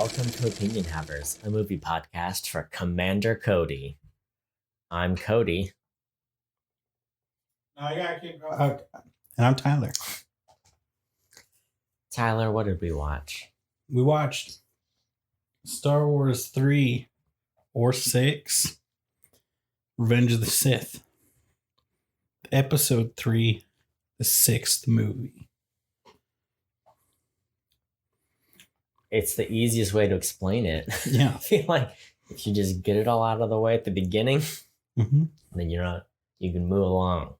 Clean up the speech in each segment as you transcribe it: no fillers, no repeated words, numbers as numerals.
welcome to Opinion Havers, a movie podcast for Commander Cody. I'm Cody. No, you gotta keep going. And I'm Tyler. Tyler, what did we watch? We watched Star Wars 3 or 6, Revenge of the Sith. Episode 3, the 6th movie. It's the easiest way to explain it. Yeah. I feel like if you just get it all out of the way at the beginning, then you can move along.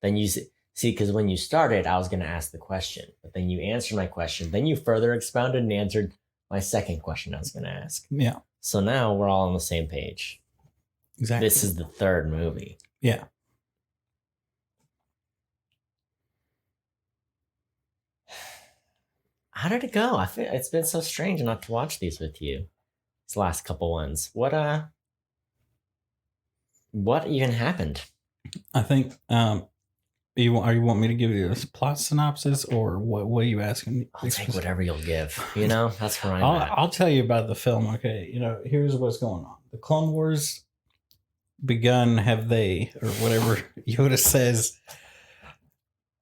Then you see, because when you started, I was going to ask the question, but then you answered my question. Then you further expounded and answered my second question I was going to ask. Yeah. So now we're all on the same page. Exactly. This is the third movie. Yeah. How did it go? I feel it's been so strange not to watch these with you. These last couple ones. What even happened? I think you want me to give you a plot synopsis, or what are you asking? I'll take whatever you'll give. You know, that's where I'm at. I'll tell you about the film. Okay, here's what's going on. The Clone Wars begun, have they, or whatever Yoda says,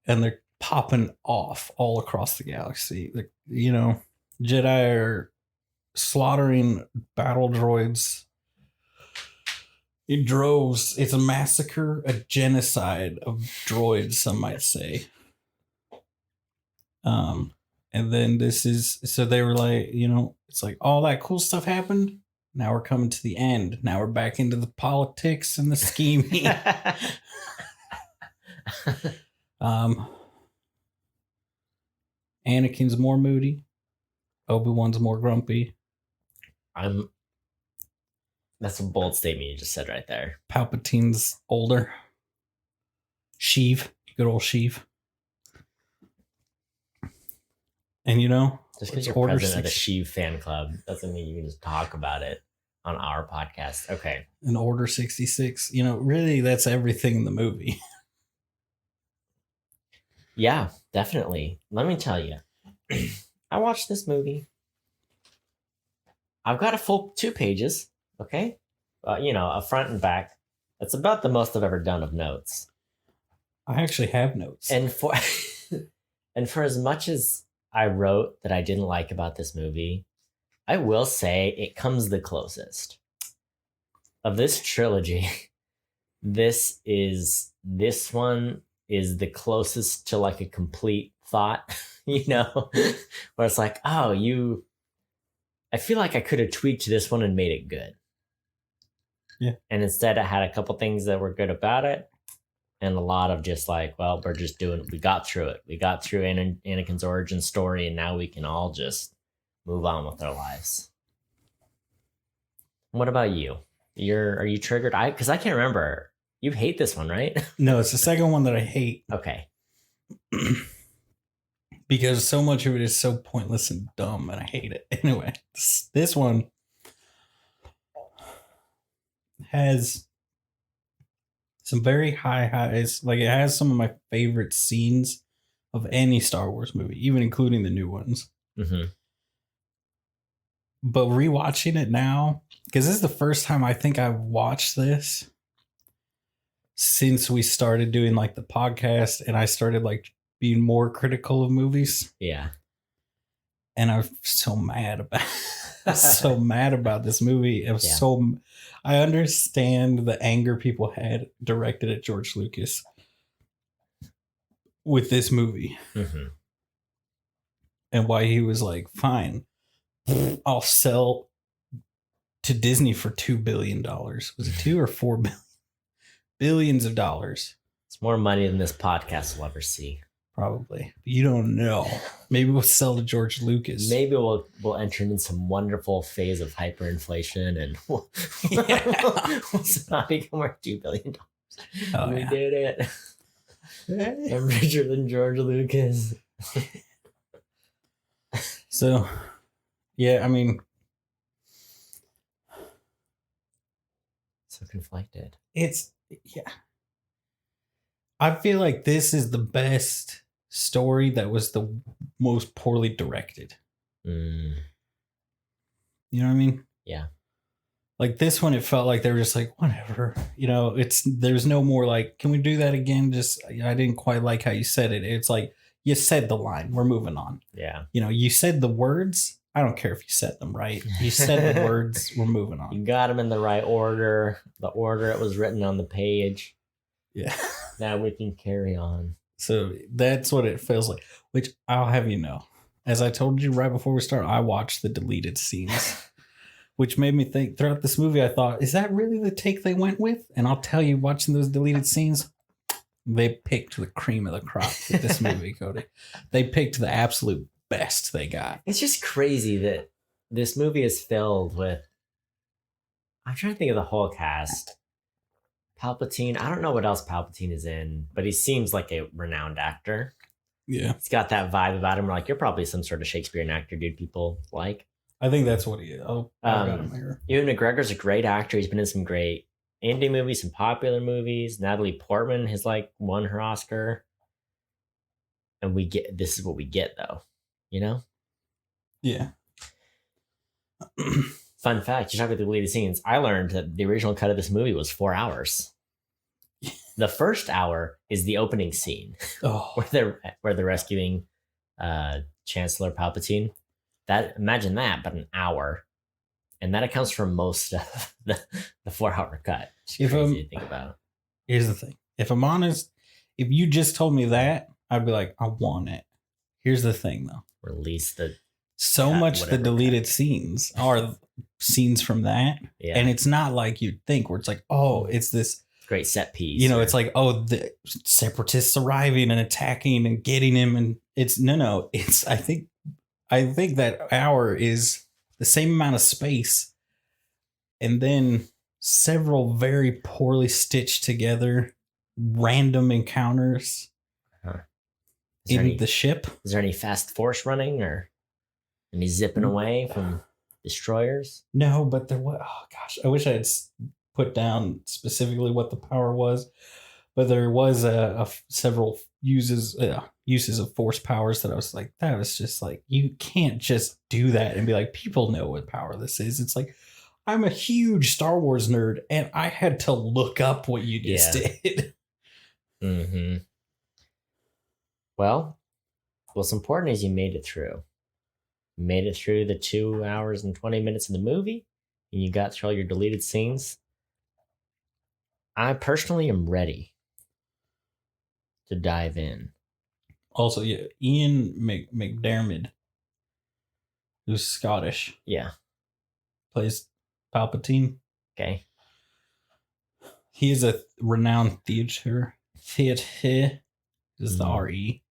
and they're popping off all across the galaxy. Like, Jedi are slaughtering battle droids in droves. It's a massacre, a genocide of droids, some might say. And then so they were like, it's like all that cool stuff happened. Now we're coming to the end. Now we're back into the politics and the scheming. Anakin's more moody. Obi-Wan's more grumpy. That's a bold statement you just said right there. Palpatine's older. Sheev. Good old Sheev. And just because you're president of the Sheev fan club doesn't mean you can just talk about it on our podcast. Okay. And Order 66. Really, that's everything in the movie. Yeah, definitely. Let me tell you, I watched this movie. I've got a full 2 pages, okay? A front and back. That's about the most I've ever done of notes. I actually have notes. And for as much as I wrote that I didn't like about this movie, I will say it comes the closest. Of this trilogy, this one is the closest to like a complete thought, where it's like, I feel like I could have tweaked this one and made it good. Yeah. And instead I had a couple things that were good about it and a lot of just like, well, we got through it. We got through Anakin's origin story and now we can all just move on with our lives. What about you? Are you triggered? Because I can't remember. You hate this one, right? No, it's the second one that I hate. Okay. Because so much of it is so pointless and dumb, and I hate it. Anyway, this one has some very high highs. Like, it has some of my favorite scenes of any Star Wars movie, even including the new ones. Mm-hmm. But rewatching it now, because this is the first time I think I've watched this since we started doing like the podcast and I started like being more critical of movies. Yeah. And I'm so mad about this movie. I understand the anger people had directed at George Lucas with this movie. Mm-hmm. And why he was like, fine, I'll sell to Disney for $2 billion. Was it 2 or 4 billion? Billions of dollars. It's more money than this podcast will ever see. Probably. You don't know. Maybe we'll sell to George Lucas. Maybe we'll enter into some wonderful phase of hyperinflation and we'll not become worth $2 billion. We did it. I'm richer than George Lucas. So, yeah, I mean, so conflicted. Yeah. I feel like this is the best story that was the most poorly directed. You know what I mean? Yeah. Like this one, it felt like they were just like, whatever. There's no more like, can we do that again? Just, I didn't quite like how you said it. It's like, you said the line. We're moving on. Yeah. You said the words. I don't care if you said them right. You said the words. We're moving on. You got them in the right order. The order it was written on the page. Yeah. Now we can carry on. So that's what it feels like, which I'll have you know. As I told you right before we start, I watched the deleted scenes, which made me think throughout this movie, I thought, is that really the take they went with? And I'll tell you, watching those deleted scenes, they picked the cream of the crop with this movie, Cody. They picked the absolute best they got. It's just crazy that this movie is filled with, I'm trying to think of the whole cast. Palpatine, I don't know what else Palpatine is in, but he seems like a renowned actor. Yeah. He's got that vibe about him. Like, you're probably some sort of Shakespearean actor, dude, people like. I think that's what he is. Oh, I got him here. Ewan McGregor's a great actor. He's been in some great indie movies, some popular movies. Natalie Portman has won her Oscar. And this is what we get though, Yeah. Fun fact, you're talking about the deleted scenes. I learned that the original cut of this movie was 4 hours. The first hour is the opening scene where they're rescuing Chancellor Palpatine. Imagine that, but an hour. And that accounts for most of the 4 hour cut. It's crazy to think about. Here's the thing. If I'm honest, if you just told me that, I'd be like, I want it. Here's the thing though. Release the the deleted scenes are scenes from that. Yeah. And it's not like you'd think where it's like, oh, it's this great set piece. It's like, oh, the separatists arriving and attacking and getting him. And it's no. It's I think that hour is the same amount of space and then several very poorly stitched together random encounters in the ship. Is there any fast force running or any zipping away from destroyers? No, but there was. Oh gosh, I wish I had put down specifically what the power was, but there was several uses of force powers that I was like, that was just like, you can't just do that and be like, people know what power this is. It's like, I'm a huge Star Wars nerd and I had to look up what you just did. Mm-hmm. Well, what's important is you made it through. You made it through the 2 hours and 20 minutes of the movie, and you got through all your deleted scenes. I personally am ready to dive in. Also, yeah, Ian McDiarmid, who's Scottish. Yeah. Plays Palpatine. Okay. He is a renowned theater is the RE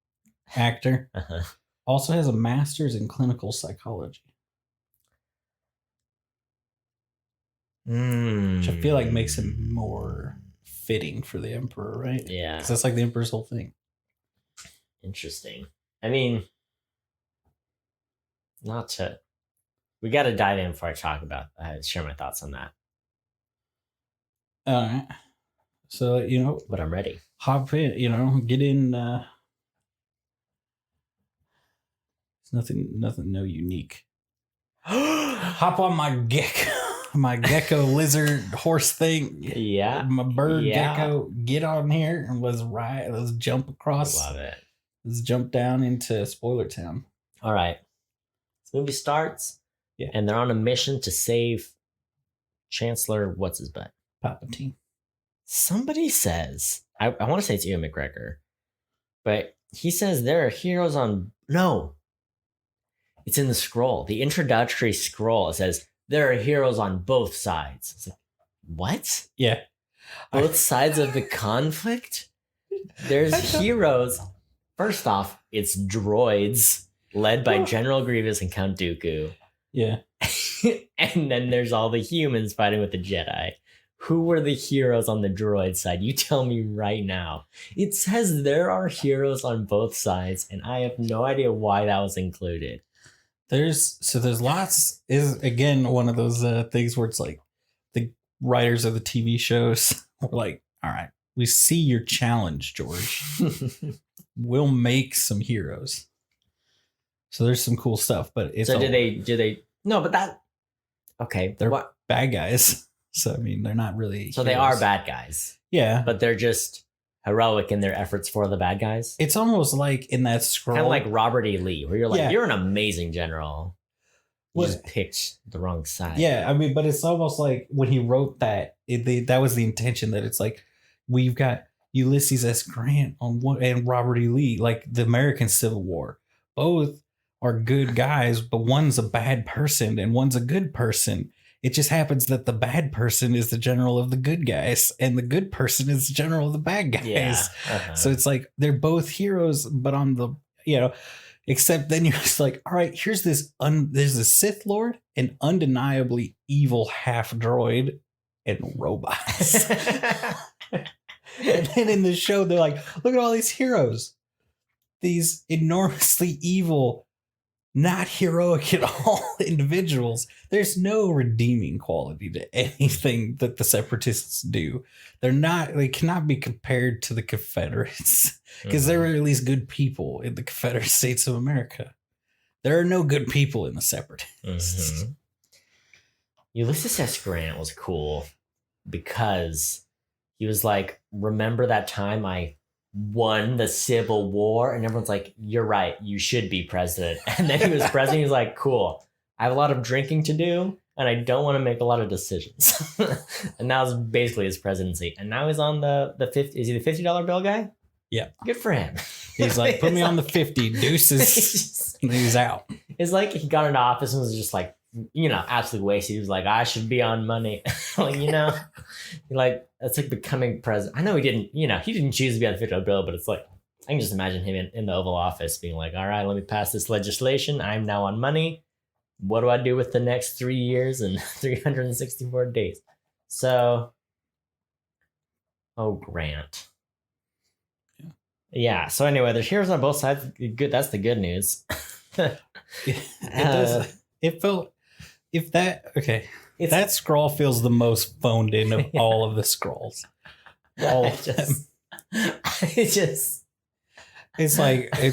actor. Uh-huh. Also has a master's in clinical psychology. Which I feel like makes him more fitting for the Emperor, right? Yeah. Because that's like the Emperor's whole thing. Interesting. I mean, we got to dive in before I talk about, share my thoughts on that. All right. So, but I'm ready. Hop in, get in. It's nothing unique. Hop on my gecko lizard horse thing. Yeah. My bird gecko, get on here and let's jump across. I love it. Let's jump down into Spoiler Town. All right. This movie starts, and they're on a mission to save Chancellor, what's his butt? Palpatine. Somebody says, I want to say it's Ewan McGregor, but he says there are heroes on, no, it's in the scroll. The introductory scroll, it says there are heroes on both sides. It's like, what? Yeah. Both sides of the conflict? There's heroes. First off, it's droids led by General Grievous and Count Dooku. Yeah. And then there's all the humans fighting with the Jedi. Who were the heroes on the droid side? You tell me right now. It says there are heroes on both sides, and I have no idea why that was included. There's lots. Is again one of those things where it's like the writers of the TV shows were like, all right, we see your challenge, George. We'll make some heroes. So there's some cool stuff, but it's so do they no, but Okay. They're What? bad guys. So, I mean, they're not really. So they are bad guys. Yeah. But they're just heroic in their efforts for the bad guys. It's almost like in that scroll. Kind of like Robert E. Lee, where you're like, Yeah. you're an amazing general. You Well, just picked the wrong side. yeah, I mean, but it's almost like when he wrote that, that was the intention, that it's like we've got Ulysses S. Grant on one and Robert E. Lee, like the American Civil War. Both are good guys, but one's a bad person and one's a good person. It just happens that the bad person is the general of the good guys, and the good person is the general of the bad guys. Yeah. Uh-huh. So it's like they're both heroes, but on the, except then you're just like, all right, here's this, there's a Sith Lord, an undeniably evil half droid, and robots. And then in the show, they're like, look at all these heroes. These enormously evil, not heroic at all individuals. There's no redeeming quality to anything that the Separatists do. They cannot be compared to the Confederates, because there are at least good people in the Confederate States of America. There are no good people in the Separatists. Mm-hmm. Ulysses S. Grant was cool because he was like, remember that time I won the Civil War? And everyone's like, you're right, you should be president. And then he was president. He was like, cool, I have a lot of drinking to do and I don't want to make a lot of decisions. And that was basically his presidency. And now he's on the is he the $50 bill guy? Yeah. Good for him. He's like, put me on the 50 deuces. And he's out. It's like he got into office and was just like, absolutely wasted. He was like, I should be on money. Like, that's like becoming president. I know he didn't choose to be on the $50 bill, but it's like, I can just imagine him in the Oval Office being like, all right, let me pass this legislation. I'm now on money. What do I do with the next 3 years and 364 days? So, Grant. Yeah. So anyway, there's heroes on both sides. Good. That's the good news. It felt, that scroll feels the most phoned in of all of the scrolls. All of them. It's like, I'm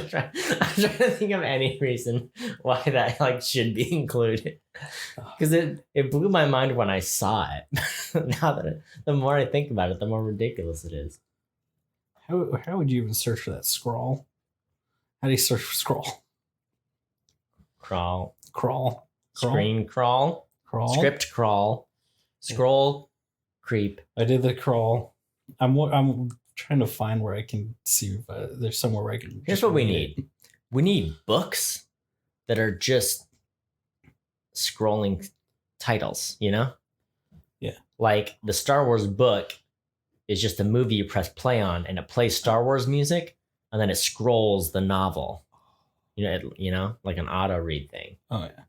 trying to think of any reason why that should be included, because it blew my mind when I saw it. Now that the more I think about it, the more ridiculous it is. How would you even search for that scroll? How do you search for scroll? Crawl. Screen crawl. Script crawl. Scroll. Creep. I did the crawl. I'm trying to find where I can see if there's somewhere where I can. Here's what we need. We need books that are just scrolling titles, Yeah. Like the Star Wars book is just a movie you press play on and it plays Star Wars music and then it scrolls the novel. Like an auto read thing. Oh yeah.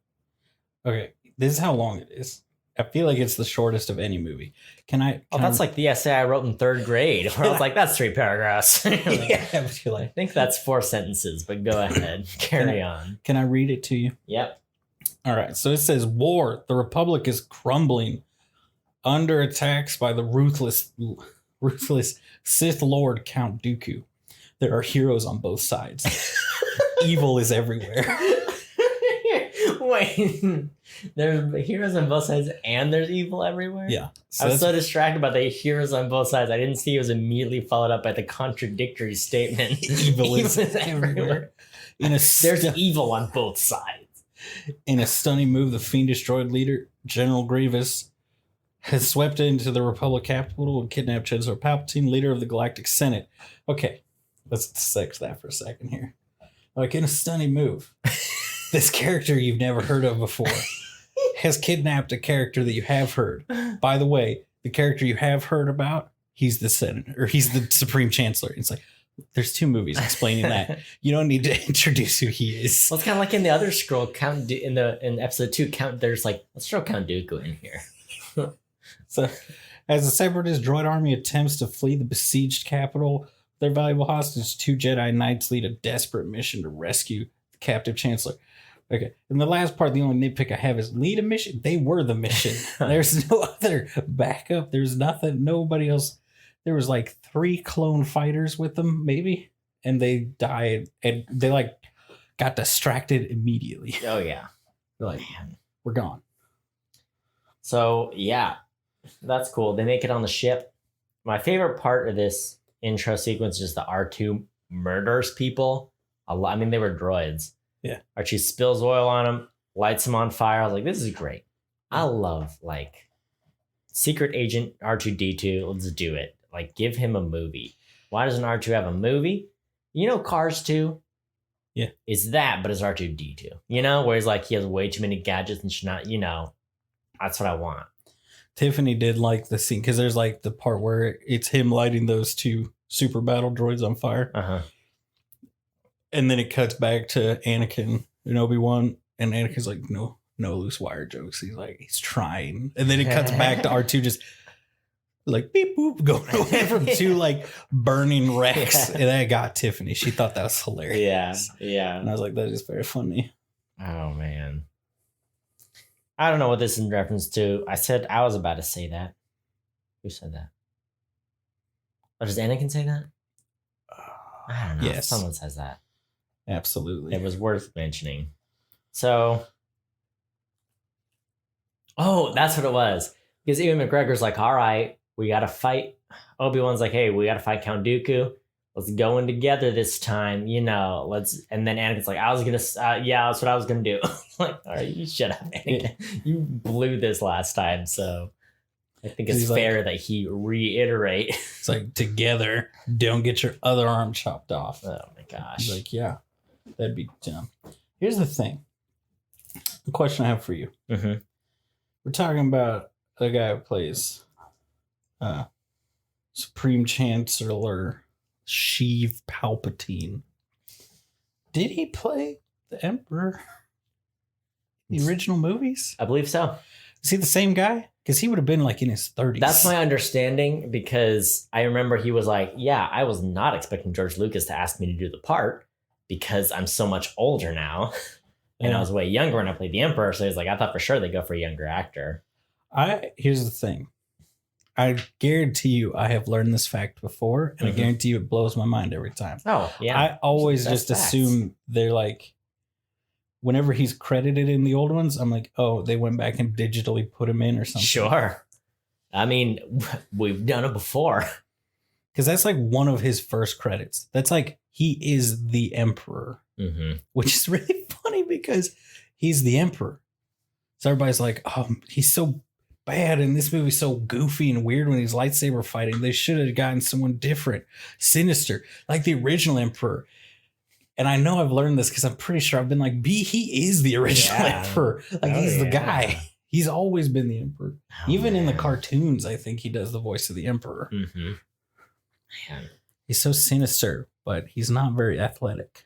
Okay. This is how long it is. I feel like it's the shortest of any movie. That's like the essay I wrote in third grade. Where I was like, that's 3 paragraphs. Yeah, but you're like, I think that's 4 sentences, but go ahead. Carry on. Can I read it to you? Yep. All right. So it says, war. The Republic is crumbling under attacks by the ruthless Sith Lord Count Dooku. There are heroes on both sides. Evil is everywhere. Wait, there's heroes on both sides and there's evil everywhere? Yeah. I was so distracted by the heroes on both sides. I didn't see it was immediately followed up by the contradictory statement. Evil is everywhere. There's evil on both sides. In a stunning move, the fiendish droid leader, General Grievous, has swept into the Republic capital and kidnapped Chancellor Palpatine, leader of the Galactic Senate. Okay, let's dissect that for a second here. Like, in a stunning move, this character you've never heard of before has kidnapped a character that you have heard. By the way, the character you have heard about, he's the senator, or he's the Supreme Chancellor. It's like, there's 2 movies explaining that. You don't need to introduce who he is. Well, it's kind of like in the other scroll, in episode 2, there's like, let's throw Count Dooku in here. So, as the Separatist droid army attempts to flee the besieged capital, their valuable hostage, 2 Jedi Knights lead a desperate mission to rescue the captive Chancellor. Okay, and the last part, the only nitpick I have is lead a mission. They were the mission. There's no other backup. There's nothing. Nobody else. There was like 3 clone fighters with them, maybe, and they died, and they got distracted immediately. Oh yeah, They're like, man, we're gone. So yeah, that's cool. They make it on the ship. My favorite part of this intro sequence is the R2 murders people. A lot. I mean, they were droids. Yeah. R2 spills oil on them, lights them on fire. I was like, this is great. I love like secret agent R2D2. Let's do it. Like, give him a movie. Why doesn't R2 have a movie? You know, Cars 2? Yeah. It's that, but it's R2D2. You know, where he's like, he has way too many gadgets and should not, you know, that's what I want. Tiffany did like the scene because there's like the part where it's him lighting those two super battle droids on fire. Uh-huh. And then it cuts back to Anakin and Obi-Wan. And Anakin's like, no loose wire jokes. He's like, he's trying. And then it cuts back to R2 just like beep boop going away from two like burning wrecks. And that got Tiffany. She thought that was hilarious. Yeah. And I was like, that is very funny. Oh, man. I don't know what this is in reference to. I was about to say that. Who said that? Oh, does Anakin say that? I don't know. Yes. Someone says that. Absolutely. It was worth mentioning. So, oh, that's what it was. Because Ewan McGregor's like, all right, we got to fight. Obi-Wan's like, hey, we got to fight Count Dooku. Let's go in together this time, you know. And then Anakin's like, yeah, that's what I was gonna do. Like, all right, you shut up, Anakin. You blew this last time, so I think it's fair that he reiterate. It's like, together, don't get your other arm chopped off. Oh my gosh. He's like, yeah, that'd be dumb. Here's the thing. The question I have for you. Mm-hmm. We're talking about the guy who plays Supreme Chancellor Sheev Palpatine. Did he play the Emperor in the original movies? I believe so. Is he the same guy? Because he would have been like in his 30s. That's my understanding, because I remember he was like, yeah, I was not expecting George Lucas to ask me to do the part because I'm so much older now. And I was way younger when I played the Emperor. So he's like, I thought for sure they'd go for a younger actor. Here's the thing. I guarantee you I have learned this fact before, and I guarantee you it blows my mind every time. Oh, yeah. I always just assume they're like, whenever he's credited in the old ones, I'm like, oh, they went back and digitally put him in or something. Sure. I mean, we've done it before. Because that's like one of his first credits. That's like, he is the Emperor, which is really funny because he's the Emperor. So everybody's like, oh, he's so bad, and this movie's so goofy and weird when he's lightsaber fighting. They should have gotten someone different, sinister, like the original Emperor. And I know I've learned this because I'm pretty sure I've been like, he is the original Emperor. Like, he's the guy. He's always been the Emperor. Even in the cartoons, I think he does the voice of the Emperor. Man. He's so sinister, but he's not very athletic.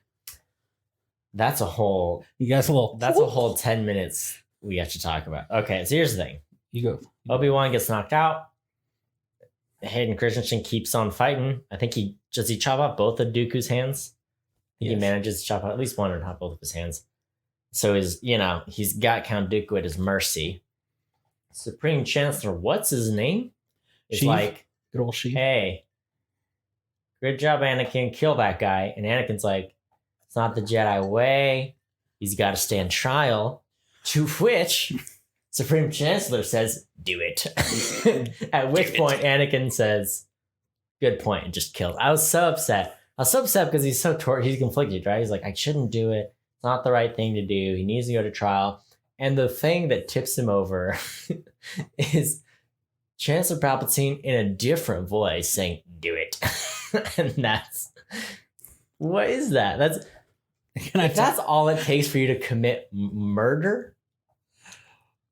That's a whole 10 minutes we have to talk about. Okay, so here's the thing. You go. Obi-Wan gets knocked out. Hayden Christensen keeps on fighting. I think he chop off both of Dooku's hands. He manages to chop off at least one or not both of his hands. So he's got Count Dooku at his mercy. Supreme Chancellor, what's his name? It's like, good old Sheev. Hey, good job, Anakin. Kill that guy. And Anakin's like, it's not the Jedi way. He's got to stand trial. To which Supreme Chancellor says, do it. At which point Anakin says, good point, and just killed. I was so upset. Because he's so he's conflicted, right? He's like, I shouldn't do it. It's not the right thing to do. He needs to go to trial. And the thing that tips him over is Chancellor Palpatine in a different voice saying, do it. And what is that? That's all it takes for you to commit murder?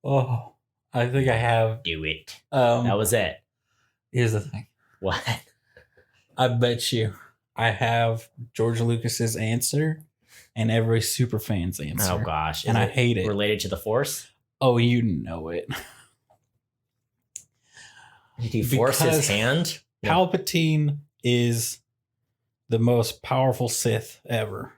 Oh, I think I have. Do it. That was it. Here's the thing. What? I bet you I have George Lucas's answer and every superfan's answer. Oh gosh. And I hate it. Related to the Force? Oh, you know it. Did he force his hand? Palpatine is the most powerful Sith ever.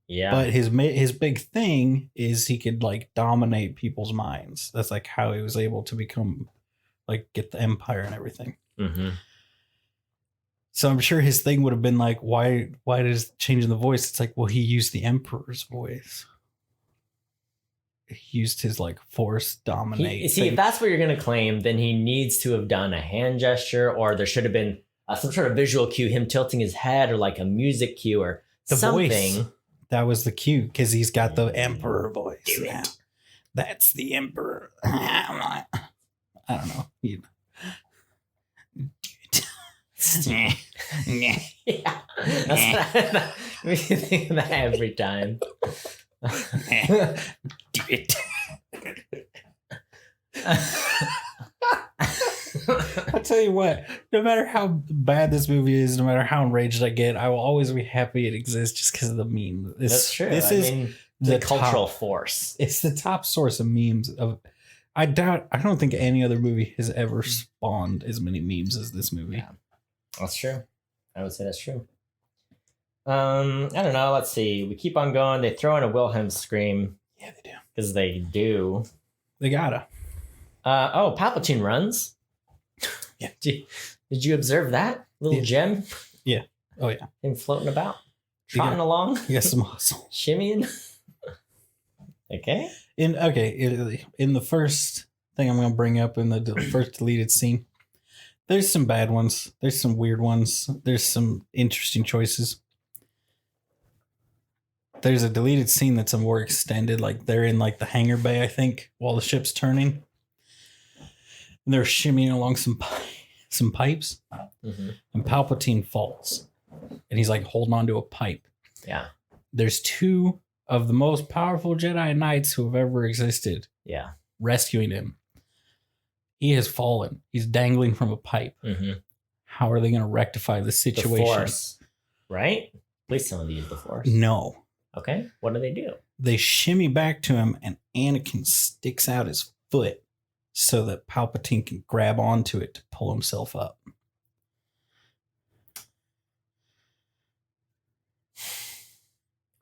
Yeah. But his big thing is he could like dominate people's minds. That's like how he was able to become get the Empire and everything. So I'm sure his thing would have been like, why does changing the voice? It's like, well, he used the Emperor's voice. used his like force dominate. See, if that's what you're going to claim, then he needs to have done a hand gesture, or there should have been some sort of visual cue, him tilting his head, or like a music cue, or the something. Voice. That was the cue because he's got the emperor voice. Do it. That's the emperor. I don't know. Yeah, we think of that every time. Do it. I'll tell you what, no matter how bad this movie is, no matter how enraged I get, I will always be happy it exists just because of the meme. That's true. This is the cultural force. It's the top source of memes. I don't think any other movie has ever spawned as many memes as this movie. Yeah, that's true. I would say that's true. I don't know. Let's see. We keep on going. They throw in a Wilhelm scream. Yeah, they do. Because they do. They gotta. Palpatine runs. Yeah. Did you observe that little gem? Yeah. Oh yeah. Him floating about, trotting along. He got some muscle. Shimmying. Okay. In the first thing I'm gonna bring up in the first deleted scene, there's some bad ones. There's some weird ones. There's some interesting choices. There's a deleted scene that's a more extended, like they're in like the hangar bay, I think, while the ship's turning. And they're shimmying along some pipes. Mm-hmm. And Palpatine falls. And he's like holding onto a pipe. Yeah. There's two of the most powerful Jedi Knights who have ever existed. Yeah. Rescuing him. He has fallen. He's dangling from a pipe. Mm-hmm. How are they going to rectify the situation? The Force, right? Please tell me to use the Force. No. Okay. What do? They shimmy back to him, and Anakin sticks out his foot so that Palpatine can grab onto it to pull himself up.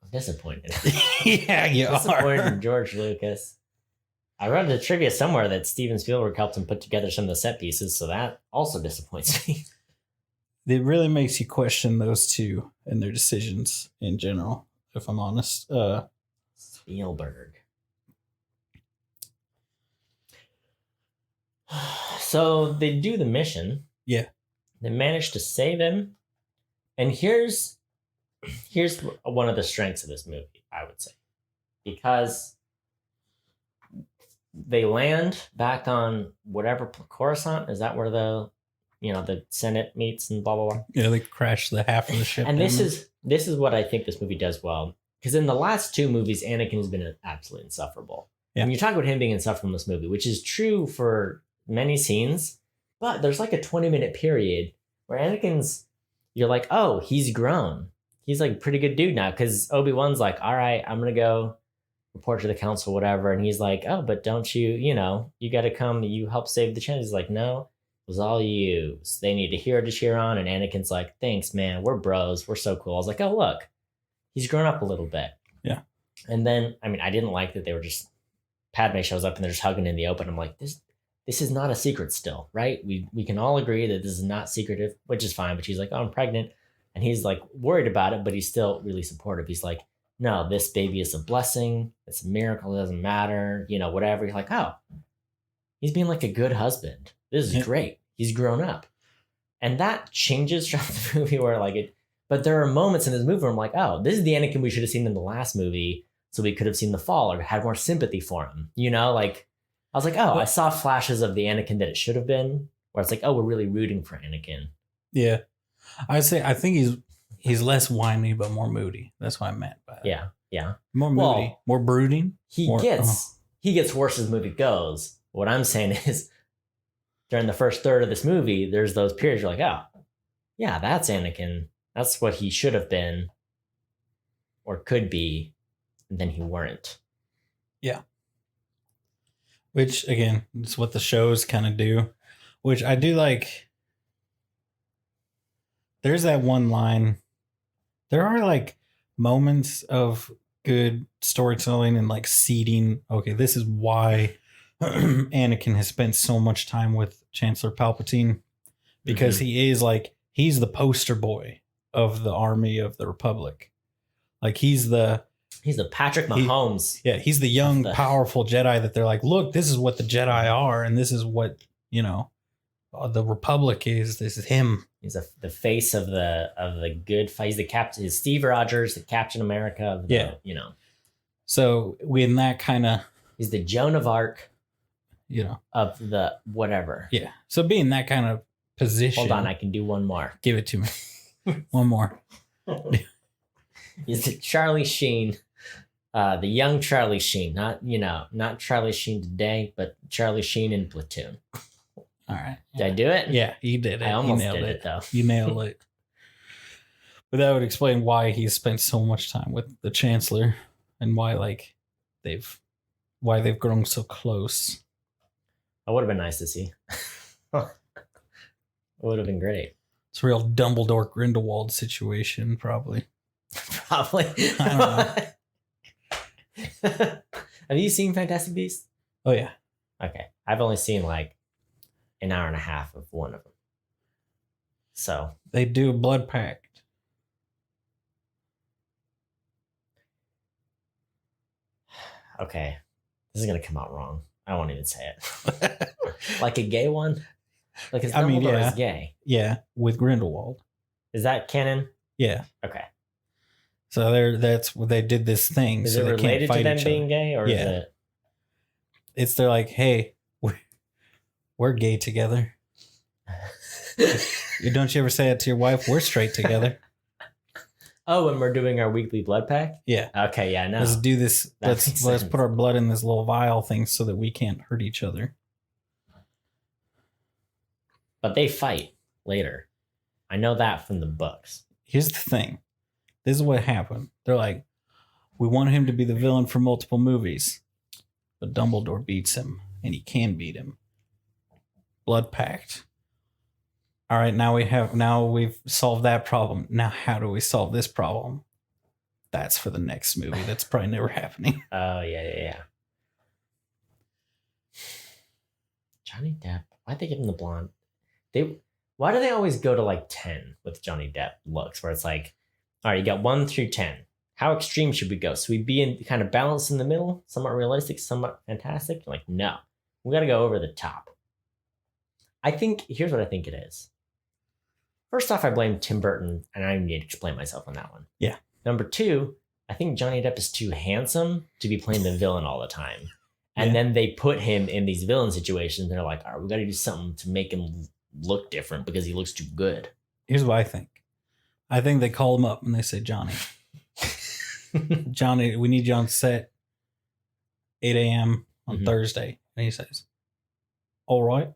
I'm disappointed. Yeah, you disappointed are. in George Lucas. I read the trivia somewhere that Steven Spielberg helped him put together some of the set pieces, so that also disappoints me. It really makes you question those two and their decisions in general, if I'm honest. Spielberg. So they do the mission. Yeah. They manage to save him. And here's one of the strengths of this movie, I would say. Because they land back on whatever Coruscant, is that where the Senate meets and blah blah blah. Yeah, they crash the half of the ship. And this is what I think this movie does well. Because in the last two movies, Anakin has been absolutely insufferable. Yeah. And you talk about him being insufferable in this movie, which is true for many scenes, but there's like a 20-minute period where you're like, oh, he's grown. He's like a pretty good dude now. Because Obi-Wan's like, all right, I'm going to go report to the council, whatever. And he's like, oh, but don't you got to come, you help save the chance. He's like, no, it was all you. So they need a hero to cheer on. And Anakin's like, thanks, man. We're bros. We're so cool. I was like, oh, look, he's grown up a little bit. Yeah. And then, I didn't like that they were just, Padme shows up and they're just hugging in the open. I'm like, this is not a secret still, right? We can all agree that this is not secretive, which is fine. But she's like, oh, I'm pregnant. And he's like worried about it, but he's still really supportive. He's like, no, this baby is a blessing. It's a miracle. It doesn't matter. Whatever. You're like, oh, he's being like a good husband. This is great. He's grown up. And that changes throughout the movie but there are moments in this movie where I'm like, oh, this is the Anakin we should have seen in the last movie. So we could have seen the fall or had more sympathy for him. I was like, oh, I saw flashes of the Anakin that it should have been, where it's like, oh, we're really rooting for Anakin. Yeah. I think he's less whiny, but more moody. That's what I meant by that. Yeah. More moody, more brooding. He gets worse as the movie goes. What I'm saying is, during the first third of this movie, there's those periods you're like, oh, yeah, that's Anakin. That's what he should have been or could be, and then he weren't. Yeah. Which, again, is what the shows kind of do, which I do like. There's that one line. There are like moments of good storytelling and like seeding. Okay, this is why Anakin has spent so much time with Chancellor Palpatine, because he's the poster boy of the army of the Republic. Like he's the He's the Patrick Mahomes. He's the young, powerful Jedi that they're like, look, this is what the Jedi are, and this is what, the Republic is. This is him. He's the face of the good fight. He's the captain. He's Steve Rogers, the Captain America of the, So in that kind of... He's the Joan of Arc, of the whatever. Yeah. So being that kind of position... Hold on, I can do one more. Give it to me. One more. He's the Charlie Sheen, the young Charlie Sheen. Not Charlie Sheen today, but Charlie Sheen in Platoon. All right. Did I do it? Yeah, you did it. I almost did it, though. You nailed it. But that would explain why he's spent so much time with the Chancellor and why they've grown so close. That would have been nice to see. It would have been great. It's a real Dumbledore Grindelwald situation, probably. Probably. I don't know. Have you seen Fantastic Beasts? Oh, yeah. Okay. I've only seen an hour and a half of one of them. So. They do a blood pact. Okay. This is going to come out wrong. I won't even say it. Like a gay one? Like his Dumbledore is gay. Yeah, with Grindelwald. Is that canon? Yeah. Okay. So that's what they did this thing. Is so it they related can't fight to them each being other. gay, or is it? They're like, hey, we're gay together. Don't you ever say that to your wife? We're straight together. Oh, when we're doing our weekly blood pack? Yeah. Okay, yeah, no. Let's do this. That Let's put our blood in this little vial thing so that we can't hurt each other. But they fight later. I know that from the books. Here's the thing. This is what happened. They're like, we want him to be the villain for multiple movies. But Dumbledore beats him, and he can beat him. Blood pact. All right, now we've solved that problem. Now how do we solve this problem? That's for the next movie. That's probably never happening. Oh, yeah. Johnny Depp. Why'd they give him the blonde? Why do they always go to 10 with Johnny Depp looks, where it's like, all right, you got 1 through 10. How extreme should we go? So we be in kind of balance in the middle, somewhat realistic, somewhat fantastic? No, we got to go over the top. Here's what I think it is. First off, I blame Tim Burton, and I need to explain myself on that one. Yeah. Number 2, I think Johnny Depp is too handsome to be playing the villain all the time. And then they put him in these villain situations. And they're like, all right, we got to do something to make him look different because he looks too good. Here's what I think. I think they call him up and they say, Johnny, we need you on set 8 a.m. on Thursday. And he says, all right.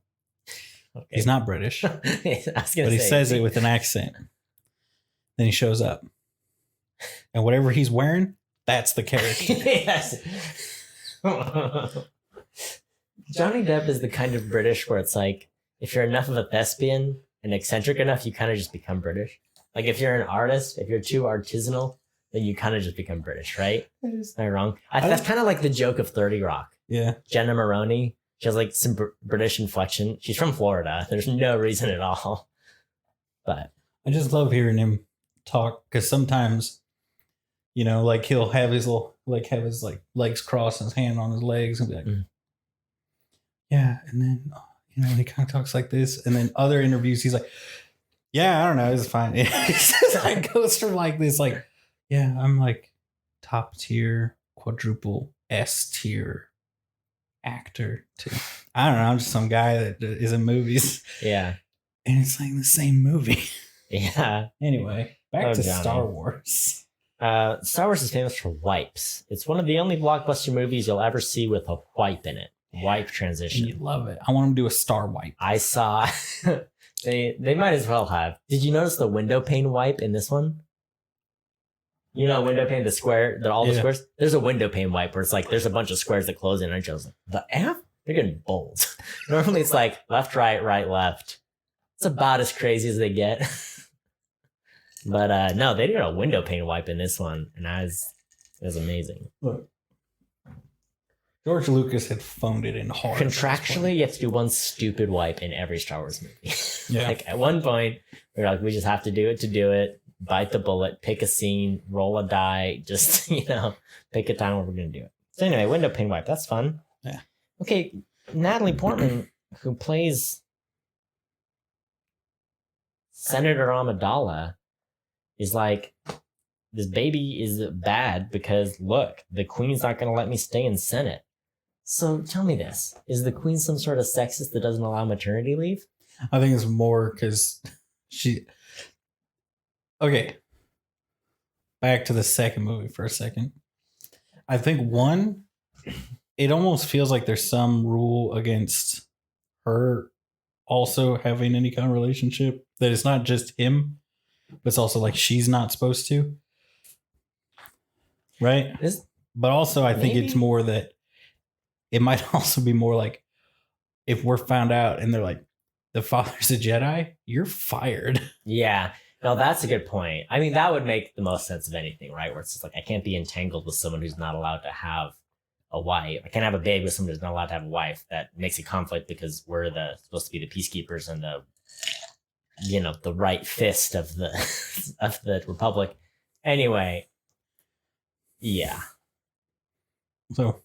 Okay. He's not British, but he says it with an accent. Then he shows up. And whatever he's wearing, that's the character. Yes. Johnny Depp is the kind of British where it's like, if you're enough of a thespian and eccentric enough, you kind of just become British. Like if you're an artist, if you're too artisanal, then you kind of just become British, right? Am I wrong? That's kind of like the joke of 30 Rock. Yeah. Jenna Maroney, she has some British inflection. She's from Florida. There's no reason at all. But I just love hearing him talk because sometimes, he'll have his legs crossed and his hand on his legs and be like, yeah. And then, he kind of talks like this. And then other interviews, he's like, yeah, I don't know. It's fine. It goes from this, yeah, I'm top tier, quadruple S tier actor to, I don't know. I'm just some guy that is in movies. Yeah. And it's the same movie. Yeah. Anyway, back to Johnny. Star Wars. Star Wars is famous for wipes. It's one of the only blockbuster movies you'll ever see with a wipe in it. Wipe transition. You love it. I want them to do a star wipe. I saw they might as well have. Did you notice the window pane wipe in this one? Window pane, the square, all the squares. There's a window pane wipe where it's there's a bunch of squares that close in, and I was like, the F? They're getting bold. Normally it's left, right, left. It's about as crazy as they get. But no, they did a window pane wipe in this one, and it was amazing. Look, George Lucas had phoned it in hard. Contractually, you have to do one stupid wipe in every Star Wars movie. Yeah. At one point, we're we just have to do it to do it. bite the bullet, pick a scene, roll a die, just, pick a time where we're going to do it. So anyway, window pane wipe. That's fun. Yeah. Okay, Natalie Portman, who plays Senator Amidala, is like, this baby is bad because, look, the queen's not going to let me stay in Senate. So tell me this. Is the queen some sort of sexist that doesn't allow maternity leave? I think it's more because she... Okay. Back to the second movie for a second. I think one, it almost feels like there's some rule against her also having any kind of relationship. That it's not just him, but it's also like she's not supposed to. Right? But also I think it's more that it might also be more like if we're found out and they're like, the father's a Jedi, you're fired. Yeah. No, that's a good point. I mean, that would make the most sense of anything, right? Where it's just like, I can't be entangled with someone who's not allowed to have a wife. I can't have a baby with someone who's not allowed to have a wife. That makes a conflict because we're supposed to be the peacekeepers and the right fist of the of the Republic. Anyway, yeah. So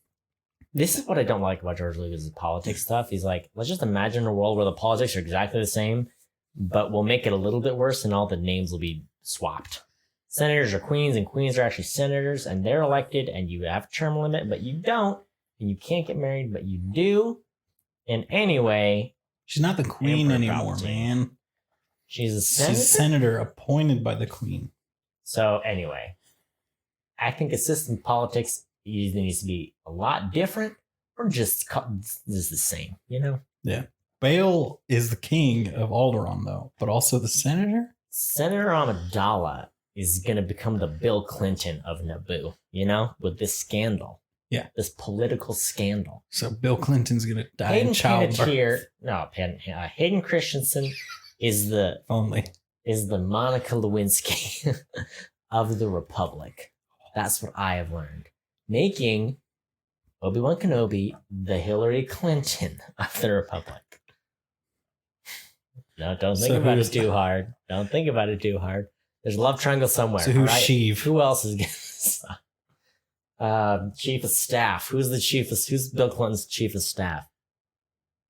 this is what I don't like about George Lucas's politics stuff. He's like, let's just imagine a world where the politics are exactly the same, but we'll make it a little bit worse and all the names will be swapped. Senators are queens and queens are actually senators and they're elected and you have a term limit, but you don't. And you can't get married, but you do. And anyway, she's not the queen anymore, man. She's a senator? She's a senator appointed by the queen. So anyway, I think assistant politics either needs to be a lot different or just the same, Yeah. Bail is the king of Alderaan, though, but also the senator? Senator Amidala is going to become the Bill Clinton of Naboo, with this scandal. Yeah. This political scandal. So Bill Clinton's going to die in childbirth. Hayden Christensen is the Monica Lewinsky of the Republic. That's what I have learned. Making Obi-Wan Kenobi the Hillary Clinton of the Republic. No, don't think about it too hard. Don't think about it too hard. There's a love triangle somewhere. So who's Sheev? Who else is chief of staff? Who's Bill Clinton's chief of staff?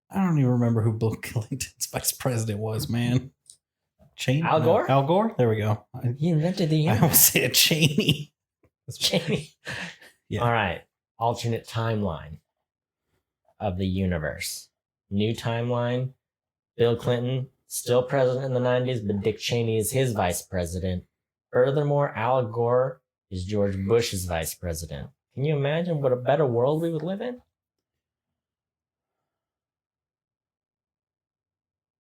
I don't even remember who Bill Clinton's vice president was, man. Cheney? Al Gore? No, Al Gore? There we go. He invented the internet. I almost said Cheney. Cheney. Yeah. All right. Alternate timeline of the universe. New timeline. Bill Clinton, still president in the 90s, but Dick Cheney is his vice president. Furthermore, Al Gore is George Bush's vice president. Can you imagine what a better world we would live in?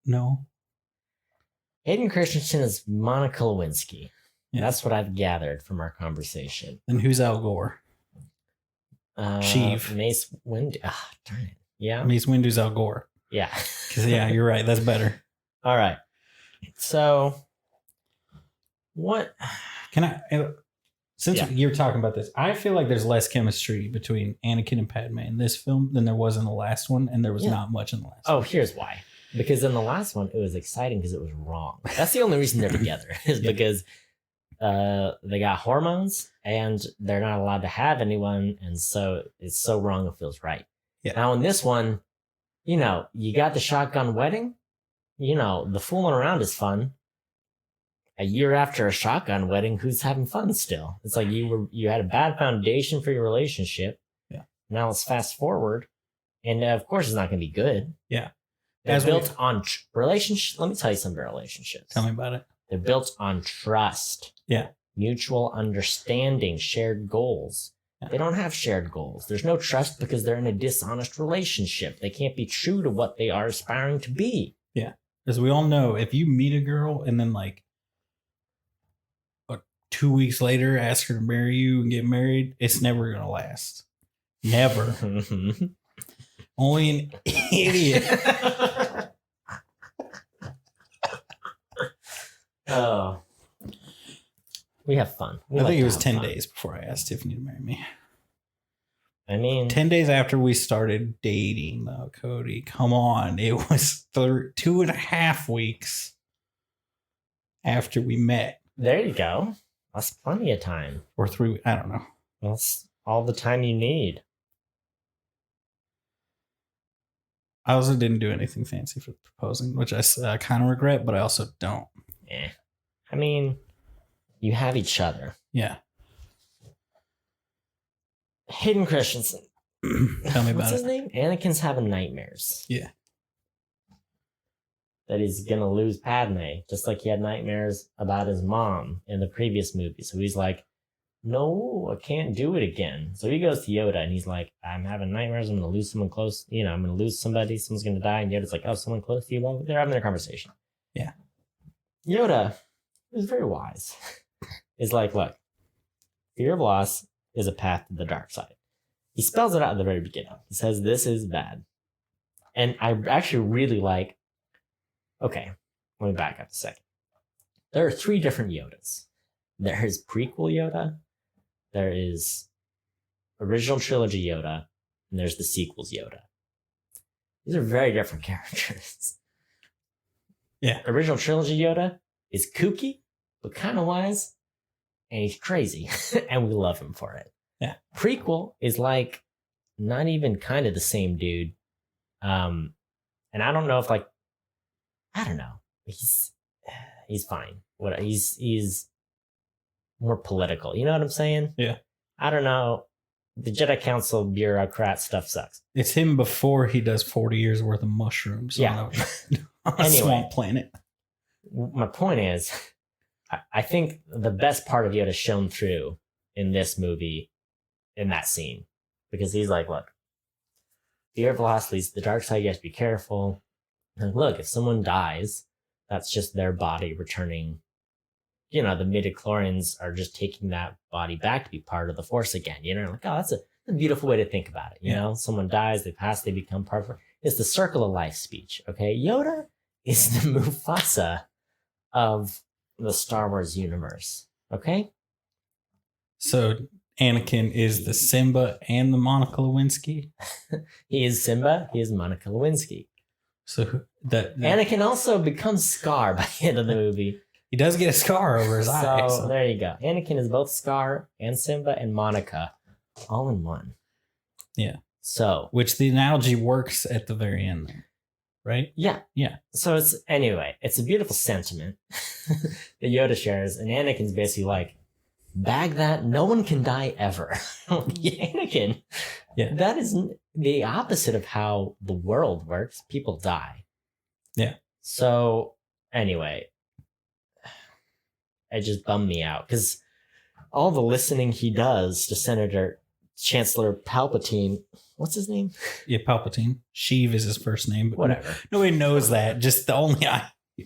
No. Hayden Christensen is Monica Lewinsky. Yeah. That's what I've gathered from our conversation. And who's Al Gore? Sheev. Mace Windu. Darn it. Yeah. Mace Windu's Al Gore. Yeah. Yeah, you're right. That's better. All right. So, what? Can I? Since you're talking about this, I feel like there's less chemistry between Anakin and Padme in this film than there was in the last one, and there was not much in the last one. Oh, here's why. Because in the last one, it was exciting because it was wrong. That's the only reason they're together is because they got hormones and they're not allowed to have anyone, and so it's so wrong it feels right. Yeah. Now in this one, you got the shotgun wedding. The fooling around is fun. A year after a shotgun wedding, who's having fun still? It's like you had a bad foundation for your relationship. Yeah. Now let's fast forward, and of course it's not going to be good. Yeah. They're built on relationship. Let me tell you something about relationships. Tell me about it. They're built on trust. Yeah. Mutual understanding, shared goals. They don't have shared goals. There's no trust because they're in a dishonest relationship. They can't be true to what they are aspiring to be. Yeah. As we all know, if you meet a girl and then 2 weeks later ask her to marry you and get married, it's never going to last. Never. Only an idiot. Oh. We have fun. I think it was 10 days before I asked Tiffany to marry me. I mean, 10 days after we started dating, though, Cody. Come on. It was 2.5 weeks after we met. There you go. That's plenty of time. Or 3 I don't know. That's all the time you need. I also didn't do anything fancy for proposing, which I kind of regret, but I also don't. Eh. I mean, you have each other. Yeah. Hayden Christensen. Tell me about What's his it. name? Anakin's having nightmares. Yeah. That he's going to lose Padme, just like he had nightmares about his mom in the previous movie. So he's like, no, I can't do it again. So he goes to Yoda and he's like, I'm having nightmares. I'm going to lose someone close. You know, I'm going to lose somebody. Someone's going to die. And Yoda's like, oh, someone close to you? Well, they're having their conversation. Yeah. Yoda, who's very wise, is like, look, fear of loss is a path to the dark side. He spells it out at the very beginning. He says, this is bad. And I actually really like, okay, let me back up a second. There are 3 different Yodas. There is prequel Yoda, there is original trilogy Yoda, and there's the sequels Yoda. These are very different characters. Yeah. Original trilogy Yoda is kooky, but kind of wise, and he's crazy, and we love him for it. Yeah. Prequel is like not even kind of the same dude. And I don't know if like, I don't know. He's fine. He's more political. You know what I'm saying? Yeah. I don't know. The Jedi Council bureaucrat stuff sucks. It's him before he does 40 years worth of mushrooms. Yeah. On a Anyway. swamp planet. My point is, I think the best part of Yoda shone through in this movie, in that scene, because he's like, look, fear of loss leads to the dark side. You have to be careful. And look, if someone dies, that's just their body returning. You know, the midichlorians are just taking that body back to be part of the Force again. You know, like, oh, that's a beautiful way to think about it. You know, someone dies, they pass, they become part of it. It's the circle of life speech. Okay. Yoda is the Mufasa of the Star Wars universe. Okay. So Anakin is the Simba and the Monica Lewinsky. He is Simba. He is Monica Lewinsky. So that Anakin also becomes Scar by the end of the movie. he does get a scar over his eye. So there you go. Anakin is both Scar and Simba and Monica all in one. Yeah. So which the analogy works at the very end there. Right? yeah. Yeah. So it's a beautiful sentiment that Yoda shares, and Anakin's basically like, bag that, no one can die ever. Anakin, Yeah. that is the opposite of how the world works. People die. Yeah. So anyway, it just bummed me out because all the listening he does to Chancellor Palpatine, what's his name? Yeah, Palpatine. Sheev is his first name, but Whatever. nobody knows that. Just the only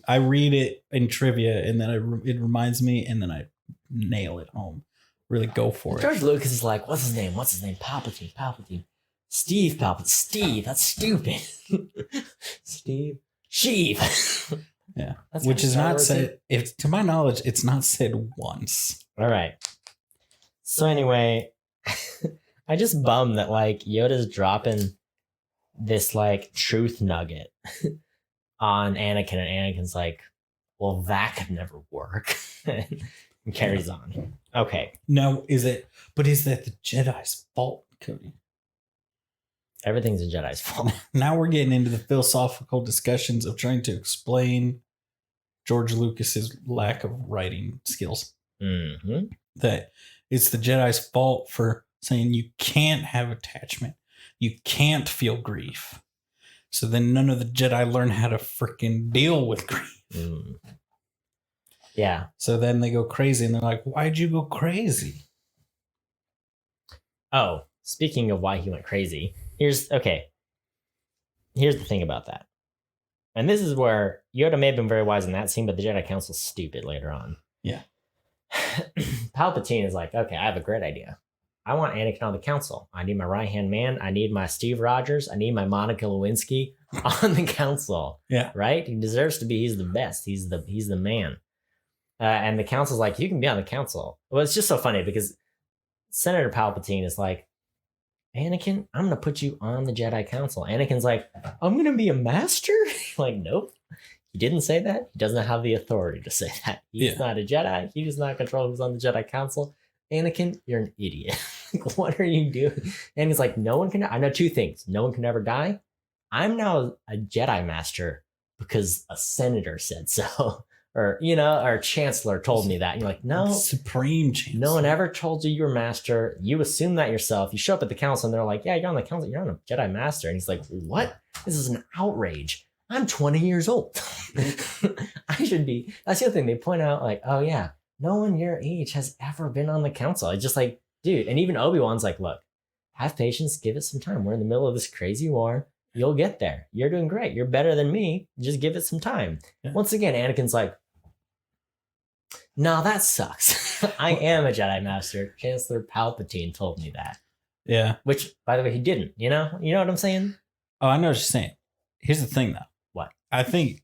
I read it in trivia, and then it reminds me, and then I nail it home. Really go for it. George Lucas is like, what's his name? Palpatine. Steve Palpatine. Steve, that's stupid. Steve. Sheev. Yeah. That's Which kinda is Star not Wars-y. said, if to my knowledge, it's not said once. All right. So anyway, I just bummed that like Yoda's dropping this like truth nugget on Anakin, and Anakin's like, well, that could never work. And carries on. Okay. No, is that the Jedi's fault, Cody? Everything's a Jedi's fault. Now we're getting into the philosophical discussions of trying to explain George Lucas's lack of writing skills. Mm-hmm. That it's the Jedi's fault for saying you can't have attachment. You can't feel grief. So then none of the Jedi learn how to freaking deal with grief. Mm. Yeah. So then they go crazy and they're like, why'd you go crazy? Oh, speaking of why he went crazy, here's the thing about that. And this is where Yoda may have been very wise in that scene, but the Jedi Council's stupid later on. Yeah. Palpatine is like, okay, I have a great idea. I want Anakin on the council. I need my right-hand man. I need my Steve Rogers. I need my Monica Lewinsky on the council. Yeah. Right? He deserves to be. He's the best. He's the man. And the council's like, you can be on the council. Well, it's just so funny because Senator Palpatine is like, Anakin, I'm going to put you on the Jedi Council. Anakin's like, I'm going to be a master? Like, nope. He didn't say that. He doesn't have the authority to say that. He's not a Jedi. He does not control who's on the Jedi Council. Anakin, you're an idiot. What are you doing? And he's like, no one can. I know two things. No one can ever die. I'm now a Jedi Master because a senator said so. Or, our chancellor told me that. And you're like, no. Supreme chancellor. No one ever told you were master. You assume that yourself. You show up at the council and they're like, yeah, you're on the council. You're on a Jedi Master. And he's like, what? This is an outrage. I'm 20 years old. I should be. That's the other thing. They point out like, oh yeah, no one your age has ever been on the council. It's just like, dude. And even Obi-Wan's like, look, have patience. Give it some time. We're in the middle of this crazy war. You'll get there. You're doing great. You're better than me. Just give it some time. Yeah. Once again, Anakin's like, no, that sucks. I am a Jedi Master. Chancellor Palpatine told me that. Yeah. Which, by the way, he didn't. You know what I'm saying? Oh, I know what you're saying. Here's the thing, though. What? I think,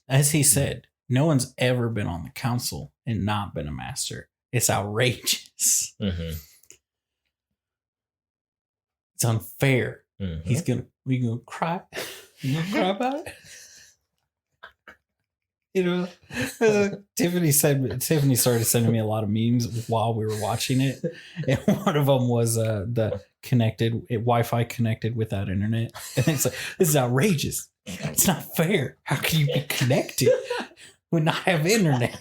as he said, no one's ever been on the council and not been a master. It's outrageous. Mm-hmm. It's unfair. Mm-hmm. We gonna cry? You gonna cry about it? Tiffany started sending me a lot of memes while we were watching it, and one of them was the Wi-Fi connected without internet, and it's like, this is outrageous. It's not fair. How can you be connected when not have internet?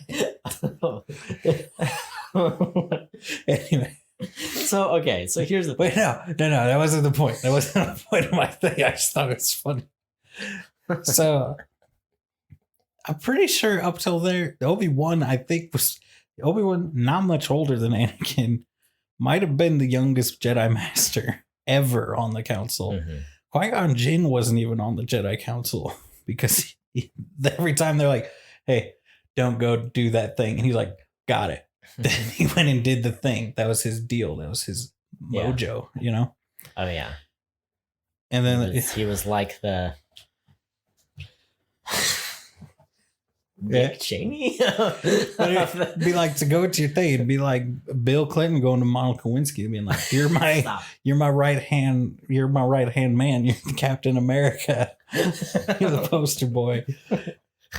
Anyway. So here's the wait, no, that wasn't the point. That wasn't the point of my thing. I just thought it was funny. So I'm pretty sure up till there, Obi-Wan, I think, was Obi-Wan not much older than Anakin, might have been the youngest Jedi Master ever on the council. Mm-hmm. Qui-Gon Jinn wasn't even on the Jedi Council because every time they're like, hey, don't go do that thing. And he's like, got it. Then he went and did the thing. That was his deal. That was his mojo, Oh, yeah. And then he was like the Dick Cheney. Be like, to go to your thing, it'd be like Bill Clinton going to Monica Lewinsky and being like, you're my right hand man. You're the Captain America. You're the poster boy.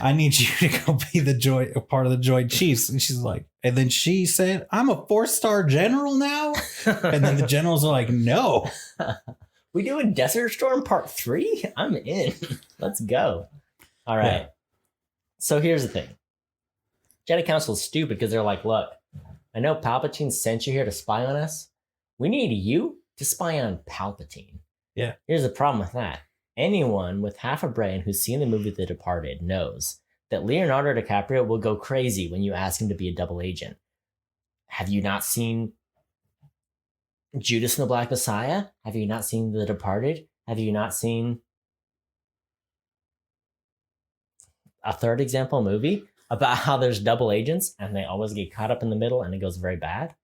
I need you to go be a part of the Joint Chiefs. And she's like, and then she said, I'm a 4-star general now. And then the generals are like, no. We doing Desert Storm Part 3? I'm in. Let's go. All right. Yeah. So here's the thing. Jedi Council is stupid because they're like, look, I know Palpatine sent you here to spy on us. We need you to spy on Palpatine. Yeah. Here's the problem with that. Anyone with half a brain who's seen the movie The Departed knows that Leonardo DiCaprio will go crazy when you ask him to be a double agent. Have you not seen Judas and the Black Messiah? Have you not seen The Departed? Have you not seen a third example movie about how there's double agents and they always get caught up in the middle and it goes very bad?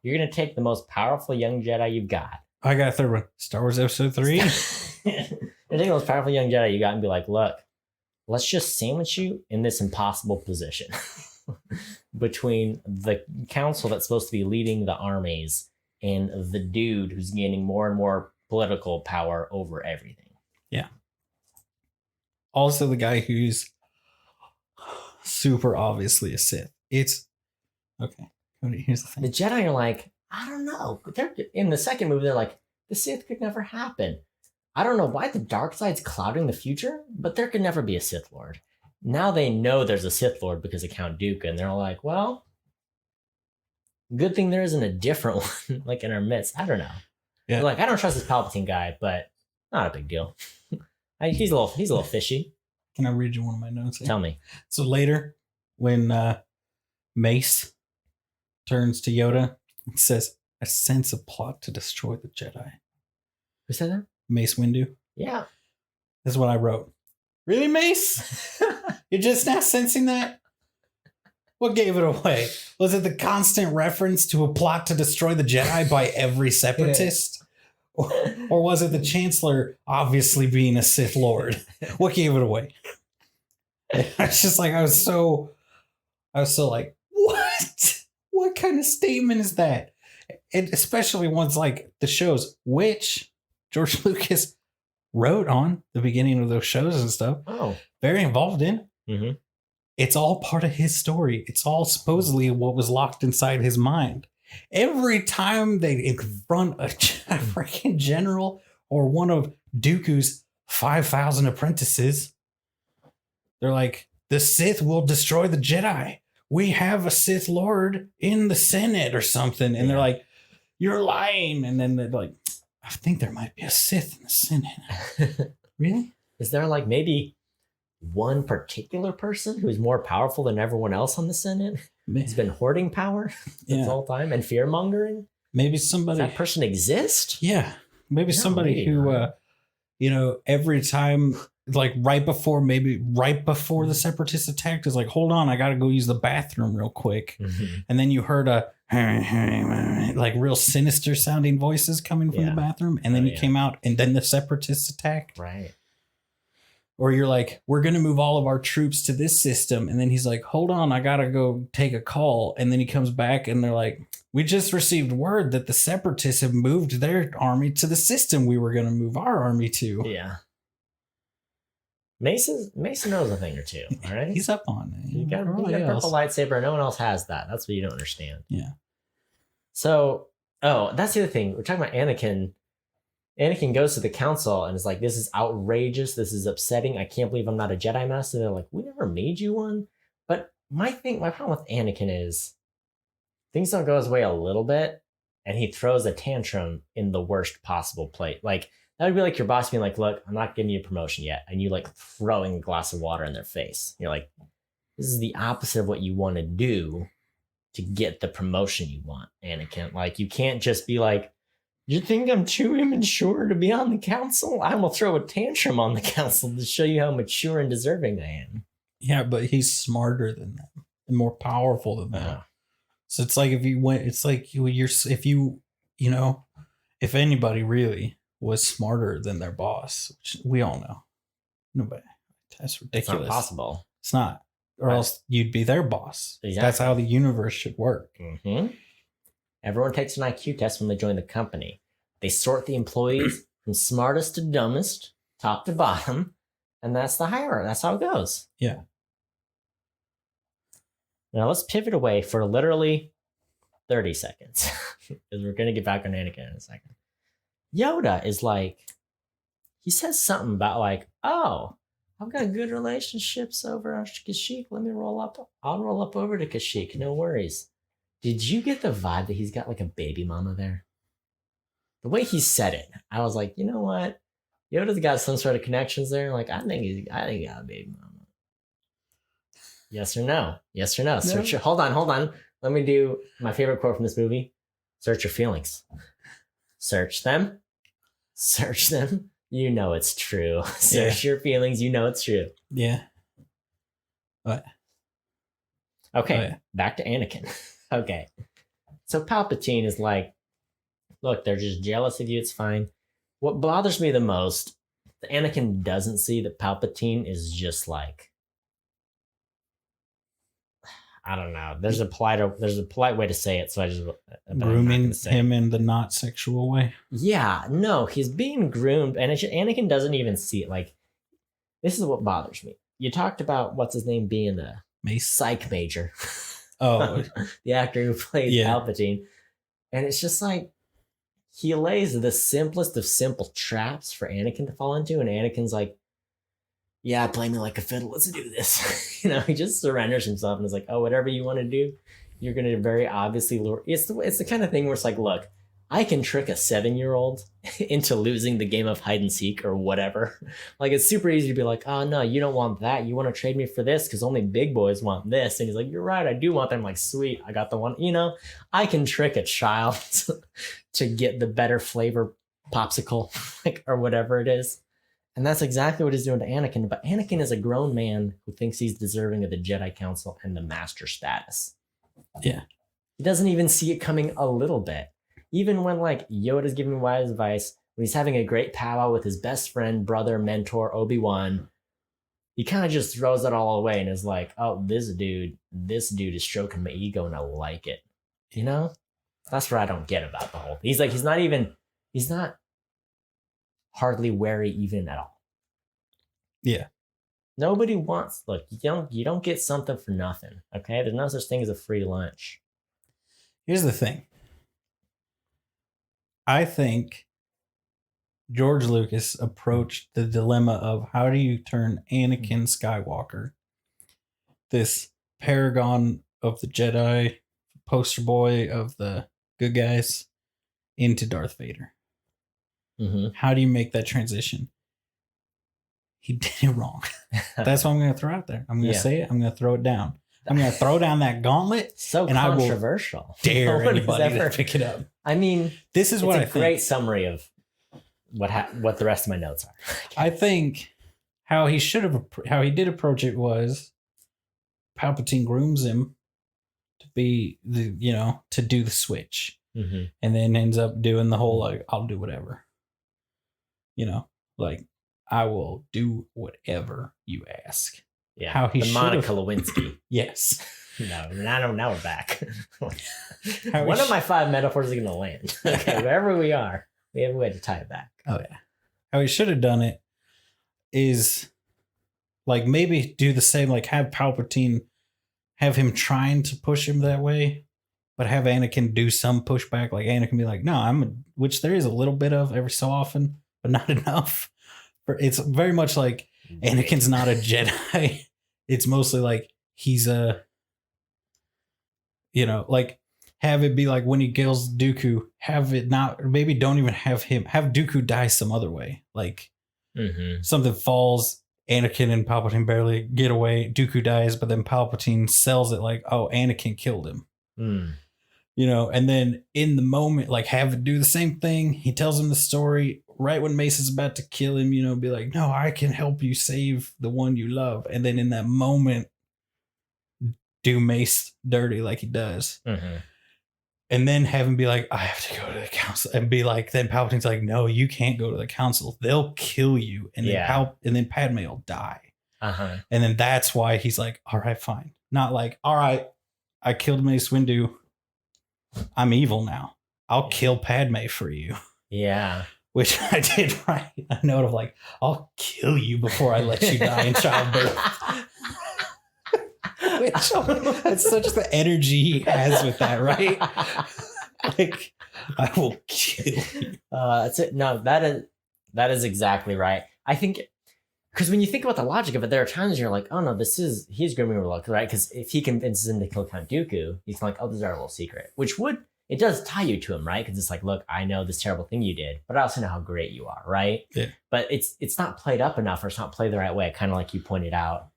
You're going to take the most powerful young Jedi you've got. I got a third one. Star Wars Episode 3. You're taking the most powerful young Jedi you got and be like, look, let's just sandwich you in this impossible position between the council that's supposed to be leading the armies and the dude who's gaining more and more political power over everything. Yeah. Also the guy who's super obviously a Sith. It's okay. Here's the thing. The Jedi are like, I don't know. They're in the second movie, they're like, the Sith could never happen. I don't know why the dark side's clouding the future, but there could never be a Sith Lord. Now they know there's a Sith Lord because of Count Dooku, and they're like, well, good thing there isn't a different one like in our midst. I don't know. Yeah. Like, I don't trust this Palpatine guy, but not a big deal. He's a little fishy. Can I read you one of my notes here? Tell me. So later, when Mace turns to Yoda, it says, "I sense a plot to destroy the Jedi." Who said that? Mace Windu. Yeah. That's what I wrote. Really, Mace? You're just now sensing that? What gave it away? Was it the constant reference to a plot to destroy the Jedi by every separatist? Yeah. Or was it the Chancellor obviously being a Sith Lord? What gave it away? It's just like, I was so like, what? What kind of statement is that? And especially ones like the shows, which George Lucas wrote on the beginning of those shows and stuff. Oh. Very involved in. Mm-hmm. It's all part of his story. It's all supposedly what was locked inside his mind. Every time they confront a freaking general or one of Dooku's 5,000 apprentices, they're like, the Sith will destroy the Jedi. We have a Sith Lord in the Senate or something. And they're like, you're lying. And then they're like, I think there might be a Sith in the Senate. Really? Is there like maybe one particular person who's more powerful than everyone else on the Senate? He's been hoarding power this whole time and fear mongering. Maybe somebody. Does that person exist? Yeah. Maybe somebody who, every time, like right before the separatists attacked, is like, hold on, I got to go use the bathroom real quick. Mm-hmm. And then you heard like real sinister sounding voices coming from the bathroom. And then you came out and then the separatists attacked. Right. Or you're like, we're going to move all of our troops to this system. And then he's like, hold on, I got to go take a call. And then he comes back and they're like, we just received word that the separatists have moved their army to the system we were going to move our army to. Yeah. Mason knows a thing or two. All right. He's up on it. You got a purple lightsaber. No one else has that. That's what you don't understand. Yeah. So, that's the other thing. We're talking about Anakin. Anakin goes to the council and is like, this is outrageous. This is upsetting. I can't believe I'm not a Jedi Master. They're like, we never made you one. But my problem with Anakin is things don't go his way a little bit. And he throws a tantrum in the worst possible place. Like, that would be like your boss being like, look, I'm not giving you a promotion yet. And you like throwing a glass of water in their face. You're like, this is the opposite of what you want to do to get the promotion you want, Anakin. Like, you can't just be like, you think I'm too immature to be on the council? I will throw a tantrum on the council to show you how mature and deserving I am. Yeah, but he's smarter than them and more powerful than them. So it's like if anybody really was smarter than their boss, which we all know. Nobody. That's ridiculous. It's not possible. It's not. Or else you'd be their boss. Exactly. That's how the universe should work. Mm-hmm. Everyone takes an IQ test when they join the company. They sort the employees from smartest to dumbest, top to bottom, and that's the hierarchy. That's how it goes. Yeah. Now let's pivot away for literally 30 seconds because we're going to get back on Anakin in a second. Yoda is like, he says something about like, oh, I've got good relationships over on Kashyyyk. Let me roll up. I'll roll up over to Kashyyyk. No worries. Did you get the vibe that he's got like a baby mama there? The way he said it, I was like, you know what? Yoda's got some sort of connections there. Like, I think he got a baby mama. Yes or no? Yes or no? Search your, hold on. Let me do my favorite quote from this movie. Search your feelings. Search them. Search them. You know it's true. Search your feelings. You know it's true. Yeah. What? Okay, back to Anakin. Okay. So Palpatine is like, look, they're just jealous of you. It's fine. What bothers me the most, the Anakin doesn't see that Palpatine is just like, I don't know. There's a polite way to say it. So I just grooming him in the not sexual way. Yeah, no, he's being groomed, and Anakin doesn't even see it. Like, this is what bothers me. You talked about what's his name being the psych major. Oh, the actor who played Palpatine. And it's just like, he lays the simplest of simple traps for Anakin to fall into. And Anakin's like, yeah, play me like a fiddle. Let's do this. He just surrenders himself and is like, oh, whatever you want to do, you're going to very obviously lure. It's the kind of thing where it's like, look, I can trick a 7-year-old into losing the game of hide and seek or whatever. Like, it's super easy to be like, oh, no, you don't want that. You want to trade me for this because only big boys want this. And he's like, you're right. I do want that. I'm like, sweet. I got the one. I can trick a child to get the better flavor popsicle or whatever it is. And that's exactly what he's doing to Anakin. But Anakin is a grown man who thinks he's deserving of the Jedi Council and the master status. Yeah. He doesn't even see it coming a little bit. Even when like Yoda's giving wise advice, when he's having a great powwow with his best friend, brother, mentor, Obi-Wan, he kind of just throws it all away and is like, oh, this dude is stroking my ego and I like it. That's what I don't get about the whole thing. He's like, he's not hardly wary even at all. Yeah. Nobody wants, look, you don't get something for nothing. Okay. There's no such thing as a free lunch. Here's the thing. I think George Lucas approached the dilemma of how do you turn Anakin Skywalker, this paragon of the Jedi, poster boy of the good guys, into Darth Vader. Mm-hmm. How do you make that transition? He did it wrong. That's what I'm going to throw out there. I'm going to say it. I'm going to throw it down. I'm going to throw down that gauntlet. So and controversial. I will dare anybody to pick it up. I mean, this is what I think. It's a great summary of what the rest of my notes are. I think how he did approach it was Palpatine grooms him to be to do the switch, and then ends up doing the whole like I'll do whatever, like I will do whatever you ask. Yeah, how he the Monica Lewinsky. Yes. No, now we're back. One of my 5 metaphors is going to land. Okay, wherever we are, we have a way to tie it back. Oh yeah. How he should have done it is like maybe do the same, like have Palpatine have him trying to push him that way, but have Anakin do some pushback. Like Anakin be like, no, which there is a little bit of every so often, but not enough. It's very much like Anakin's not a Jedi. It's mostly like he's like have it be like when he kills Dooku, have it not, maybe don't even have Dooku die some other way. Like something falls, Anakin and Palpatine barely get away, Dooku dies, but then Palpatine sells it like, oh, Anakin killed him. And then in the moment, like have it do the same thing. He tells him the story right when Mace is about to kill him, be like, no, I can help you save the one you love. And then in that moment, do Mace dirty like he does. And then have him be like, I have to go to the council, and be like, then Palpatine's like, no, you can't go to the council. They'll kill you. And then Padme will die. And then that's why he's like, all right, fine. Not like, all right, I killed Mace Windu. I'm evil now. I'll kill Padme for you. Yeah. Which I did write a note of like, I'll kill you before I let you die in childbirth. Which it's such the energy he has with that, right? Like, I will kill you. That's it. No, that is exactly right. I think because when you think about the logic of it, there are times you're like, oh no, he's grooming Reluctant, right? Because if he convinces him to kill Count Dooku, he's like, oh, this is our little secret, which it does tie you to him, right? Because it's like, look, I know this terrible thing you did, but I also know how great you are, right? Yeah. But it's not played up enough, or it's not played the right way, kind of like you pointed out.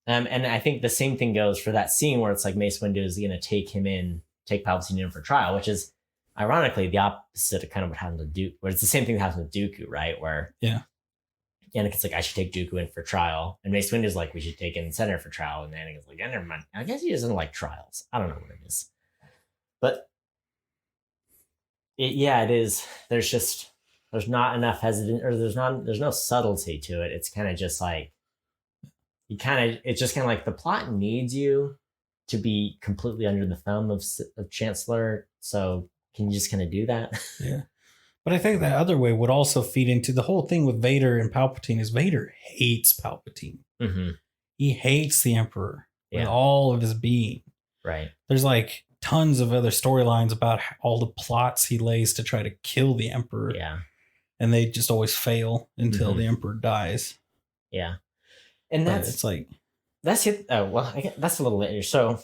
And I think the same thing goes for that scene where it's like Mace Windu is going to take Palpatine in for trial, which is ironically the opposite of kind of what happened to Dooku, where it's the same thing that happens with Dooku, right? Where Anakin's like, I should take Dooku in for trial. And Mace Windu's like, we should take in Senator for trial. And Anakin's like, yeah, never mind. I guess he doesn't like trials. I don't know what it is. But it is. There's not enough hesitant, or there's no subtlety to it. It's kind of just like, it's just kind of like the plot needs you to be completely under the thumb of Chancellor. So can you just kind of do that? Yeah. But I think that other way would also feed into the whole thing with Vader and Palpatine is Vader hates Palpatine. He hates the Emperor with all of his being. Right. There's like tons of other storylines about all the plots he lays to try to kill the Emperor. Yeah. And they just always fail until the Emperor dies. Yeah. And that's it. Oh, well, I get that's a little later. So,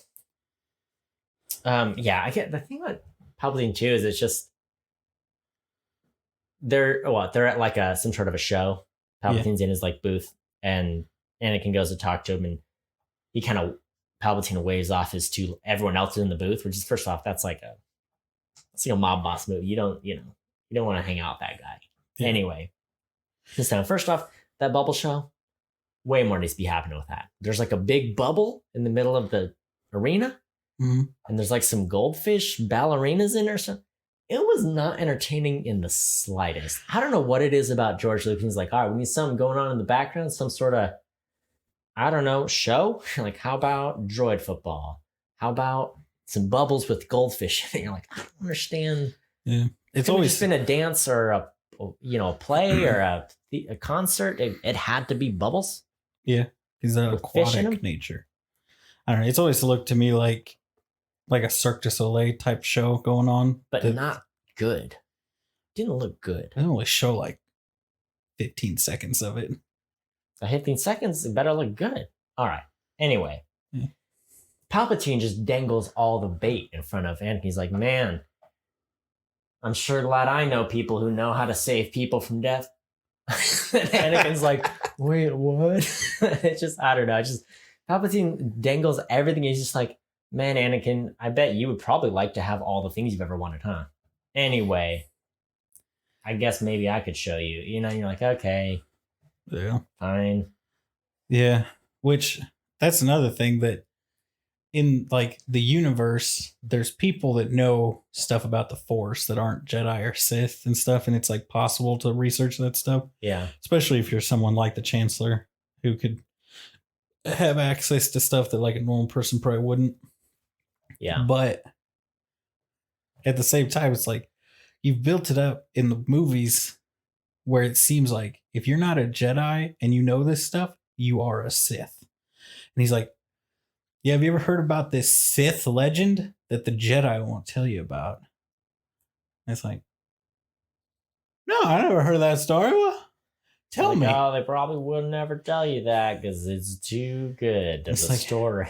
I get the thing about Palpatine too is it's just they're at like some sort of a show. Palpatine's in his like booth, and Anakin goes to talk to him, and he kind of Palpatine waves off to everyone else in the booth, which is first off that's like a mob boss move. You don't want to hang out with that guy. Yeah. Anyway, so first off, that bubble show. Way more needs to be happening with that. There's like a big bubble in the middle of the arena, and there's like some goldfish ballerinas in there. So it was not entertaining in the slightest. I don't know what it is about George Lucas. He's like, all right, we need something going on in the background, some sort of, I don't know, show. Like, how about droid football? How about some bubbles with goldfish? And you're like, I don't understand. Yeah, it's Couldn't always just been a dance or a play or a concert, it had to be bubbles. Yeah, he's an With fish in 'em? aquatic nature. I don't know. It's always looked to me like a Cirque du Soleil type show going on, But that not good. Didn't look good. they only show like 15 seconds of it. The 15 seconds, it better look good. All right. Anyway, Yeah. Palpatine just dangles all the bait in front of Anakin. He's like, man, I'm sure glad I know people who know how to save people from death. And Anakin's like, wait, what? It's just, I don't know. Palpatine dangles everything. He's just like, man, Anakin, I bet you would probably like to have all the things you've ever wanted, huh? Anyway, I guess maybe I could show you. You're like, okay, Yeah. fine. Yeah. Which, that's another thing, that in like the universe, there's people that know stuff about the Force that aren't Jedi or Sith and stuff, and it's like possible to research that stuff. Yeah. Especially if you're someone like the Chancellor who could have access to stuff that like a normal person probably wouldn't. Yeah. But at the same time, it's like you've built it up in the movies where it seems like if you're not a Jedi and you know this stuff, you are a Sith. And he's like, yeah, have you ever heard about this Sith legend that the Jedi won't tell you about? And it's like, no, I never heard of that story. Well, tell Like, me. oh, they probably would never tell you that because it's too good of It's a like- story.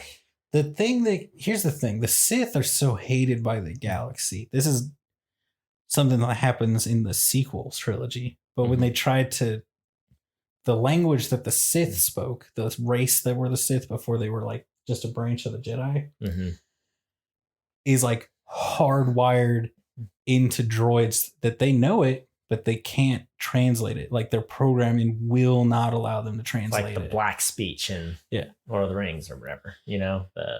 Here's the thing, the Sith are so hated by the galaxy. This is something that happens in the sequels trilogy. But when Mhm. they tried to, the language that the Sith spoke, the race that were the Sith before they were like just a branch of the Jedi, Mm-hmm. is like hardwired into droids that they know it, but they can't translate it. Like their programming will not allow them to translate Like the it. black speech in Lord of the Rings or whatever, the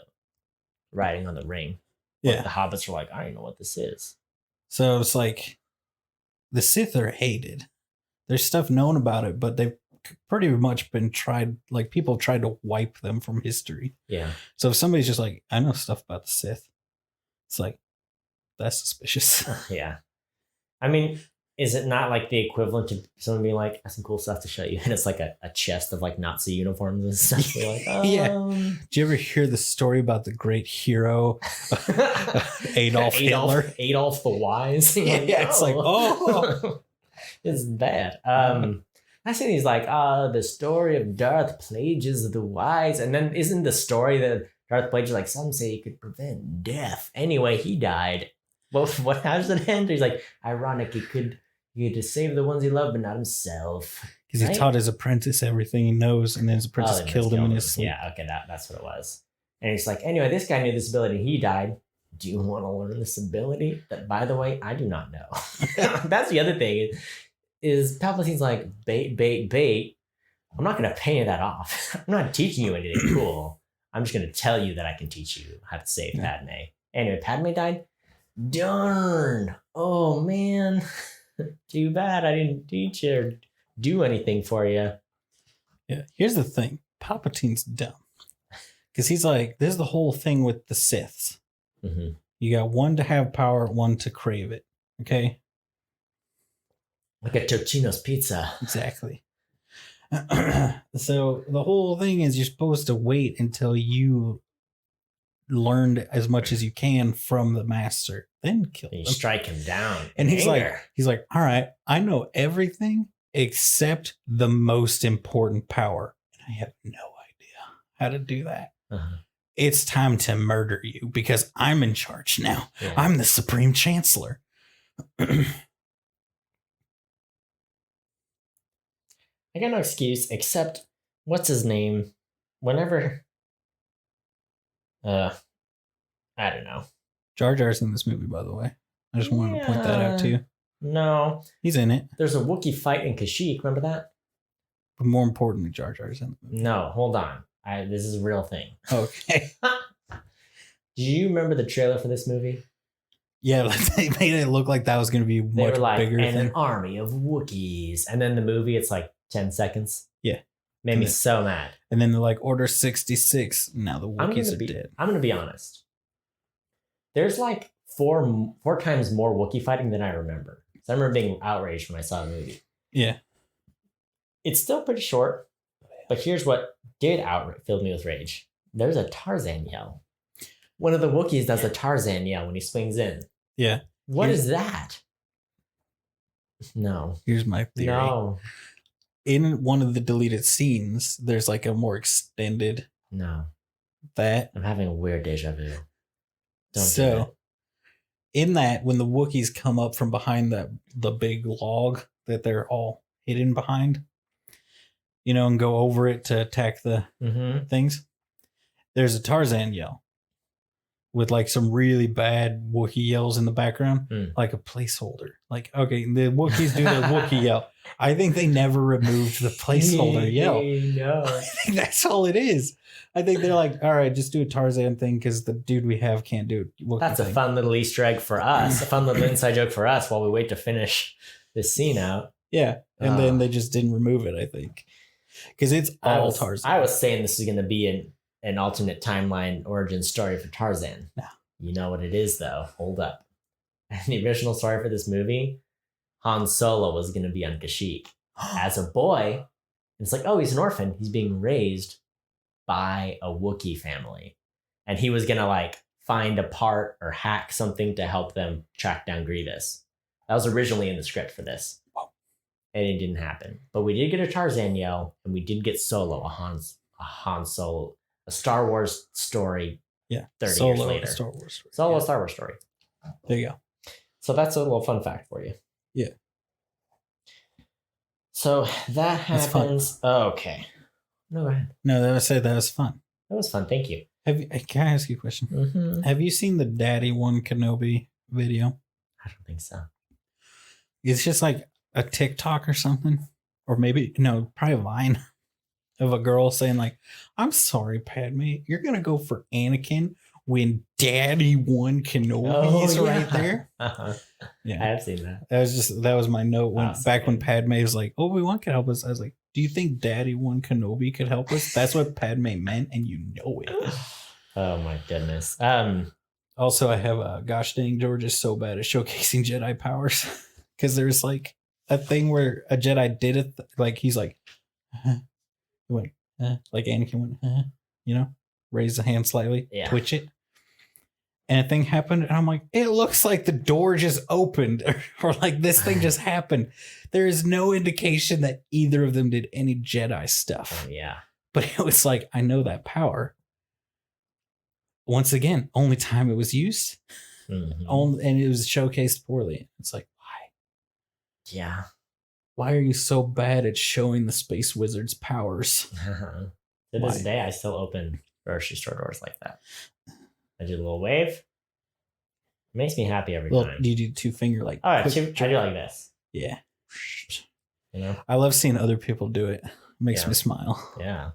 writing on the ring. Like Yeah. the hobbits are like, I don't know what this is. So it's like the Sith are hated. There's stuff known about it, but they've pretty much been tried, like people have tried to wipe them from history. Yeah. So if somebody's just like, I know stuff about the Sith, it's like, that's suspicious. Yeah. I mean, is it not like the equivalent to someone being like, I have some cool stuff to show you? And it's like a chest of like Nazi uniforms and stuff. You're like, Yeah. Did you ever hear the story about the great hero Adolf Hitler? Adolf the Wise. You're Yeah, it's like, oh. It's bad. I see these like, the story of Darth Plagueis the Wise. And then isn't the story that Darth Plagueis, like, some say he could prevent death. Anyway, he died. Well, how does it end? He's like, ironic, he could just save the ones he loved, but not himself. Because he Right? taught his apprentice everything he knows, and then his apprentice Oh, killed him in his sleep. Yeah, okay, that's what it was. And he's like, anyway, this guy knew this ability. He died. Do you want to learn this ability? That, by the way, I do not know. That's the other thing. Is Palpatine's like, bait. I'm not going to pay that off. I'm not teaching you anything cool. I'm just going to tell you that I can teach you how to save Padme. Anyway, Padme died. Darn. Oh, man. Too bad I didn't teach you or do anything for you. Yeah. Here's the thing. Palpatine's dumb. Because he's like, this is the whole thing with the Siths. Mm-hmm. You got one to have power, one to crave it. Okay? Like a Totino's pizza. Exactly. So the whole thing is you're supposed to wait until you learned as much as you can from the master, then kill And you them. strike him down. And he's Anger. like, all right, I know everything except the most important power. And I have no idea how to do that. Uh-huh. It's time to murder you because I'm in charge now. Yeah. I'm the Supreme Chancellor. I got no excuse except what's his name? Whenever I don't know. Jar Jar's in this movie, by the way. I just wanted to point that out to you. No. He's in it. There's a Wookiee fight in Kashyyyk, remember that? But more importantly, Jar Jar's in the movie. No, hold on. This is a real thing. Okay. Do you remember the trailer for this movie? Yeah, they made it look like that was going to be a They much were like, bigger and thing. an army of Wookiees. And then the movie, it's like 10 seconds. Yeah. Made me so mad. And then they're like, Order 66. Now the I'm Wookiees gonna are be dead. I'm gonna be honest. There's like four times more Wookiee fighting than I remember. So I remember being outraged when I saw the movie. Yeah. It's still pretty short, but here's what did fill me with rage. There's a Tarzan yell. One of the Wookiees does a Tarzan yell when he swings in. Yeah. What is that? No. Here's my theory. No. In one of the deleted scenes, there's like a more extended. No. That. I'm having a weird deja vu. So, in that, when the Wookiees come up from behind the big log that they're all hidden behind, and go over it to attack the things, there's a Tarzan yell with like some really bad Wookiee yells in the background, like a placeholder. Like, okay, the Wookiees do their Wookiee yell. I think they never removed the placeholder yell. No. I think that's all it is. I think they're like, all right, just do a Tarzan thing because the dude we have can't do it. That's a fun little Easter egg for us, a fun little inside joke for us while we wait to finish this scene out. Yeah, and then they just didn't remove it, I think. Because it's all Tarzan. I was saying this is going to be an alternate timeline origin story for Tarzan. No. You know what it is, though. Hold up. The original story for this movie, Han Solo was going to be on Kashyyyk as a boy. And it's like, oh, he's an orphan. He's being raised by a Wookiee family. And he was going to like find a part or hack something to help them track down Grievous. That was originally in the script for this. And it didn't happen. But we did get a Tarzan yell, and we did get Solo, a Han Solo, a Star Wars story. Yeah, 30 years later. Star Wars story. Solo, Star Wars story. There you go. So that's a little fun fact for you. Yeah. So that happens. Oh, okay. No, go ahead. No, that was fun. That was fun. Thank you. Can I ask you a question? Mm-hmm. Have you seen the Daddy One Kenobi video? I don't think so. It's just like a TikTok or something, or maybe probably a Vine of a girl saying like, "I'm sorry, Padme, you're gonna go for Anakin when Daddy One Kenobi is right there." Uh-huh. Yeah, I have seen that. That was my note when Awesome. Padme was like, Obi-Wan could help us. I was like, do you think Daddy One Kenobi could help us? That's what Padme meant, and you know it. Oh my goodness. Also, I have a gosh dang George is so bad at showcasing Jedi powers because there's like a thing where a Jedi did it, like he's like, he went, like Anakin went, raise the hand slightly, twitch it, and a thing happened, and I'm like, it looks like the door just opened, or like this thing just happened. There is no indication that either of them did any Jedi stuff. Oh, yeah, but it was like, I know that power. Once again, only time it was used, and it was showcased poorly. It's like, yeah. Why are you so bad at showing the space wizard's powers? To this day, I still open grocery store doors like that. I do a little wave. It makes me happy every time. Do you do 2-finger like? Oh, I do like this. Yeah. I love seeing other people do it. It makes me smile. Yeah.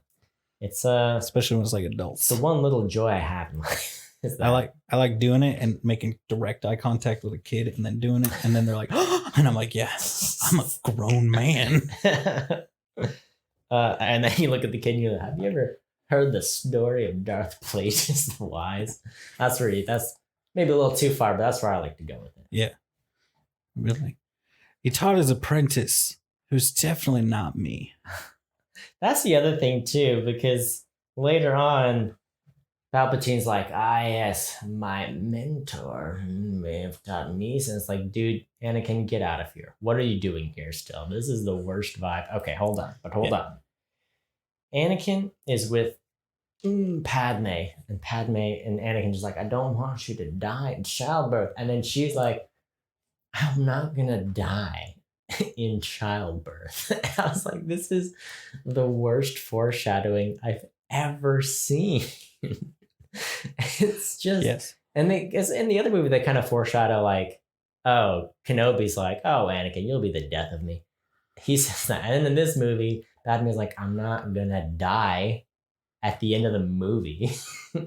It's especially when it's like adults. It's the one little joy I have in life. I like doing it and making direct eye contact with a kid and then doing it, and then they're like, oh, and I'm like, yeah, I'm a grown man. And then you look at the kid and you're like, have you ever heard the story of Darth Plagueis the Wise? That's maybe a little too far, but that's where I like to go with it. Yeah. Really? He taught his apprentice, who's definitely not me. That's the other thing too, because later on, Palpatine's like, yes, my mentor may have taught me. So it's like, dude, Anakin, get out of here. What are you doing here still? This is the worst vibe. Okay, hold on. Anakin is with Padme, and Anakin just like, I don't want you to die in childbirth. And then she's like, I'm not going to die in childbirth. I was like, this is the worst foreshadowing I've ever seen. It's just and in the other movie they kind of foreshadow like, oh, Kenobi's like, oh, Anakin, you'll be the death of me. He says that, and then in this movie Padme's like, I'm not gonna die at the end of the movie.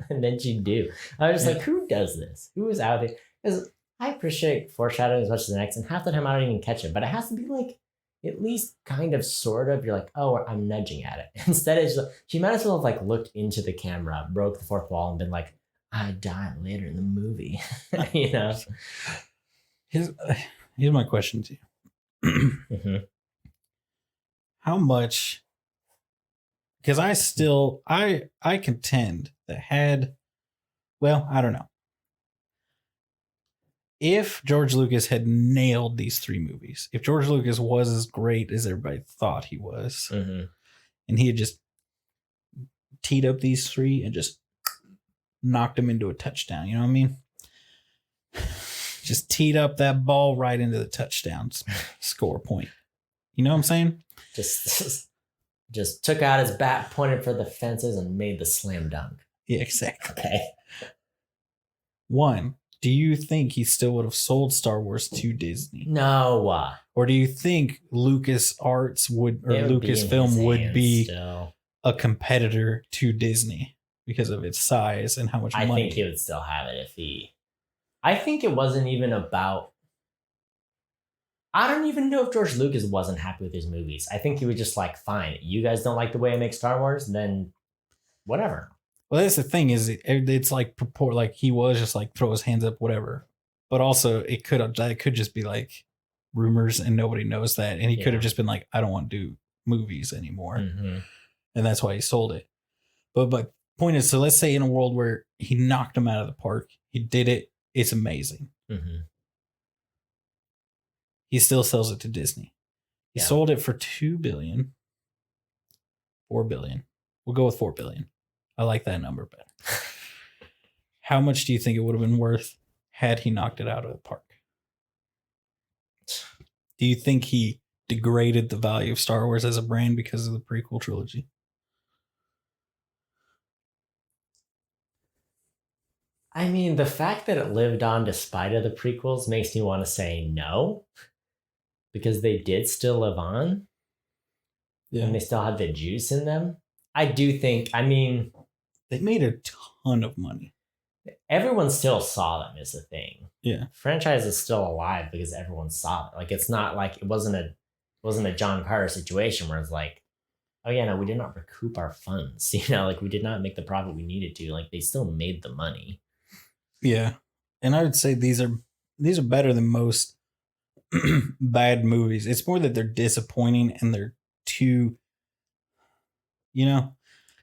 And then she do. I was just like, who does this? Who is out there? Because I appreciate foreshadowing as much as the next, and half the time I don't even catch it, but it has to be like at least kind of sort of, you're like, oh, I'm nudging at it. Instead, it's just, she might as well have like looked into the camera, broke the fourth wall, and been like, I die later in the movie. here's my question to you. Mm-hmm. How much? Because I contend that I don't know. If George Lucas had nailed these 3 movies, if George Lucas was as great as everybody thought he was, Mm-hmm. and he had just teed up these 3 and just knocked them into a touchdown, you know what I mean? Just teed up that ball right into the touchdown score point. You know what I'm saying? Just took out his bat, pointed for the fences, and made the slam dunk. Yeah, exactly. Okay. 1, do you think he still would have sold Star Wars to Disney? No. Or do you think LucasArts Lucasfilm would be still a competitor to Disney because of its size and how much money? I think he would still have it if he... I think it wasn't even about... I don't even know if George Lucas wasn't happy with his movies. I think he was just like, fine, you guys don't like the way I make Star Wars, then whatever. Well, that's the thing is it's like purport like he was just like throw his hands up, whatever. But also it could just be like rumors and nobody knows that. And he could have just been like, I don't want to do movies anymore. Mm-hmm. And that's why he sold it. But point is, so let's say in a world where he knocked him out of the park, he did it. It's amazing. Mm-hmm. He still sells it to Disney. He sold it for $2 billion, $4 billion. We'll go with $4 billion. I like that number better. How much do you think it would have been worth had he knocked it out of the park? Do you think he degraded the value of Star Wars as a brand because of the prequel trilogy? I mean, the fact that it lived on despite of the prequels makes me want to say no. Because they did still live on. Yeah. And they still had the juice in them. I do think, I mean... They made a ton of money. Everyone still saw them is the thing. Yeah. Franchise is still alive because everyone saw it. Like, it's not like it wasn't a John Carter situation where it's like, oh yeah, no, we did not recoup our funds. You know, like we did not make the profit we needed to. Like they still made the money. Yeah. And I would say these are better than most bad movies. It's more that they're disappointing and they're too,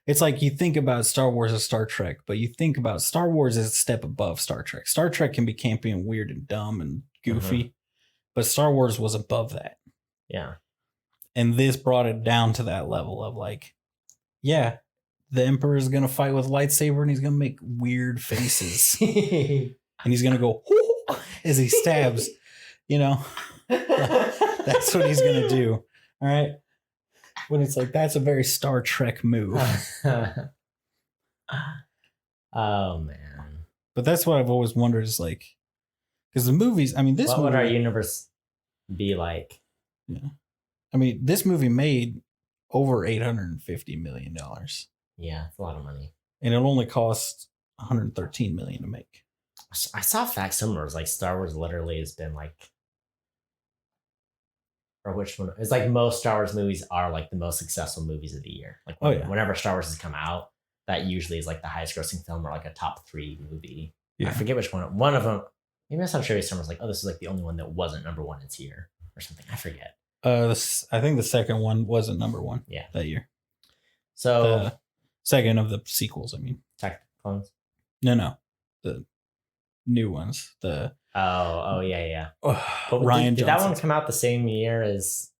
it's like you think about Star Wars as Star Trek, but you think about Star Wars as a step above Star Trek. Star Trek can be campy and weird and dumb and goofy, but Star Wars was above that. Yeah. And this brought it down to that level of like, yeah, the Emperor is going to fight with a lightsaber and he's going to make weird faces. And he's going to go as he stabs. That's what he's going to do. All right. When it's like, that's a very Star Trek move. Oh, man. But that's what I've always wondered is like, because the movies, I mean, what would our universe be like? Yeah. I mean, this movie made over $850 million. Yeah, it's a lot of money. And it only cost $113 million to make. I saw facsimiles like Star Wars literally has been like, or which one? It's like most Star Wars movies are like the most successful movies of the year. Like whenever Star Wars has come out, that usually is like the highest grossing film or like a top 3 movie. Yeah. I forget which one. One of them, maybe I saw Sherry Summers like, oh, this is like the only one that wasn't number 1 this year or something. I forget. I think the second one wasn't number 1 that year. So the second of the sequels, I mean. Attack of the Clones? No. The new ones. The yeah. Ryan did that one come out the same year as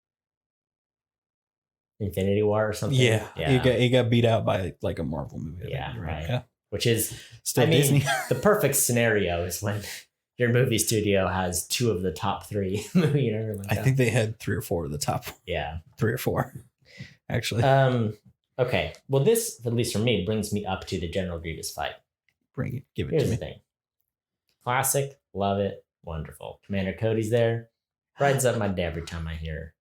Infinity War or something? Yeah. It got beat out by like a Marvel movie. Yeah, right. Yeah. Which is still Disney. The perfect scenario is when your movie studio has 2 of the top 3 movie. I think they had 3 or 4 of the top. Yeah. 3 or 4, actually. Okay. Well, this, at least for me, brings me up to the General Grievous fight. Give it Here's to me. The thing. Classic, love it, wonderful. Commander Cody's there. Brightens up my day every time I hear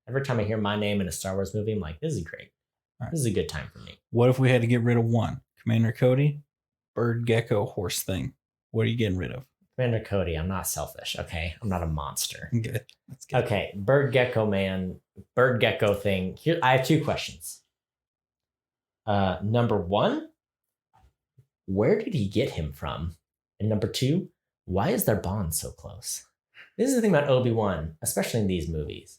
my name in a Star Wars movie. I'm like, this is great. Right. This is a good time for me. What if we had to get rid of one? Commander Cody, bird, gecko, horse thing. What are you getting rid of? Commander Cody, I'm not selfish, okay? I'm not a monster. Good. That's good. Okay, bird gecko thing. Here, I have 2 questions. Number 1, where did he get him from? And number 2, why is their bond so close? This is the thing about Obi-Wan, especially in these movies.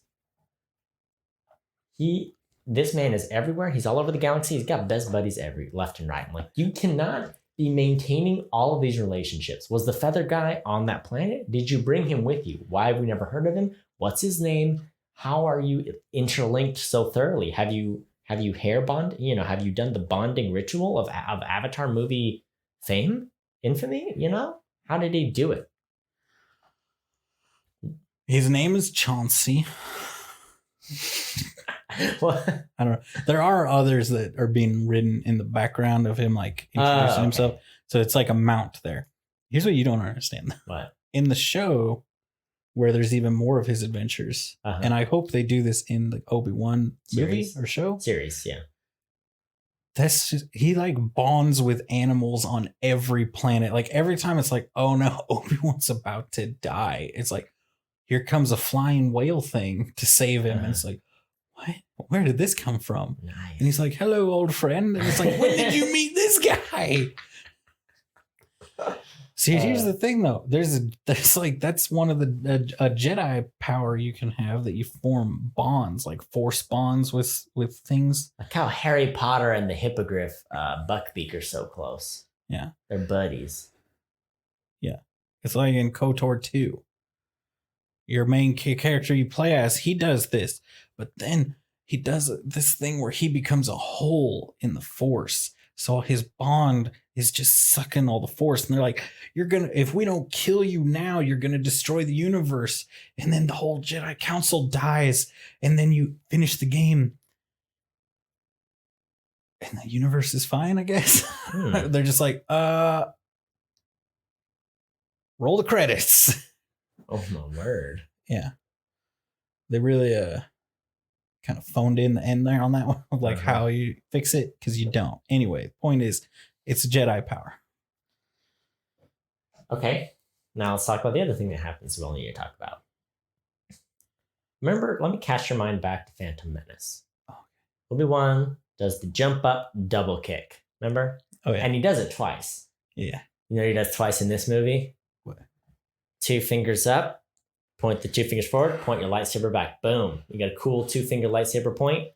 This man is everywhere. He's all over the galaxy. He's got best buddies every left and right. I'm like, you cannot be maintaining all of these relationships. Was the feather guy on that planet? Did you bring him with you? Why have we never heard of him? What's his name? How are you interlinked so thoroughly? Have you hair bond? You know, have you done the bonding ritual of Avatar movie fame, infamy? You know, how did he do it? His name is Chauncey. What? I don't know. There are others that are being written in the background of him, like introducing himself. So it's like a mount there. Here's what you don't understand. What? In the show, where there's even more of his adventures, and I hope they do this in the Obi-Wan movie or show series. Yeah, that's just, he like bonds with animals on every planet. Like every time it's like, oh no, Obi-Wan's about to die. It's like, here comes a flying whale thing to save him, and it's like, what? Where did this come from? Nice. And he's like, hello, old friend. And it's like, when did you meet this guy? See, here's the thing, though. There's like, that's one of the a Jedi power you can have, that you form bonds, like force bonds with things. Like how Harry Potter and the Hippogriff Buckbeak are so close. Yeah. They're buddies. Yeah. It's like in KOTOR 2. Your main character you play as, he does this, but then he does this thing where he becomes a hole in the Force. So his bond is just sucking all the Force. And they're like, if we don't kill you now, you're going to destroy the universe. And then the whole Jedi Council dies. And then you finish the game. And the universe is fine, I guess. They're just like, roll the credits. Oh my word. Yeah. They really kind of phoned in the end there on that one of like how you fix it, because you don't. Anyway, point is, it's Jedi power. Okay. Now let's talk about the other thing that happens we all need to talk about. Remember, let me cast your mind back to Phantom Menace. Obi-Wan does the jump up double kick. Remember? Oh yeah. And he does it twice. Yeah. You know what he does twice in this movie? What? 2 fingers up, point the 2 fingers forward, point your lightsaber back. Boom. You got a cool 2-finger lightsaber point.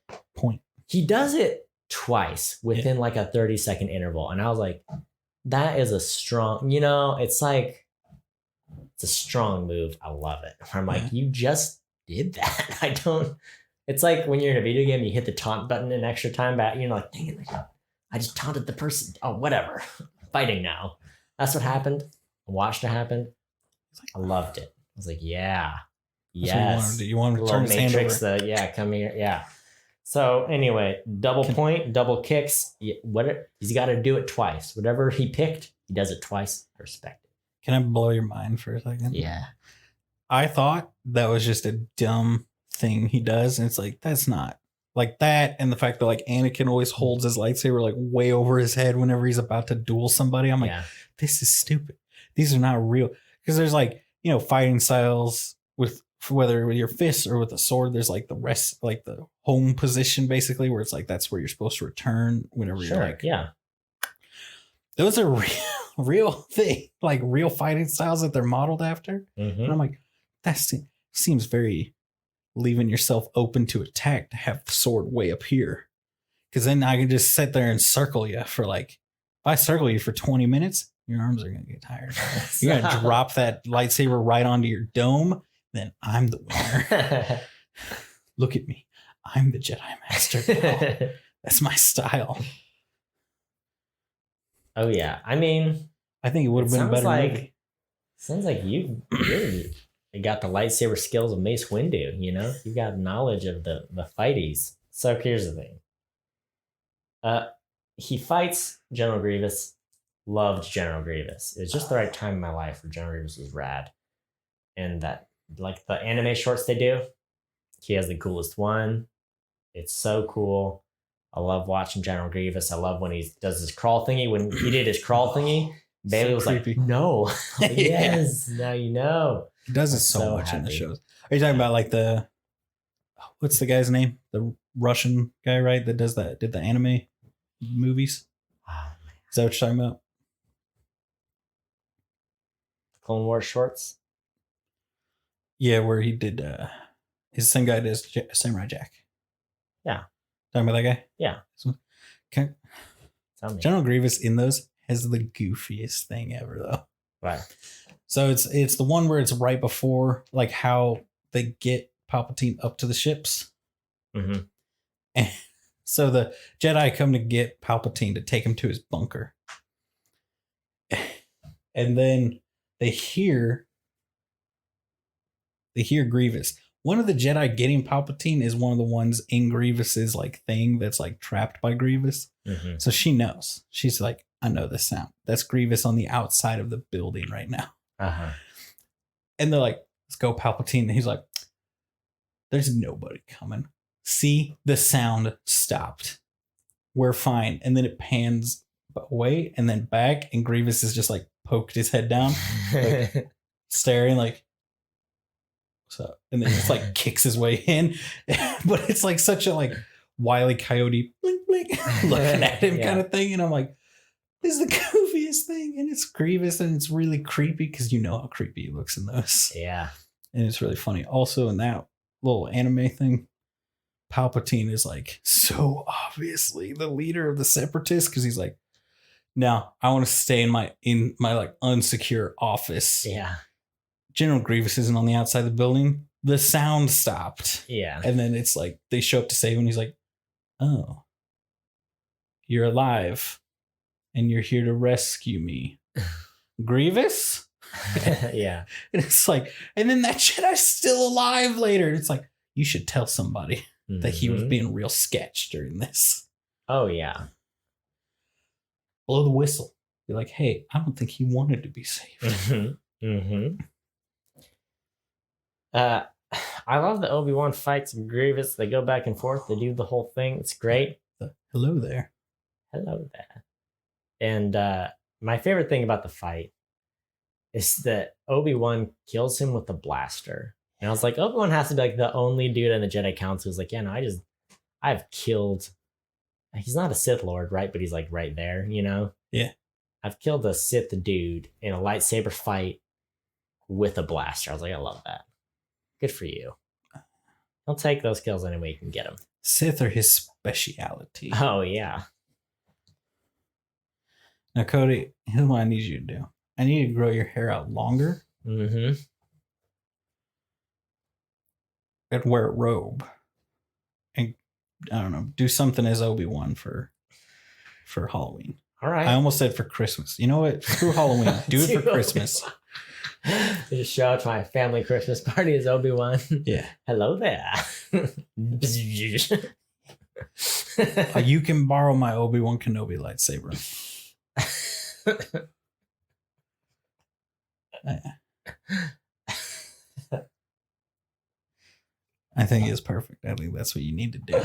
He does it twice within like a 30-second interval. And I was like, that is a strong, you know, it's like, it's a strong move. I love it. I'm like, you just did that. It's like when you're in a video game, you hit the taunt button an extra time back. You're like, dang it, I just taunted the person. Oh, whatever. Fighting now. That's what happened. I watched it happen. I loved it. I was like, yeah. Yes. You want to turn his hand over. Come here. Yeah. So anyway, double kicks. He's got to do it twice. Whatever he picked, he does it twice. I respect it. Can I blow your mind for a second? Yeah. I thought that was just a dumb thing he does. And it's like, that's not like that. And the fact that like Anakin always holds his lightsaber like way over his head whenever he's about to duel somebody. I'm like, this is stupid. These are not real. Because there's like, you know, fighting styles whether with your fists or with a sword, there's like the rest, like the home position basically, where it's like that's where you're supposed to return whenever you're like, those are real thing, like real fighting styles that they're modeled after. And I'm like, that seems very leaving yourself open to attack to have the sword way up here, because then I can just sit there and circle you for like, if I circle you for 20 minutes, your arms are going to get tired. You're going to drop that lightsaber right onto your dome. Then I'm the winner. Look at me. I'm the Jedi Master now. That's my style. Oh, yeah. I mean, I think it would have been a better movie. Sounds like you really got the lightsaber skills of Mace Windu, you know? You got knowledge of the fighties. So here's the thing. He fights General Grievous. Loved General Grievous. It was just the right time in my life where General Grievous was rad. And that, like the anime shorts they do, he has the coolest one. It's so cool. I love watching General Grievous. I love when he does his crawl thingy. When he did his crawl thingy, Bailey was creepy. Like, no. Yes, now you know. He does it so much in the shows. Are you talking about like what's the guy's name? The Russian guy, right? That did the anime movies? Is that what you're talking about? Clone Wars shorts? Yeah, where he did his same guy does Samurai Jack. Yeah. Talking about that guy? Yeah. Okay. Tell me. General Grievous in those has the goofiest thing ever though. Right. So it's the one where it's right before like how they get Palpatine up to the ships. Mm-hmm. And so the Jedi come to get Palpatine to take him to his bunker. And then they hear Grievous. One of the Jedi getting Palpatine is one of the ones in Grievous's like thing that's like trapped by Grievous. Mm-hmm. So she knows. She's like, I know this sound. That's Grievous on the outside of the building right now. Uh-huh. And they're like, let's go, Palpatine. And he's like, there's nobody coming. See, the sound stopped. We're fine. And then it pans away and then back. And Grievous is just like poked his head down, like, staring like, so, and then just like kicks his way in. But it's like such a like Wile E. Coyote blink blink looking at him kind of thing. And I'm like, this is the goofiest thing. And it's Grievous and it's really creepy because you know how creepy he looks in those. Yeah. And it's really funny. Also in that little anime thing, Palpatine is like so obviously the leader of the Separatists because he's like, no, I want to stay in my like unsecure office. Yeah. General Grievous isn't on the outside of the building. The sound stopped. Yeah. And then it's like they show up to save him. And he's like, oh, you're alive and you're here to rescue me. Grievous? Yeah. And it's like, and then that Jedi's still alive later. And it's like, you should tell somebody that he was being real sketch during this. Oh, yeah. Blow the whistle. Be like, hey, I don't think he wanted to be saved. Mm-hmm. Mm-hmm. I love the Obi-Wan fights Grievous. They go back and forth. They do the whole thing. It's great. Hello there. Hello there. And my favorite thing about the fight is that Obi-Wan kills him with a blaster. And I was like, Obi-Wan has to be like the only dude in the Jedi Council who's like, yeah, no, I've killed. He's not a Sith Lord, right? But he's like right there, you know? Yeah. I've killed a Sith dude in a lightsaber fight with a blaster. I was like, I love that. Good for you. He'll take those kills any way you can get them. Sith are his speciality. Oh, yeah. Now, Cody, here's what I need you to do. I need you to grow your hair out longer. Mm-hmm. And wear a robe. And, I don't know, do something as Obi-Wan for Halloween. All right. I almost said for Christmas. You know what? Screw Halloween. Do it for Christmas. You just show up to my family Christmas party as Obi-Wan. Yeah. Hello there. You can borrow my Obi-Wan Kenobi lightsaber. I think it's perfect. I think that's what you need to do.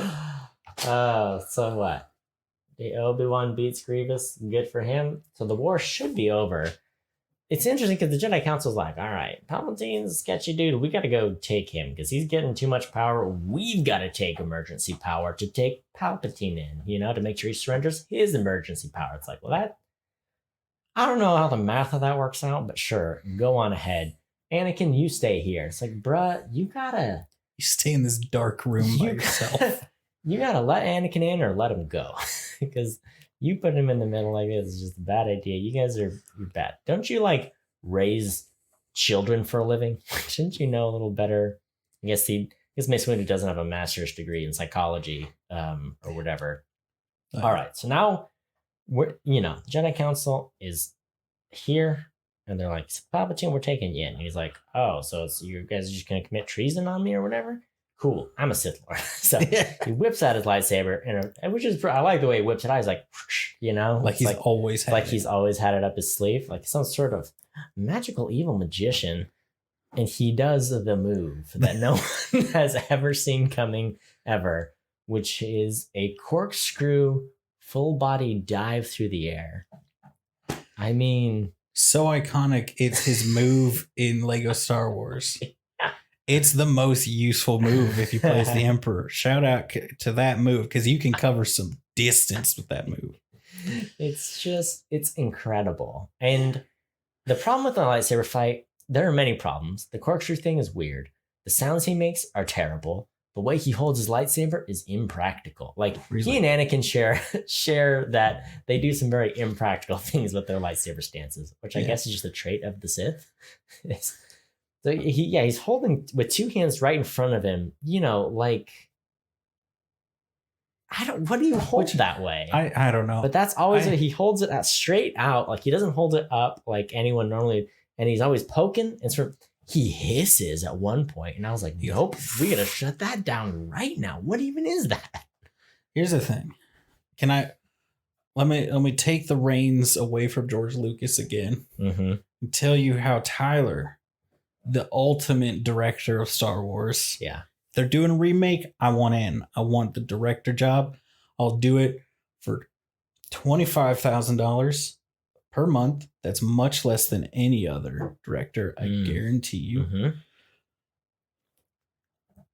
Oh, so what? The Obi-Wan beats Grievous. Good for him. So the war should be over. It's interesting because the Jedi Council's like, all right, Palpatine's a sketchy dude. We got to go take him because he's getting too much power. We've got to take emergency power to take Palpatine in, you know, to make sure he surrenders his emergency power. It's like, well, I don't know how the math of that works out, but sure, go on ahead. Anakin, you stay here. It's like, bruh, you stay in this dark room by yourself. You gotta let Anakin in or let him go. Because you put him in the middle like this is just a bad idea. You guys you're bad. Don't you like raise children for a living? Shouldn't you know a little better? I guess Mace Windu doesn't have a master's degree in psychology, or whatever. All right. So now the Jedi Council is here and they're like, Palpatine, we're taking you in. And he's like, oh, so you guys are just gonna commit treason on me or whatever? Cool, I'm a Sith Lord. So he whips out his lightsaber, and which is, I like the way he whips it out. He's like, you know, like he's always had he's always had it up his sleeve, like some sort of magical evil magician. And he does the move that no one has ever seen coming ever, which is a corkscrew full body dive through the air. I mean, so iconic. It's his move in Lego Star Wars. It's the most useful move if you play as the Emperor. Shout out to that move because you can cover some distance with that move. It's incredible. And the problem with the lightsaber fight there are many problems. The corkscrew thing is weird. The sounds he makes are terrible. The way he holds his lightsaber is impractical. Like he and Anakin share that they do some very impractical things with their lightsaber stances, which I guess is just a trait of the Sith. So he's holding with two hands right in front of him. You know, like what do you hold that way? I don't know. But that's always he holds it straight out. Like he doesn't hold it up like anyone normally, and he's always poking and sort of. He hisses at one point, and I was like, nope, we gotta shut that down right now. What even is that? Here's the thing. Let me take the reins away from George Lucas again and tell you how Tyler, the ultimate director of Star Wars. Yeah. If they're doing a remake, I want in. I want the director job. I'll do it for $25,000 per month. That's much less than any other director, I guarantee you.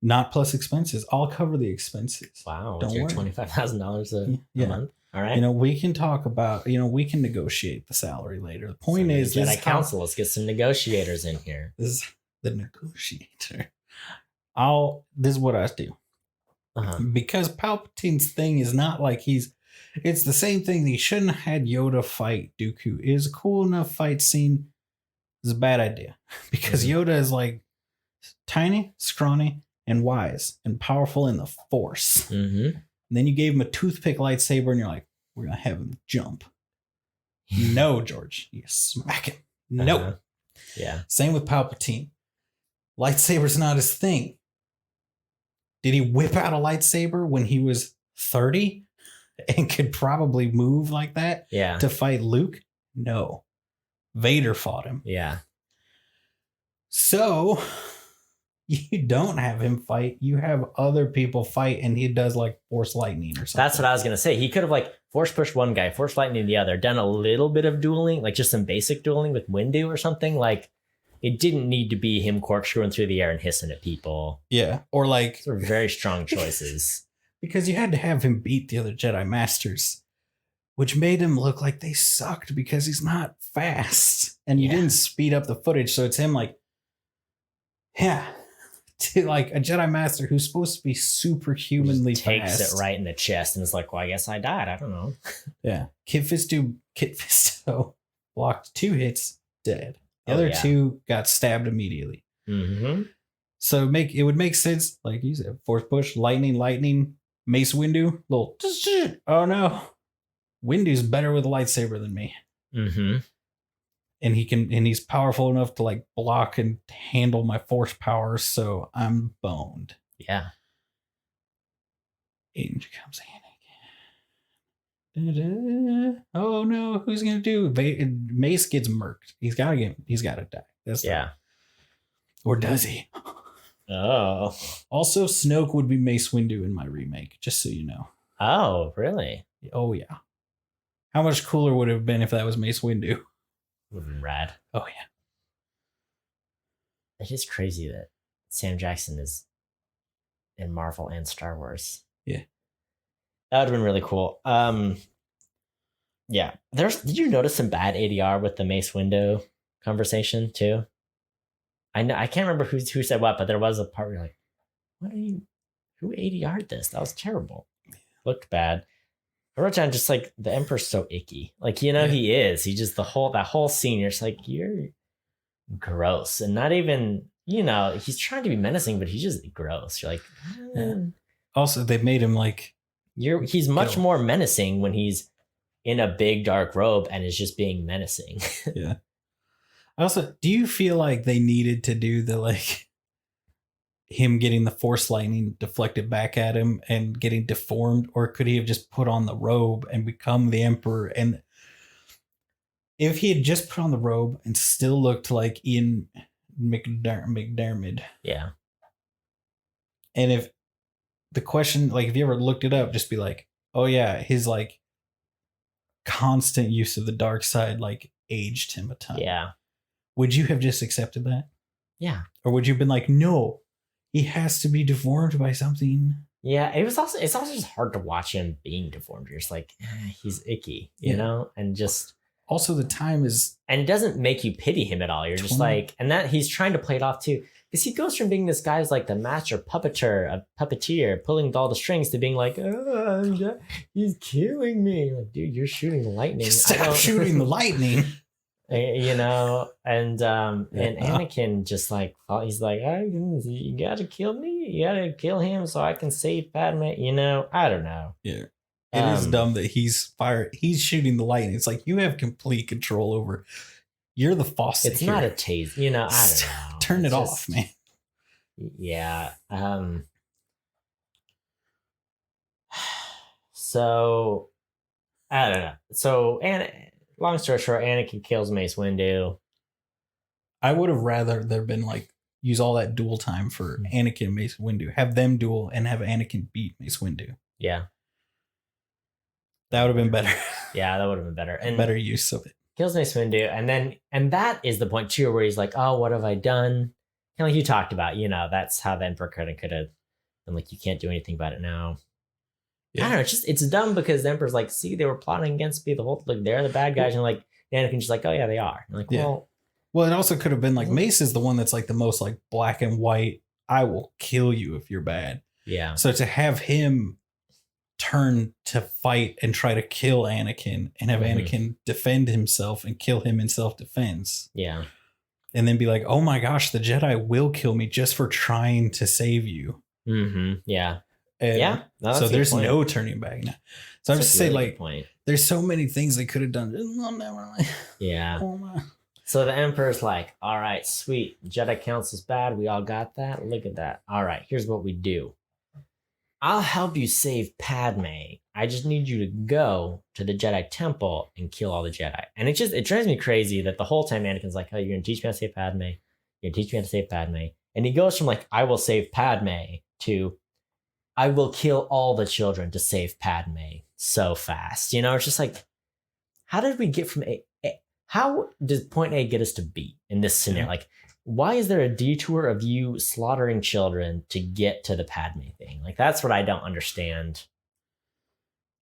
Not plus expenses. I'll cover the expenses. Wow. Don't worry. $25,000 a month. All right. You know, we can talk about, we can negotiate the salary later. The point is Jedi Council, let's get some negotiators in here. This is the negotiator. This is what I do. Because Palpatine's thing is not like it's the same thing. He shouldn't have had Yoda fight Dooku. It was a cool enough fight scene. It's a bad idea because Yoda is like tiny, scrawny, and wise and powerful in the Force. And then you gave him a toothpick lightsaber and you're like, we're going to have him jump. No, George. You smack him. No. Yeah. Same with Palpatine. Lightsaber's not his thing. Did he whip out a lightsaber when he was 30? And could probably move like that to fight Luke? No. Vader fought him. Yeah. So you don't have him fight. You have other people fight, and he does like Force Lightning or something. That's what I was going to say. He could have like Force pushed one guy, Force Lightning the other, done a little bit of dueling, like just some basic dueling with Windu or something. Like it didn't need to be him corkscrewing through the air and hissing at people. Yeah. Or like sort of very strong choices. Because you had to have him beat the other Jedi Masters, which made him look like they sucked because he's not fast. And you didn't speed up the footage. So it's him like, to like a Jedi Master who's supposed to be superhumanly fast. Takes it right in the chest and is like, well, I guess I died. I don't know. Yeah. Kit Fisto blocked 2 hits, dead. The other 2 got stabbed immediately. So it would make sense, like you said, Force push, lightning, Mace Windu, little. Oh no, Windu's better with a lightsaber than me. And he's powerful enough to like block and handle my Force powers. So I'm boned. Yeah. In comes Anakin. Oh no, who's gonna do? Mace gets murked. He's gotta die. That's or does he? Oh. Also, Snoke would be Mace Windu in my remake, just so you know. Oh, really? Oh, yeah. How much cooler would it have been if that was Mace Windu? Would have been rad. Oh, yeah. It's just crazy that Sam Jackson is in Marvel and Star Wars. Yeah. That would have been really cool. Yeah. Did you notice some bad ADR with the Mace Windu conversation, too? I know I can't remember who said what, but there was a part where you're like, who ADR'd this? That was terrible. Looked bad. I wrote down just like the Emperor's so icky. Like, he is. He just that whole scene, you're just like, you're gross. And not even, he's trying to be menacing, but he's just gross. You're like, Also, they made him like he's much more menacing when he's in a big dark robe and is just being menacing. Yeah. Also, do you feel like they needed to do the like him getting the Force lightning deflected back at him and getting deformed, or could he have just put on the robe and become the Emperor? And if he had just put on the robe and still looked like Ian McDermott, yeah. And if the question, like, if you ever looked it up, just be like, oh yeah, his like constant use of the dark side like aged him a ton. Yeah. Would you have just accepted that? Yeah. Or would you have been like, no, he has to be deformed by something? Yeah, it's also just hard to watch him being deformed. You're just like, he's icky, you know? And just, also the time is, and it doesn't make you pity him at all. You're just 20. like, and that he's trying to play it off too, because he goes from being this guy who's like the master puppeteer, pulling all the strings, to being like, oh, he's killing me. Like, dude, you're shooting the lightning. stop shooting the lightning. You know, and Anakin just like, he's like, you gotta kill me, you gotta kill him so I can save Padme. You know, I don't know. Yeah. It is dumb that he's shooting the lightning. It's like, you have complete control over. You're the faucet. It's here. not a taste, you know. I don't know. Turn it's it just, off, man. Yeah. So I don't know. So, long story short, Anakin kills Mace Windu. I would have rather there been like, use all that duel time for Anakin and Mace Windu. Have them duel and have Anakin beat Mace Windu. Yeah. That would have been better. Yeah, that would have been better. And better use of it. Kills Mace Windu, and that is the point too, where he's like, "Oh, what have I done?" Kind of like you talked about. You know, that's how the Emperor could have been like, "You can't do anything about it now." Yeah. I don't know. It's dumb because the Emperor's like, "See, they were plotting against me the whole. Like, they're the bad guys," and like Anakin's just like, "Oh yeah, they are." And like, well, it also could have been like Mace is the one that's like the most like black and white. I will kill you if you're bad. Yeah. So to have him turn to fight and try to kill Anakin and have Anakin defend himself and kill him in self-defense. Yeah. And then be like, oh my gosh, the Jedi will kill me just for trying to save you. Mm-hmm. Yeah. And yeah. No, so there's no turning back now. So I'm just saying, like, there's so many things they could have done. Yeah. So the Emperor's like, all right, sweet. Jedi Council's bad. We all got that. Look at that. All right, here's what we do. I'll help you save Padme. I just need you to go to the Jedi Temple and kill all the Jedi. And it drives me crazy that the whole time Anakin's like, oh, you're going to teach me how to save Padme. You're going to teach me how to save Padme. And he goes from like, I will save Padme to, I will kill all the children to save Padme so fast. You know, it's just like, how did we get from how does point A get us to B in this scenario? Like, why is there a detour of you slaughtering children to get to the Padme thing? Like, that's what I don't understand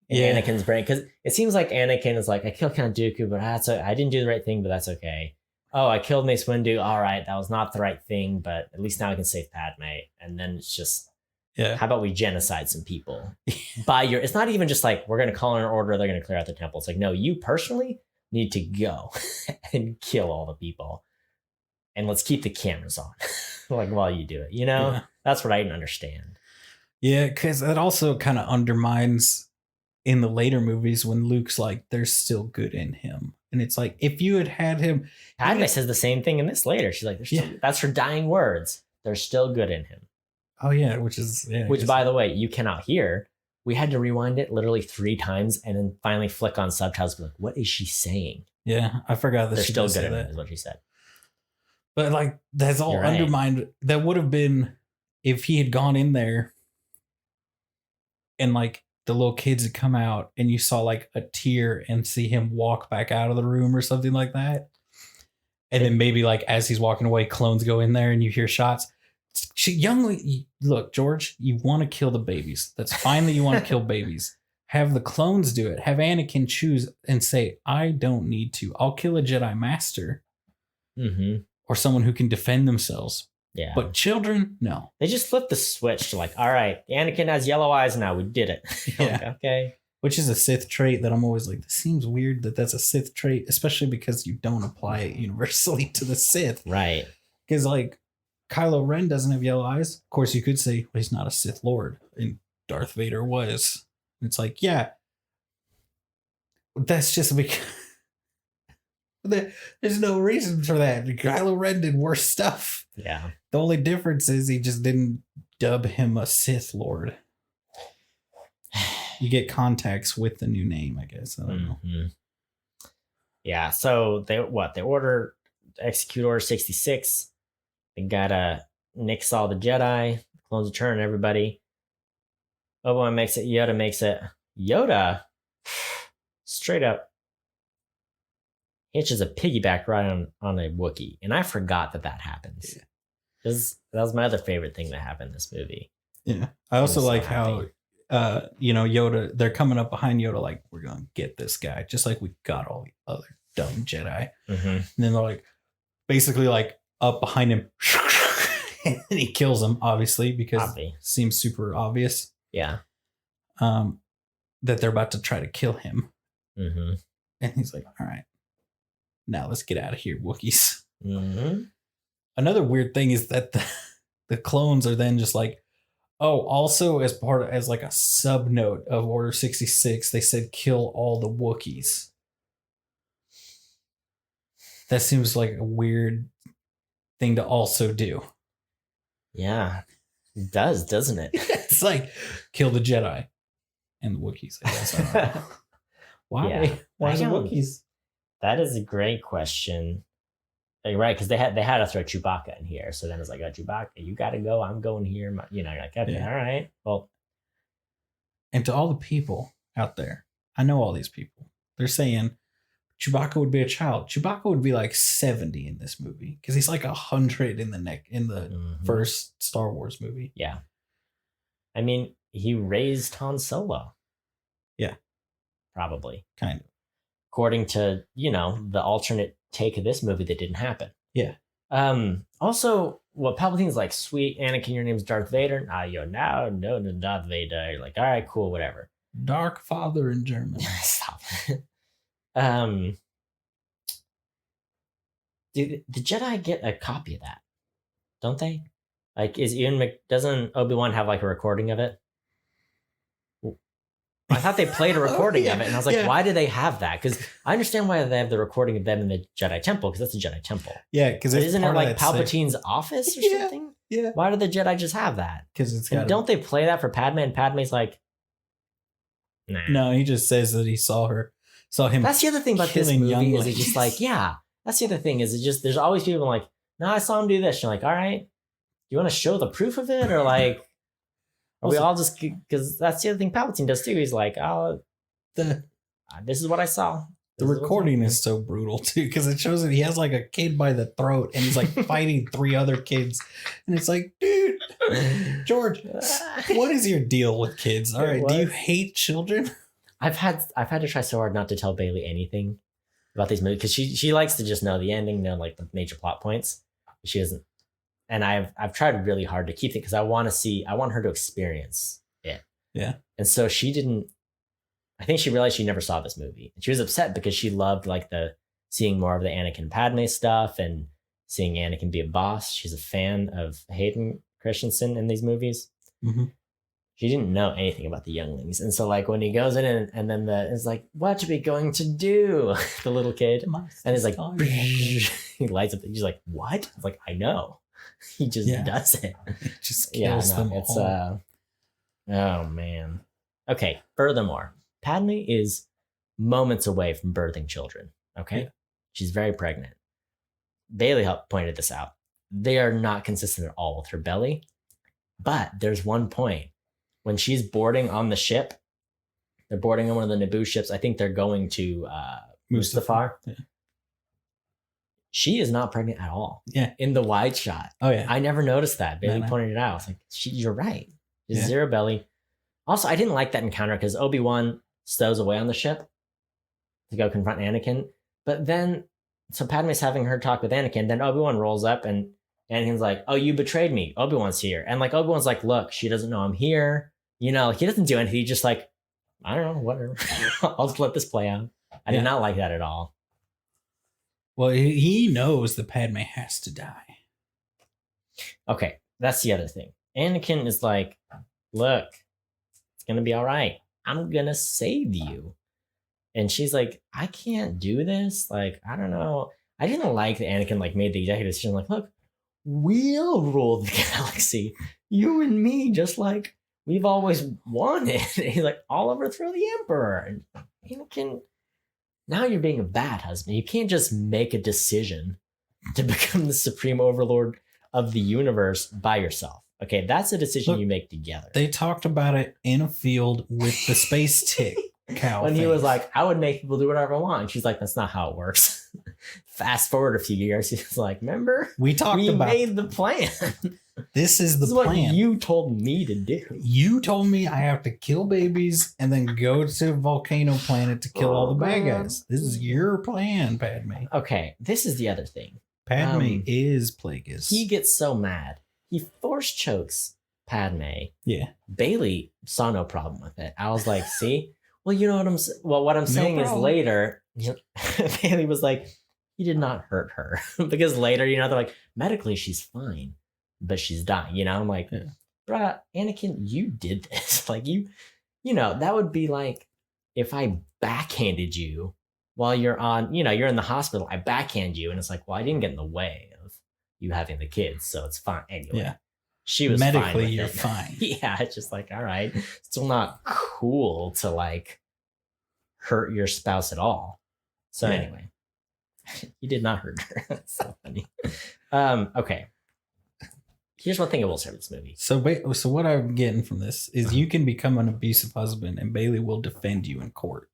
in Anakin's brain. Because it seems like Anakin is like, I killed Count Dooku, but I didn't do the right thing, but that's okay. Oh, I killed Mace Windu. All right, that was not the right thing, but at least now I can save Padme. And then it's just, how about we genocide some people? It's not even just like, we're going to call in an order, they're going to clear out the temple. It's like, no, you personally need to go and kill all the people. And let's keep the cameras on, like, while you do it. You know, that's what I didn't understand. Yeah, because that also kind of undermines in the later movies when Luke's like, there's still good in him. And it's like, if you had him. Padme says the same thing in this later. She's like, that's her dying words. There's still good in him. Oh, yeah, which, by the way, you cannot hear. We had to rewind it literally 3 times and then finally flick on subtitles. Be like, what is she saying? Yeah, I forgot that they're still good in him, is what she said. But like, that's all undermined. That would have been if he had gone in there and like the little kids had come out and you saw like a tear and see him walk back out of the room or something like that. And then maybe like as he's walking away, clones go in there and you hear shots. Look, George, you want to kill the babies. That's fine that you want to kill babies. Have the clones do it. Have Anakin choose and say, I don't need to. I'll kill a Jedi Master. Mm-hmm. Or someone who can defend themselves. Yeah. But children, no. They just flipped the switch to like, all right, Anakin has yellow eyes now. We did it. Like, okay. Which is a Sith trait that I'm always like, this seems weird that that's a Sith trait, especially because you don't apply it universally to the Sith. Right. Because like Kylo Ren doesn't have yellow eyes. Of course, you could say, well, he's not a Sith Lord. And Darth Vader was. It's like, yeah. That's just because... There's no reason for that. Kylo Ren did worse stuff. Yeah. The only difference is he just didn't dub him a Sith Lord. You get contacts with the new name, I guess. I don't know. Yeah. So they execute Order 66. They gotta nix all the Jedi, clones of turn everybody. Obi-Wan makes it. Yoda makes it. Yoda, straight up, hitches a piggyback ride on a Wookiee. And I forgot that happens. Yeah. That was my other favorite thing that happened in this movie. Yeah. I also like how, Yoda, they're coming up behind Yoda like, we're going to get this guy, just like we got all the other dumb Jedi. Mm-hmm. And then they're like, basically like up behind him. And he kills him, obviously, because it seems super obvious. Yeah. That they're about to try to kill him. Mm-hmm. And he's like, all right, now let's get out of here, Wookiees. Mm-hmm. Another weird thing is that the clones are then just like, oh, also as like a sub note of Order 66, they said kill all the Wookiees. That seems like a weird thing to also do. Yeah, it does, doesn't it? It's like kill the Jedi and the Wookiees. I guess. I don't know. Why? Yeah. Why the Wookiees? That is a great question. Like, right, because they had to throw Chewbacca in here. So then it's like, oh, Chewbacca, you got to go. I'm going here. You're like, okay, all right. Well, and to all the people out there, I know all these people. They're saying Chewbacca would be a child. Chewbacca would be like 70 in this movie because he's like 100 in the first Star Wars movie. Yeah. I mean, he raised Han Solo. Yeah. Probably. Kind of. According to, the alternate take of this movie that didn't happen. Yeah. Also, Palpatine's like, sweet, Anakin, your name's Darth Vader. No, Darth Vader. You're like, all right, cool, whatever. Dark Father in German. Stop. Do the Jedi get a copy of that? Don't they? Like, doesn't Obi-Wan have like a recording of it? I thought they played a recording of it, and I was like, why do they have that? Because I understand why they have the recording of them in the Jedi Temple, because that's the Jedi Temple. Yeah, because isn't it like Palpatine's office or something? Yeah. Why do the Jedi just have that? Because don't they play that for Padme? And Padme's like, nah. No, he just says that he saw him. That's the other thing about this movie is it's just like, yeah. That's the other thing is it just there's always people like, no, I saw him do this. And you're like, all right, do you want to show the proof of it or like? We all just, because that's the other thing Palpatine does too. He's like, this is what I saw. The recording is so brutal too, because it shows that he has like a kid by the throat and he's like fighting 3 other kids. And it's like, dude, George, what is your deal with kids? All right, do you hate children? I've had to try so hard not to tell Bailey anything about these movies because she likes to just know the ending, know like the major plot points. She doesn't. And I've tried really hard to keep it because I want her to experience it. Yeah. And so I think she realized she never saw this movie. And she was upset because she loved like seeing more of the Anakin Padme stuff and seeing Anakin be a boss. She's a fan of Hayden Christensen in these movies. Mm-hmm. She didn't know anything about the younglings. And so like when he goes in and then it's like, what are we going to do? The little kid. And it's like, he lights up. He's like, what? It's like, I know. He just does it. It just kills them all. Oh man. Okay. Furthermore, Padme is moments away from birthing children. Okay. Yeah. She's very pregnant. Bailey pointed this out. They are not consistent at all with her belly. But there's one point when she's boarding on the ship. They're boarding on one of the Naboo ships. I think they're going to Mustafar. Yeah. She is not pregnant at all. Yeah. In the wide shot. Oh, yeah. I never noticed that. Bailey pointed it out. I was like, you're right. She's zero belly. Also, I didn't like that encounter because Obi-Wan stows away on the ship to go confront Anakin. But then, so Padme's having her talk with Anakin. Then Obi-Wan rolls up and Anakin's like, oh, you betrayed me. Obi-Wan's here. And like, Obi-Wan's like, look, she doesn't know I'm here. He doesn't do anything. He's just like, I don't know, whatever. I'll just let this play out. I did not like that at all. Well, he knows that Padme has to die. Okay, that's the other thing. Anakin is like, look, it's going to be all right. I'm going to save you. And she's like, I can't do this. Like, I don't know. I didn't like that Anakin like made the executive decision like, look, we'll rule the galaxy. You and me, just like we've always wanted. And he's like, I'll overthrow the Emperor. And Anakin... Now you're being a bad husband. You can't just make a decision to become the supreme overlord of the universe by yourself. Okay, that's a decision you make together. They talked about it in a field with the space tick cow. When he was like, I would make people do whatever I want. And she's like, that's not how it works. Fast forward a few years. He's like, remember? We made the plan. This is the This is what plan. you told me to do. You told me I have to kill babies and then go to a volcano planet to kill all the bad guys. This is your plan, Padme. Okay, this is the other thing. Padme is Plagueis. He gets so mad. He force chokes Padme. Yeah. Bailey saw no problem with it. I was like, see? Well, you know what what I'm saying is later, Bailey was like, he did not hurt her. Because later, they're like, medically, she's fine, but she's dying. I'm like, bruh, Anakin, you did this. Like, that would be like if I backhanded you while you're on, you're in the hospital. I backhand you, and it's like, well, I didn't get in the way of you having the kids, so it's fine. Anyway. Yeah. She was medically, fine you're fine. Yeah, it's just like, all right, still not cool to like hurt your spouse at all. So anyway, you did not hurt her. That's so funny. Okay. Here's one thing I will say with this movie. So what I'm getting from this is you can become an abusive husband, and Bailey will defend you in court.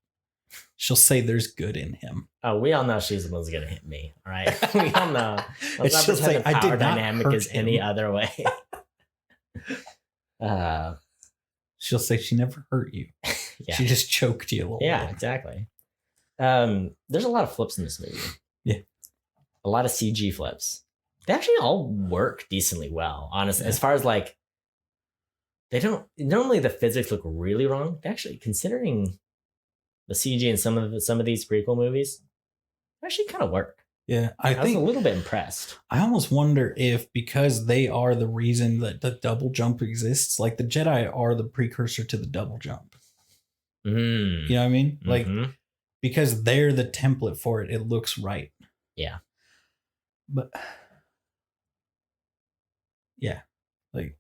She'll say there's good in him. Oh, we all know she's the one's gonna hit me. All right, we all know. Let's not she'll pretend say, the I power did not dynamic hurt is him. any other way. She'll say she never hurt you. Yeah. She just choked you a little Yeah, bit. exactly. There's a lot of flips in this movie. Yeah. A lot of CG flips. They actually all work decently well, honestly. Yeah. As far as like, they don't, normally the physics look really wrong. They actually, considering the CG in some of these prequel movies, they actually kind of work. Yeah, I was a little bit impressed. I almost wonder if because they are the reason that the double jump exists, like the Jedi are the precursor to the double jump. You know what I mean? Like, because they're the template for it, it looks right. Yeah. But yeah, like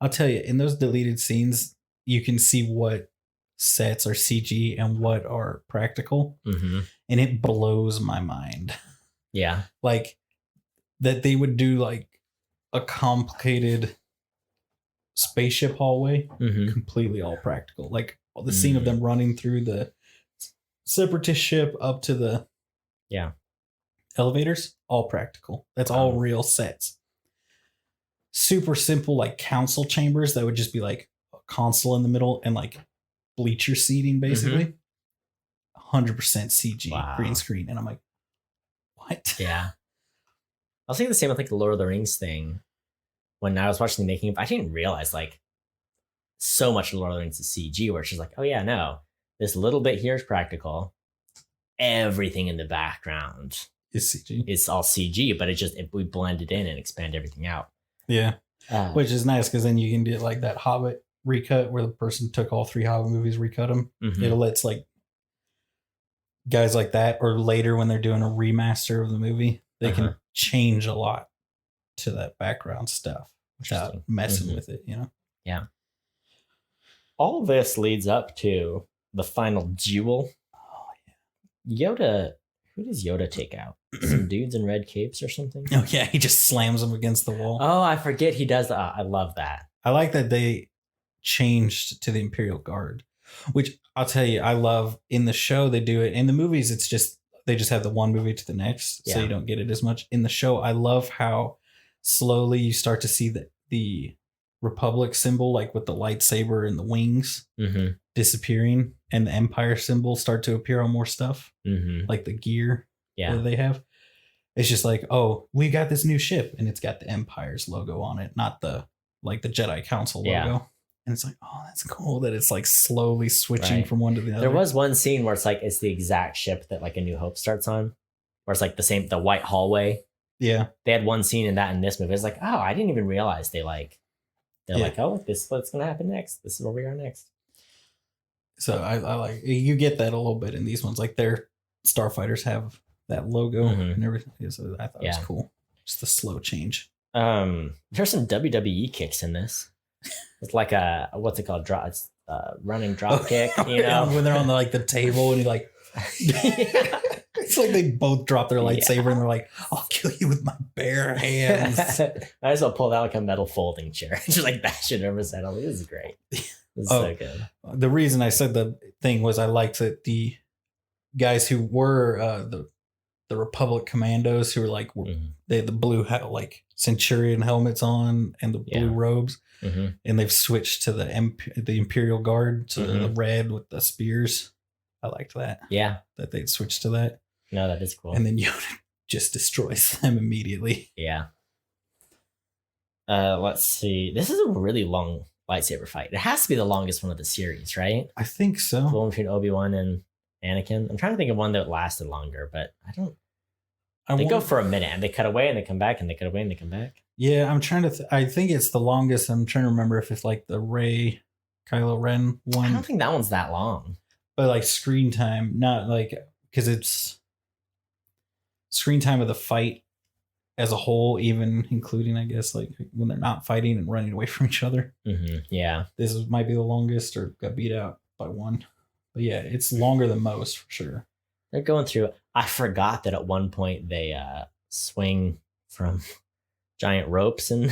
I'll tell you, in those deleted scenes, you can see what sets are CG and what are practical, and it blows my mind. Yeah, like that they would do like a complicated spaceship hallway, completely all practical. Like the scene of them running through the separatist ship up to the elevators, all practical. That's all real sets. Super simple, like council chambers that would just be like a console in the middle and like bleacher seating, basically. 100% CG green screen. And I'm like, what? Yeah. I was thinking the same with like the Lord of the Rings thing. When I was watching the making of, I didn't realize like so much of Lord of the Rings is CG, where it's just like, oh yeah, no, this little bit here is practical. Everything in the background is CG. It's all CG, but we blend it in and expand everything out. Yeah. Which is nice because then you can do like that Hobbit recut where the person took all 3 Hobbit movies, recut them. It lets like guys like that, or later when they're doing a remaster of the movie, they can change a lot to that background stuff without messing with it, Yeah. All this leads up to the final duel. Oh yeah. Yoda, who does Yoda take out? Some dudes in red capes or something? Oh yeah, he just slams them against the wall. Oh, I forget he does that. I love that. I like that they changed to the Imperial Guard, which I'll tell you, I love. In the show, they do it. In the movies, it's just they just have the one movie to the next, so you don't get it as much. In the show, I love how slowly you start to see the Republic symbol, like with the lightsaber and the wings disappearing, and the Empire symbol start to appear on more stuff, like the gear that they have. It's just like, oh, we got this new ship, and it's got the Empire's logo on it, not the Jedi Council logo. And it's like, oh, that's cool that it's like slowly switching from one to the other. There was one scene where it's the exact ship that like A New Hope starts on, where it's like the white hallway. Yeah. They had one scene in this movie. It's like, oh, I didn't even realize they're like, oh, this is what's going to happen next. This is where we are next. So I like, you get that a little bit in these ones. Like their starfighters have that logo and everything. So I thought it was cool. Just the slow change. There's some WWE kicks in this. It's like a, what's it called? It's running drop kick, when they're on the table and he like, it's like they both drop their lightsaber and they're like, I'll kill you with my bare hands. I just want to pull out like a metal folding chair. Just like bash it over his head. This is great. This is so good. The reason I said the thing was I liked that the guys who were the the Republic commandos who are like they had the blue like Centurion helmets on and the blue robes, and they've switched to the Imperial Guard, so the red with the spears. I liked that. Yeah, that they'd switched to that. No, that is cool. And then Yoda just destroys them immediately. Yeah. Let's see. This is a really long lightsaber fight. It has to be the longest one of the series, right? I think so. The one between Obi-Wan and Anakin. I'm trying to think of one that lasted longer, but I don't. They go for a minute and they cut away and they come back and they cut away and they come back. Yeah, I'm trying to. I think it's the longest. I'm trying to remember if it's like the Rey, Kylo Ren one. I don't think that one's that long. But like screen time, not like because it's screen time of the fight as a whole, even including I guess like when they're not fighting and running away from each other. Yeah, might be the longest or got beat out by one. But yeah, it's longer than most for sure. They're going through. I forgot that at one point they swing from giant ropes and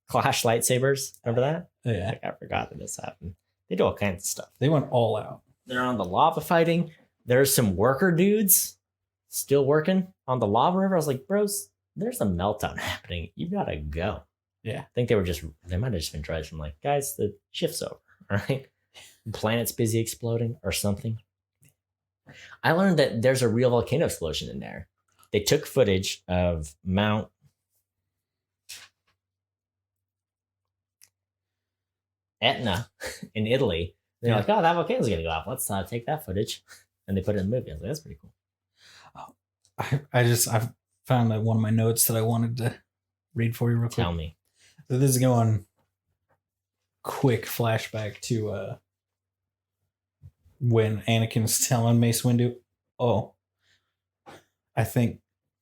clash lightsabers. Remember that? Yeah, like, I forgot that this happened. They do all kinds of stuff. They went all out. They're on the lava fighting. There's some worker dudes still working on the lava river. I was like, bros, there's a meltdown happening. You gotta go. Yeah. I think they might have just been droids from like, guys, the shift's over. All right. The planet's busy exploding or something. I learned that there's a real volcano explosion in there. They took footage of Mount Etna in Italy. They're like, oh, that volcano's going to go off. Let's take that footage. And they put it in the movie. I was like, that's pretty cool. I found one of my notes that I wanted to read for you real quick. Tell me. So this is going quick flashback to when Anakin's telling Mace Windu, oh, I think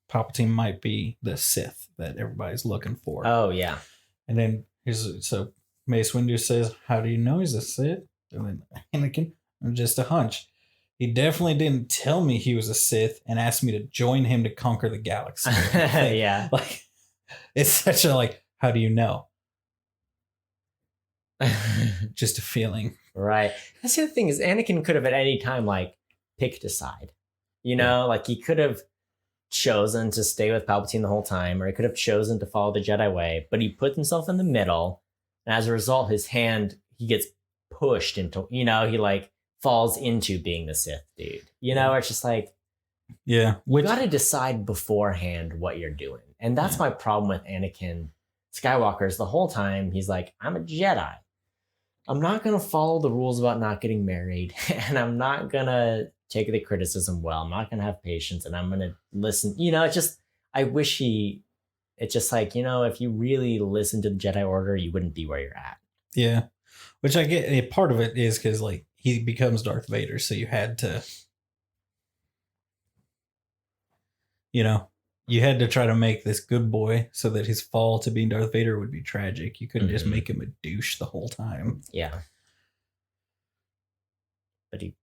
Palpatine might be the Sith that everybody's looking for. Oh, yeah. And then so Mace Windu says, how do you know he's a Sith? And then Anakin, just a hunch. He definitely didn't tell me he was a Sith and asked me to join him to conquer the galaxy. Yeah. Like, it's such a, like, how do you know? Just a feeling. Right. That's the other thing is Anakin could have at any time, like, picked a side. You know, like, he could have chosen to stay with Palpatine the whole time, or he could have chosen to follow the Jedi way, but he put himself in the middle, and as a result, he gets pushed into, he like falls into being the Sith dude. It's just like, yeah, you got to decide beforehand what you're doing. And that's my problem with Anakin Skywalker is the whole time he's like, I'm a Jedi. I'm not going to follow the rules about not getting married, and I'm not going to take the criticism well. I'm not going to have patience, and I'm going to listen. It's just, I wish it's just like, if you really listen to the Jedi Order, you wouldn't be where you're at. Yeah. Which I get, a part of it is because, like, he becomes Darth Vader, so you had to, you had to try to make this good boy so that his fall to being Darth Vader would be tragic. You couldn't just make him a douche the whole time. Yeah.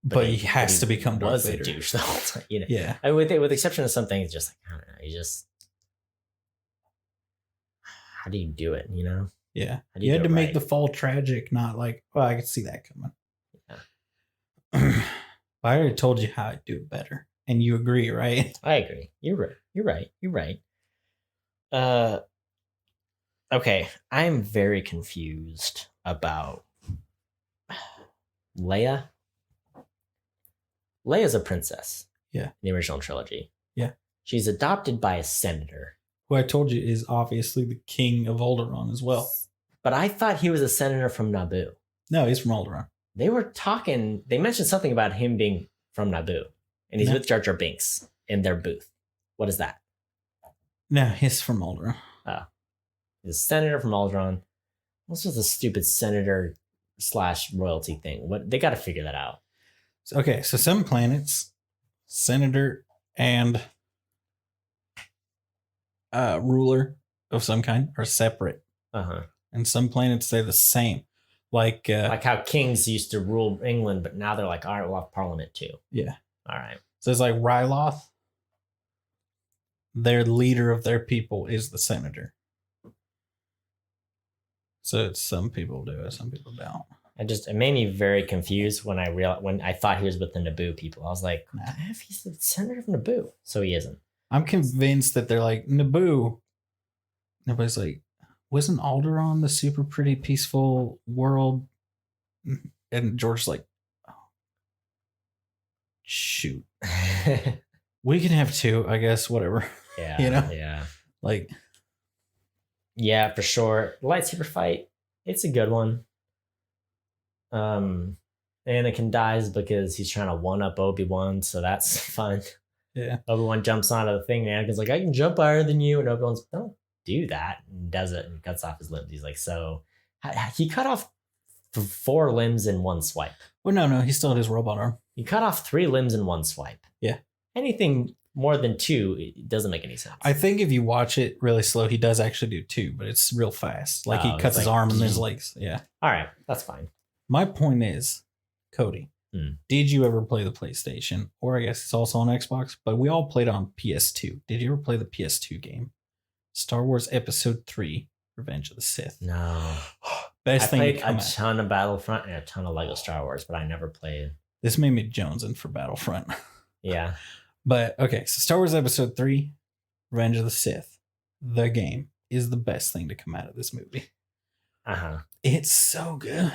But he has to become Darth Vader. A douche the whole time. Yeah. I mean, with the exception of some things, just like, I don't know, how do you do it, Yeah. You had to make the fall tragic, not like, well, I could see that coming. Yeah. I already told you how I'd do it better. And you agree, right? I agree. You're right. Okay. I'm very confused about Leia. Leia's a princess. Yeah. In the original trilogy. Yeah. She's adopted by a senator. Who I told you is obviously the king of Alderaan as well. But I thought he was a senator from Naboo. No, he's from Alderaan. They mentioned something about him being from Naboo. And he's with Jar Jar Binks in their booth. What is that? No, he's from Alderaan. Oh. He's a senator from Alderaan. What's with the stupid senator / royalty thing? They got to figure that out. Okay, so some planets, senator and ruler of some kind are separate. Uh-huh. And some planets, they're the same. Like how kings used to rule England, but now they're like, all right, we'll have parliament too. Yeah. All right. So it's like Ryloth. Their leader of their people is the senator. So some people do it, some people don't. It made me very confused when I thought he was with the Naboo people. I was like, he's the senator of Naboo. So he isn't. I'm convinced that they're like, Naboo. Everybody's like, wasn't Alderaan the super pretty peaceful world? And George's like, oh, shoot. We can have two, I guess, whatever. Yeah. You know? Yeah. Like, yeah, for sure. Lightsaber fight, it's a good one. Anakin dies because he's trying to one-up Obi-Wan, so that's fun. yeah. Obi-Wan jumps onto the thing, and Anakin's like, I can jump higher than you. And Obi-Wan's, don't do that. And does it and cuts off his limbs. He's like, so he cut off 4 limbs in one swipe. Well, no, he still had his robot arm. He cut off 3 limbs in one swipe. Yeah. Anything more than 2, it doesn't make any sense. I think if you watch it really slow, he does actually do 2, but it's real fast. Like he cuts his arm and his legs. Yeah. All right, that's fine. My point is, Cody, did you ever play the PlayStation? Or I guess it's also on Xbox, but we all played on PS2. Did you ever play the PS2 game? Star Wars Episode 3, Revenge of the Sith. No. Best thing I played a ton of Battlefront and a ton of Lego Star Wars, but I never played. This made me jonesing for Battlefront. Yeah. But okay, so Star Wars Episode 3, Revenge of the Sith, the game, is the best thing to come out of this movie. Uh-huh. It's so good.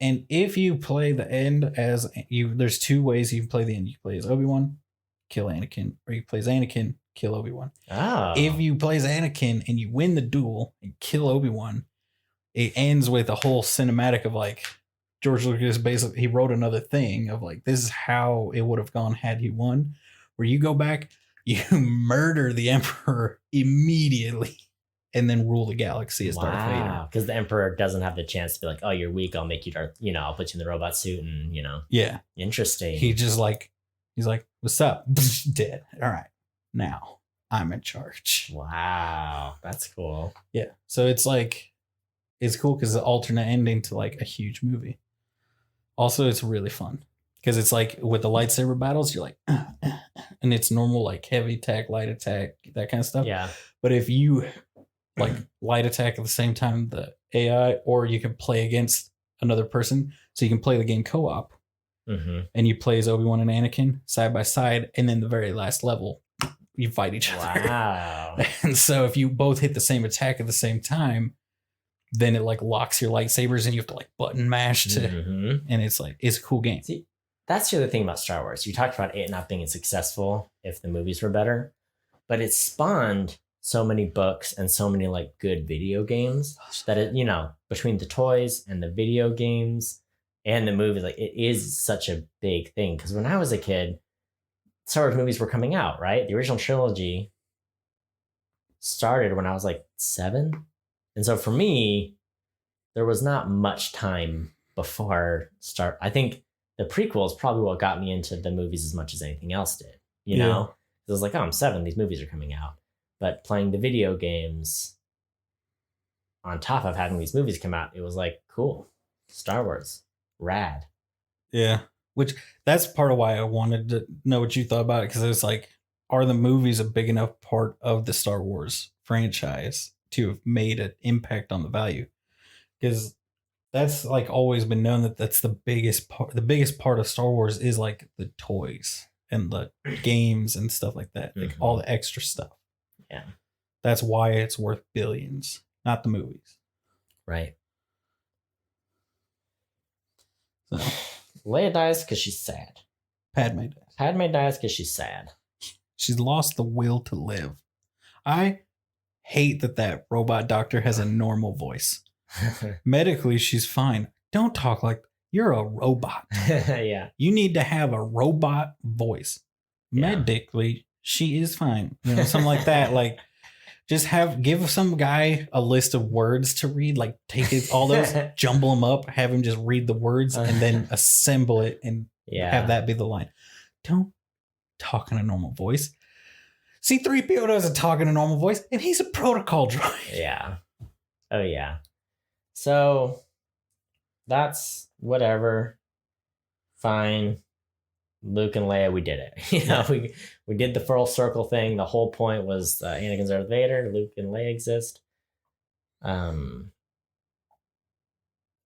And if you play the end as you, there's 2 ways you can play the end. You can play as Obi-Wan, kill Anakin, or you play as Anakin, kill Obi-Wan. Oh. If you play as Anakin and you win the duel and kill Obi-Wan, it ends with a whole cinematic of like George Lucas basically, he wrote another thing of like, this is how it would have gone had you won, where you go back, you murder the Emperor immediately and then rule the galaxy as Darth Vader. Because the Emperor doesn't have the chance to be like, oh, you're weak, I'll make you Darth, I'll put you in the robot suit and, Yeah. Interesting. He's like, what's up? Dead. All right. Now I'm in charge. Wow. That's cool. Yeah. So it's like, it's cool because the alternate ending to like a huge movie. Also, it's really fun because it's like with the lightsaber battles, you're like, and it's normal, like heavy attack, light attack, that kind of stuff. Yeah. But if you like light attack at the same time, the AI, or you can play against another person. So you can play the game co-op and you play as Obi-Wan and Anakin side by side. And then the very last level, you fight each other. Wow. And so if you both hit the same attack at the same time, then it like locks your lightsabers and you have to like button mash to, and it's like, it's a cool game. See, that's the other thing about Star Wars. You talked about it not being successful if the movies were better, but it spawned so many books and so many like good video games that it, between the toys and the video games and the movies, like it is such a big thing. Because when I was a kid, Star Wars movies were coming out, right? The original trilogy started when I was like 7. And so for me, there was not much time before start. I think the prequel is probably what got me into the movies as much as anything else did. You know, it was like, oh, I'm 7. These movies are coming out. But playing the video games on top of having these movies come out, it was like, cool. Star Wars, rad. Yeah. Which that's part of why I wanted to know what you thought about it. Because it was like, are the movies a big enough part of the Star Wars franchise to have made an impact on the value? Because that's like always been known that that's the biggest part. The biggest part of Star Wars is like the toys and the games and stuff like that, like all the extra stuff. Yeah, that's why it's worth billions, not the movies. Right. So Leia dies because she's sad. Padme dies. Padme dies because she's sad. She's lost the will to live. I hate that robot doctor has a normal voice. Medically, she's fine. Don't talk like you're a robot. Yeah. You need to have a robot voice. Yeah. Medically, she is fine. Something like that. Like, just give some guy a list of words to read. Like, take all those, jumble them up, have him just read the words, and then assemble it and have that be the line. Don't talk in a normal voice. C-3PO doesn't talk in a normal voice, and he's a protocol droid. Yeah. Oh, yeah. So, that's whatever. Fine. Luke and Leia, we did it. We did the full circle thing. The whole point was Anakin's Darth Vader, Luke and Leia exist.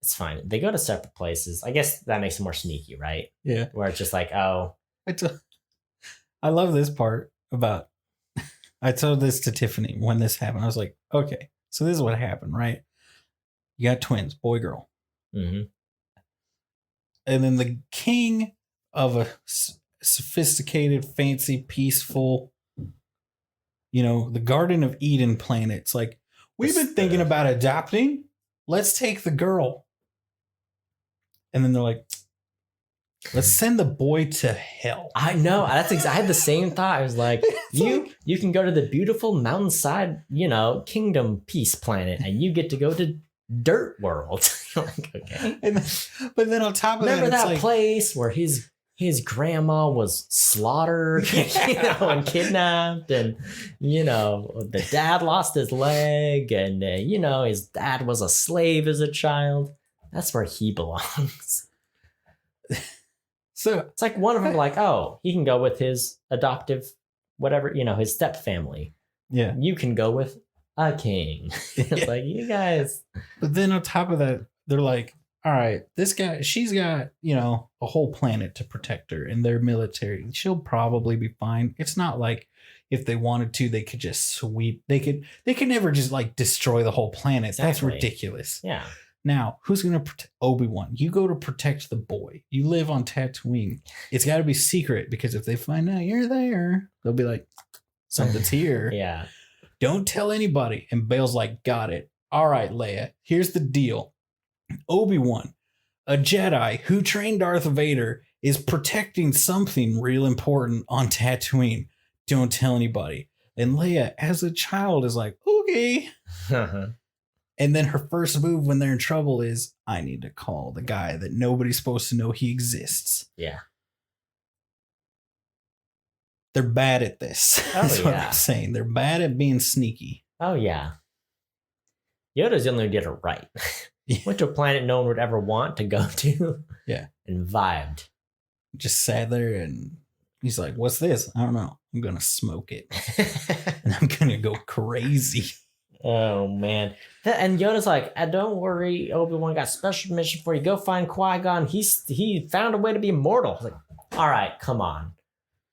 It's fine. They go to separate places. I guess that makes it more sneaky, right? Yeah. Where it's just like, oh. I love this part about I told this to Tiffany when this happened. I was like, okay, so this is what happened, right? You got twins, boy, girl. Mm-hmm. And then the king of a sophisticated, fancy, peaceful, the Garden of Eden planet's like, we've been thinking about adopting. Let's take the girl. And then they're like, let's send the boy to hell. I know. I had the same thought. I was like, you can go to the beautiful mountainside, kingdom peace planet, and you get to go to dirt world. Like, okay. But then on top of remember that, that place where his grandma was slaughtered, and kidnapped, and the dad lost his leg, and his dad was a slave as a child. That's where he belongs. So it's like one of them, like, oh, he can go with his adoptive, whatever, his step family. Yeah. You can go with a king. It's like, you guys. But then on top of that, they're like, all right, this guy, she's got, a whole planet to protect her and their military. She'll probably be fine. It's not like if they wanted to, they could just sweep. They could never just like destroy the whole planet. Exactly. That's ridiculous. Yeah. Now, who's going to protect Obi-Wan? You go to protect the boy. You live on Tatooine. It's got to be secret because if they find out you're there, they'll be like, something's here. Yeah. Don't tell anybody. And Bale's like, got it. All right, Leia, here's the deal. Obi-Wan, a Jedi who trained Darth Vader, is protecting something real important on Tatooine. Don't tell anybody. And Leia, as a child, is like, okay. And then her first move when they're in trouble is, I need to call the guy that nobody's supposed to know he exists. Yeah. They're bad at this. That's what I'm saying. They're bad at being sneaky. Oh, yeah. Yoda's the only one who did it right. Went to a planet no one would ever want to go to. Yeah. And vibed. Just sat there and he's like, what's this? I don't know. I'm going to smoke it. And I'm going to go crazy. Oh, man. And Yoda's like, don't worry, Obi-Wan got a special mission for you. Go find Qui-Gon. He found a way to be immortal. Like, all right, come on.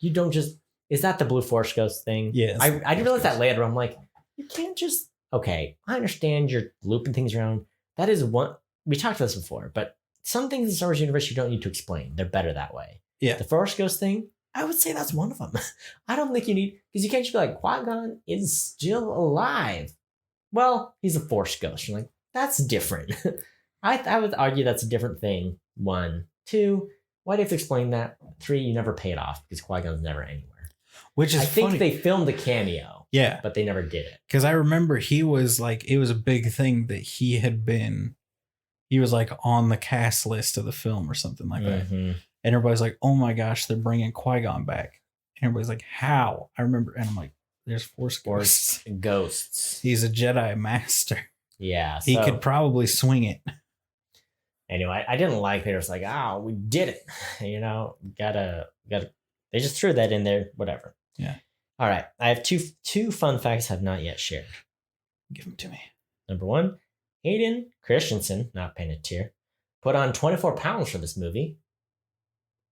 You don't just... Is that the Blue Force Ghost thing? Yes. I didn't realize that later. I'm like, you can't just... Okay, I understand you're looping things around. That is one... We talked about this before, but some things in Star Wars universe you don't need to explain. They're better that way. Yeah. The Force Ghost thing, I would say that's one of them. I don't think you need... Because you can't just be like, Qui-Gon is still alive. Well, he's a Force Ghost. You're like, that's different. I would argue that's a different thing. 1. 2, why do you have to explain that? 3, you never pay it off because Qui-Gon's never anywhere. Which is I funny. think they filmed the cameo. Yeah. But they never did it. Because I remember he was like, it was a big thing that he was like on the cast list of the film or something like that. And everybody's like, oh my gosh, they're bringing Qui-Gon back. And everybody's like, how? I remember, and I'm like, there's Force Ghosts. He's a Jedi master. Yeah. He could probably swing it. Anyway, I didn't like that. It was like, we did it. Gotta. They just threw that in there. Whatever. Yeah. All right. I have two fun facts I've not yet shared. Give them to me. Number 1, Hayden Christensen, not painted tier, put on 24 pounds for this movie.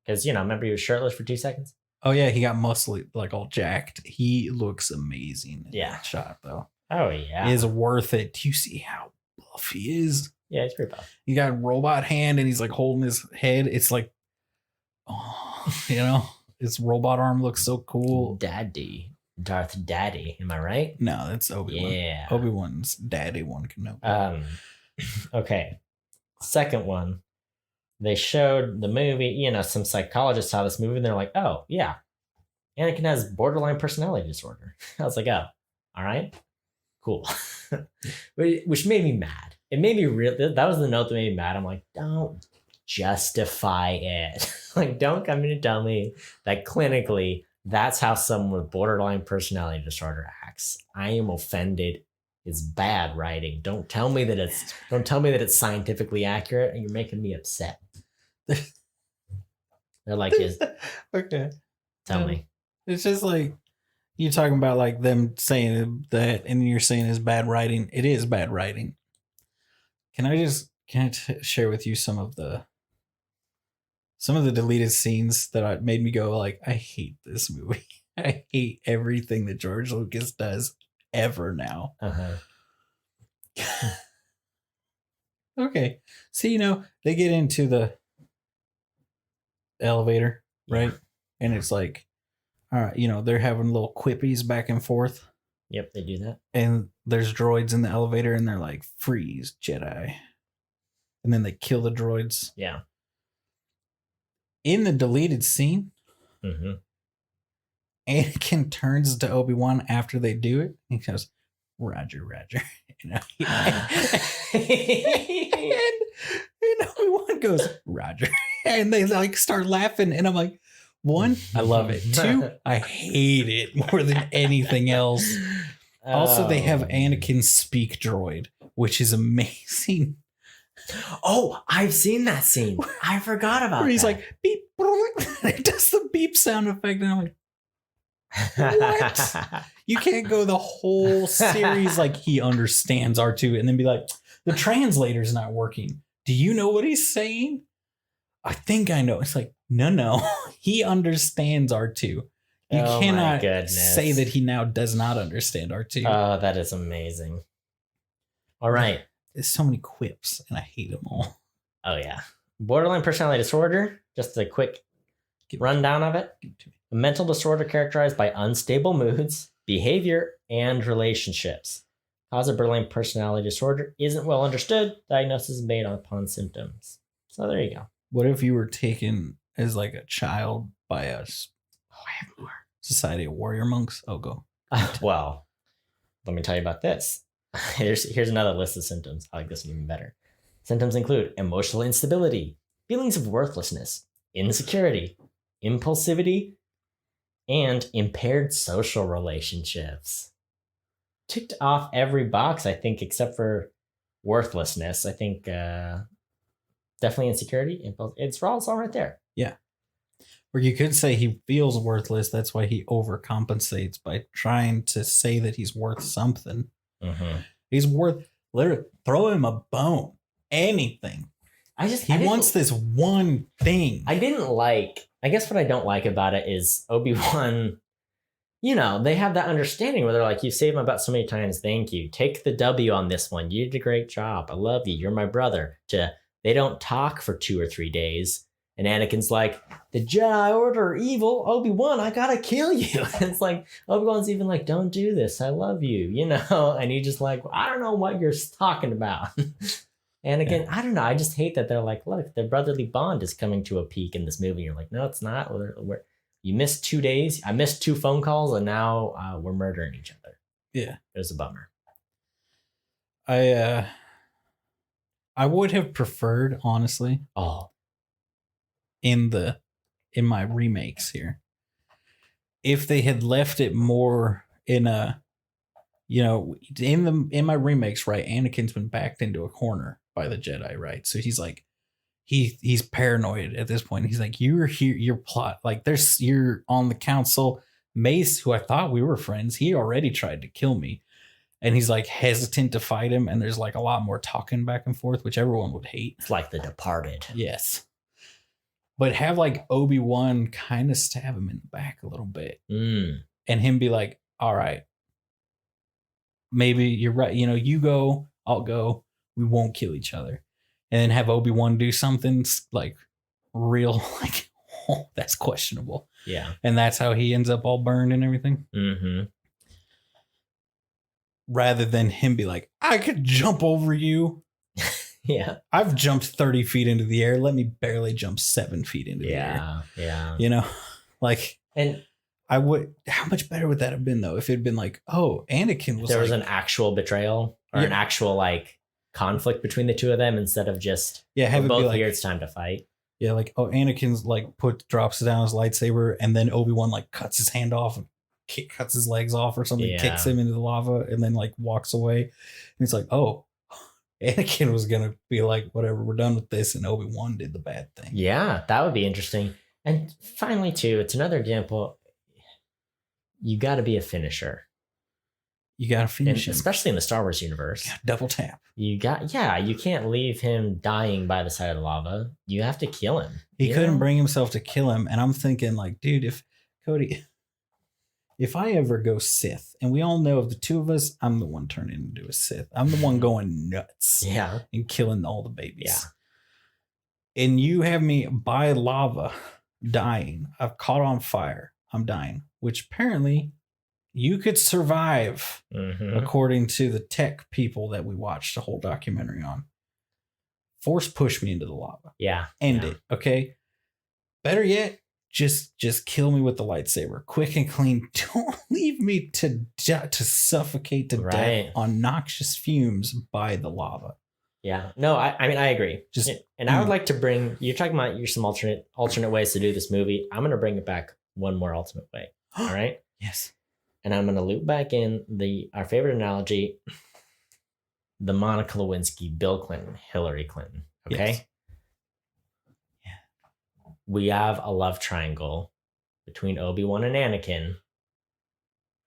Because, remember he was shirtless for 2 seconds? Oh, yeah. He got muscly, like all jacked. He looks amazing in that shot, though. Oh, yeah. It is worth it. Do you see how buff he is? Yeah, he's pretty buff. He got a robot hand and he's like holding his head. It's like, his robot arm looks so cool. Darth Daddy. Am I right? No, that's Obi-Wan. Yeah. Obi-Wan's daddy, one can know. Okay. Second one. They showed the movie, some psychologists saw this movie and they're like, oh, yeah, Anakin has borderline personality disorder. I was like, oh, all right, cool. Which made me mad. It made me that was the note that made me mad. I'm like, don't justify it. Like, don't come in and tell me that clinically that's how someone with borderline personality disorder acts. I am offended. It's bad writing. Don't tell me that it's scientifically accurate, and you're making me upset. They're like, okay. Tell me. It's just like you're talking about like them saying that, and you're saying it's bad writing. It is bad writing. Can I share with you some of the deleted scenes that made me go like, I hate this movie. I hate everything that George Lucas does ever now. Okay. So, they get into the elevator, right? Yeah. And it's like, all right, they're having little quippies back and forth. Yep, they do that. And there's droids in the elevator and they're like, freeze, Jedi. And then they kill the droids. Yeah. In the deleted scene, Anakin turns to Obi-Wan after they do it. He goes, Roger, Roger. And Obi-Wan goes, Roger. And they like start laughing. And I'm like, one, I love it. Two, I hate it more than anything else. Also, they have Anakin speak droid, which is amazing. Oh, I've seen that scene. I forgot about where he's that. like, beep. It does the beep sound effect. And I'm like, what? You can't go the whole series like he understands R2 and then be like, the translator's not working. Do you know what he's saying? I think I know. It's like, no. He understands R2. You cannot say that he now does not understand R2. Oh, that is amazing. All right. There's so many quips and I hate them all. Oh, yeah. Borderline personality disorder. Just a quick rundown of it. A mental disorder characterized by unstable moods, behavior, and relationships. Cause of borderline personality disorder isn't well understood. Diagnosis is made upon symptoms. So there you go. What if you were taken as like a child by us? Oh, I have more. Society of Warrior Monks? Oh, go. Well, let me tell you about this. Here's another list of symptoms. I like this one even better. Symptoms include emotional instability, feelings of worthlessness, insecurity, impulsivity, and impaired social relationships. Ticked off every box, I think, except for worthlessness. I think definitely insecurity. It's all right there. Yeah. Or you could say he feels worthless. That's why he overcompensates by trying to say that he's worth something. He's worth, literally, throw him a bone. Anything. He wants this one thing. I guess what I don't like about it is Obi-Wan, they have that understanding where they're like, you saved my butt so many times, thank you. Take the W on this one. You did a great job. I love you. You're my brother. They don't talk for 2 or 3 days. And Anakin's like, the Jedi Order are evil. Obi-Wan, I gotta kill you. And it's like, Obi-Wan's even like, don't do this. I love you, And you just like, I don't know what you're talking about. And again, I don't know. I just hate that they're like, look, their brotherly bond is coming to a peak in this movie. You're like, no, it's not. You missed 2 days. I missed 2 phone calls, and now we're murdering each other. Yeah, it was a bummer. I would have preferred, honestly. In my remakes here, if they had left it more in a, in my remakes, right? Anakin's been backed into a corner by the Jedi, right? So he's like, he's paranoid at this point. He's like, you're here, your plot, like you're on the council. Mace, who I thought we were friends, he already tried to kill me. And he's like hesitant to fight him. And there's like a lot more talking back and forth, which everyone would hate. It's like The Departed. Yes. But have like Obi-Wan kind of stab him in the back a little bit. And him be like, all right, maybe you're right. You go, I'll go. We won't kill each other. And then have Obi-Wan do something like real, like, oh, that's questionable. Yeah. And that's how he ends up all burned and everything. Rather than him be like, I could jump over you. Yeah. I've jumped 30 feet into the air. Let me barely jump 7 feet into the air. Yeah. And I would, how much better would that have been though? If it'd been like, oh, Anakin was was an actual betrayal or an actual like conflict between the two of them instead of just, have both like, here, it's time to fight. Yeah. Like, oh, Anakin's like drops down his lightsaber and then Obi-Wan like cuts his hand off and cuts his legs off or something, kicks him into the lava and then like walks away. And it's like, oh, Anakin was going to be like, whatever, we're done with this. And Obi-Wan did the bad thing. Yeah, that would be interesting. And finally, too, it's another example. You got to be a finisher. You got to finish him. Especially in the Star Wars universe. Double tap. You can't leave him dying by the side of the lava. You have to kill him. He couldn't bring himself to kill him. And I'm thinking like, dude, if Cody, if I ever go Sith, and we all know of the two of us, I'm the one turning into a Sith. I'm the one going nuts Yeah. and killing all the babies. Yeah. And you have me by lava dying. I've caught on fire. I'm dying, which apparently you could survive Mm-hmm. according to the tech people that we watched a whole documentary on. Force push me into the lava. Yeah. End yeah. it. Okay. Better yet, just kill me with the lightsaber, quick and clean. Don't leave me to suffocate to death on noxious fumes by the lava. Yeah. No, I mean, I agree. And I would like to bring, you're talking about some alternate ways to do this movie. I'm going to bring it back one more ultimate way. All right. Yes. And I'm going to loop back in our favorite analogy, the Monica Lewinsky, Bill Clinton, Hillary Clinton. Okay. Yes. Yeah. We have a love triangle between Obi-Wan and Anakin.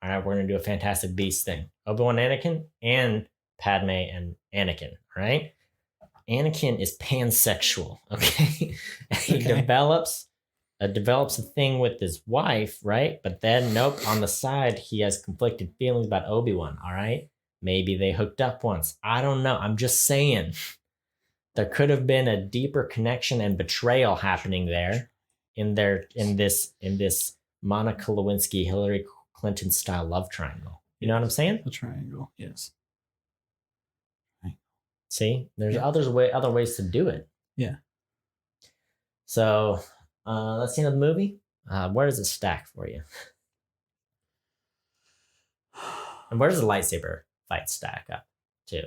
All right. We're going to do a Fantastic Beasts thing. Obi-Wan, Anakin, and Padme and Anakin. All right. Anakin is pansexual. Okay. He develops a thing with his wife, right? But then, nope, on the side, he has conflicted feelings about Obi-Wan, all right? Maybe they hooked up once. I don't know. I'm just saying there could have been a deeper connection and betrayal happening there in this Monica Lewinsky, Hillary Clinton style love triangle. You know what I'm saying? The triangle, yes. See, there's other ways to do it. Yeah. So let's see another movie. Where does it stack for you? And where does the lightsaber fight stack up too?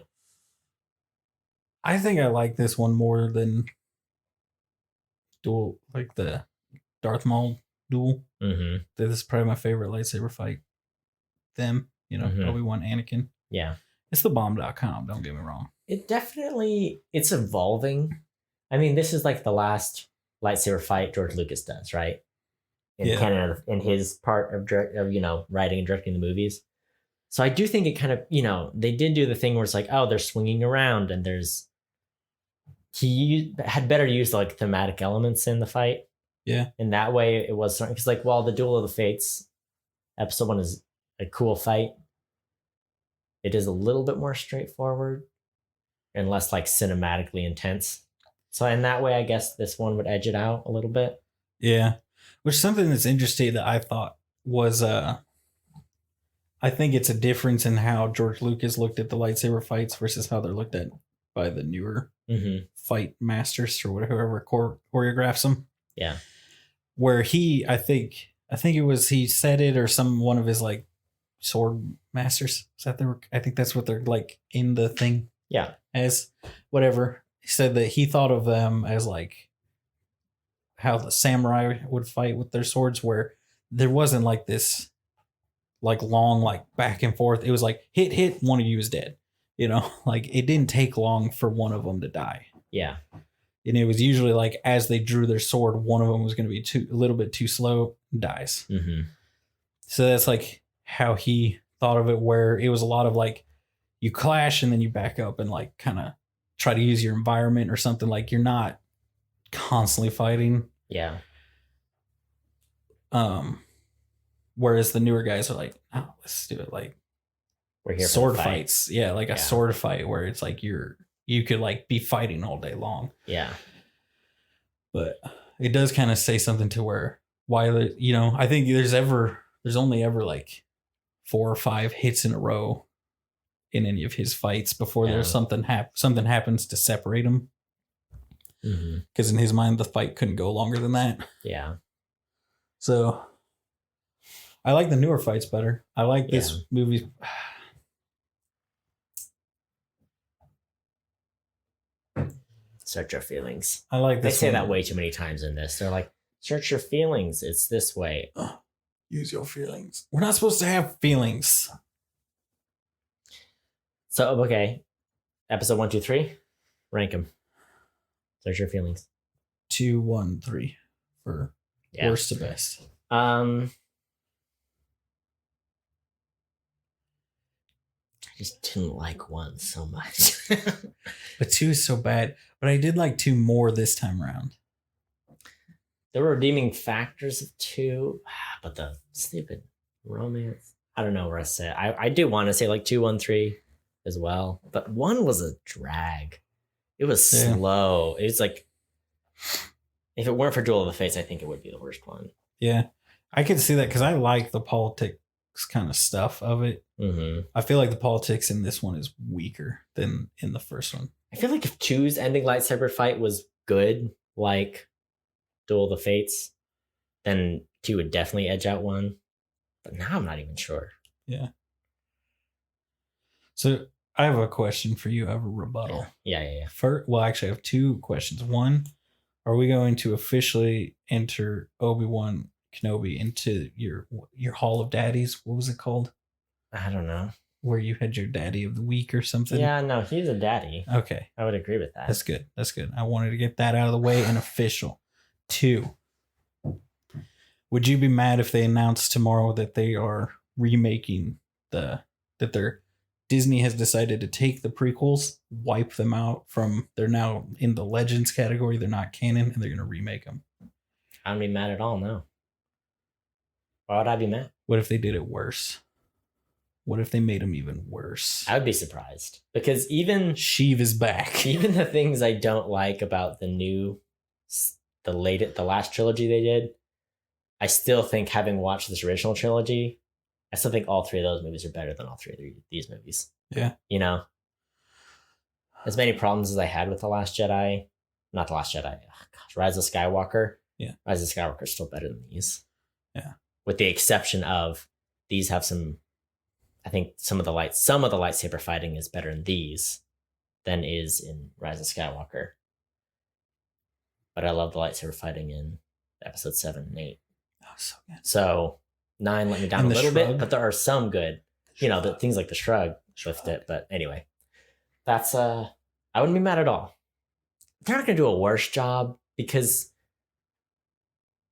I think I like this one more than the Darth Maul duel. Mm-hmm. This is probably my favorite lightsaber fight. Them, Obi-Wan, Anakin. Yeah. It's the bomb.com, don't get me wrong. It's evolving. I mean, this is like the last lightsaber fight George Lucas does, right? In his part of writing and directing the movies. So I do think it kind of, they did do the thing where it's like, oh, they're swinging around and he had better use like thematic elements in the fight. Yeah. In that way, it was because like while the Duel of the Fates episode 1 is a cool fight, it is a little bit more straightforward and less like cinematically intense. So in that way, I guess this one would edge it out a little bit. Yeah. Which is something that's interesting that I thought was, I think it's a difference in how George Lucas looked at the lightsaber fights versus how they're looked at by the newer fight masters or whatever choreographs them. Yeah. Where I think it was, he said it or one of his like sword masters. I think that's what they're like in the thing. Yeah. As whatever. He said that he thought of them as like how the samurai would fight with their swords, where there wasn't like this like long like back and forth. It was like hit, one of you is dead. Like it didn't take long for one of them to die. Yeah. And it was usually like as they drew their sword, one of them was going to be a little bit too slow, dies. Mm-hmm. So that's like how he thought of it, where it was a lot of like you clash and then you back up and like kind of try to use your environment or something. Like you're not constantly fighting. Yeah. Whereas the newer guys are like, oh, let's do it like we're here sword fights. Yeah, like a sword fight where it's like you could like be fighting all day long. Yeah. But it does kind of say something to where I think there's only ever like 4 or 5 hits in a row in any of his fights before there's something happens to separate them. Because in his mind, the fight couldn't go longer than that. Yeah. So I like the newer fights better. I like this movie. Search your feelings. I like this. They say that way too many times in this. They're like, search your feelings. It's this way. Use your feelings. We're not supposed to have feelings. So, okay. Episode 1, 2, 3. Rank them. Search your feelings. 2, 1, 3 for worst to best. I just didn't like 1 so much. But 2 is so bad. But I did like 2 more this time around. There were redeeming factors of 2, but the stupid romance. I don't know where I say. I do want to say like 2, 1, 3 as well, but 1 was a drag. It was slow. It was like, if it weren't for Duel of the Fates, I think it would be the worst one. Yeah, I can see that because I like the politics kind of stuff of it. Mm-hmm. I feel like the politics in this one is weaker than in the first one. I feel like if 2's ending lightsaber fight was good, like Duel of the Fates, then 2 would definitely edge out 1. But now I'm not even sure. Yeah. So I have a question for you. I have a rebuttal. Yeah. First, well, actually, I have 2 questions. One, are we going to officially enter Obi-Wan Kenobi into your Hall of Daddies? What was it called? I don't know. Where you had your daddy of the week or something? Yeah, no, he's a daddy. Okay. I would agree with that. That's good. That's good. I wanted to get that out of the way and official. 2, would you be mad if they announced tomorrow that they are remaking Disney has decided to take the prequels, wipe them out from, they're now in the Legends category, they're not canon, and they're going to remake them? I wouldn't be mad at all, no. Why would I be mad? What if they did it worse? What if they made them even worse? I would be surprised. Because even Sheev is back. Even the things I don't like about the last trilogy they did, I still think, having watched this original trilogy, I still think all 3 of those movies are better than all 3 of these movies. Yeah. You know? As many problems as I had with The Last Jedi, not The Last Jedi, Rise of Skywalker. Yeah. Rise of Skywalker is still better than these. Yeah. With the exception of these have some, I think some of the lightsaber fighting is better in these than is in Rise of Skywalker. But I love the lightsaber fighting in episode 7 and 8. Oh, so good. So 9 let me down a little bit, but there are some good, the things like the shrug lift it. But anyway, that's I wouldn't be mad at all. They're not going to do a worse job because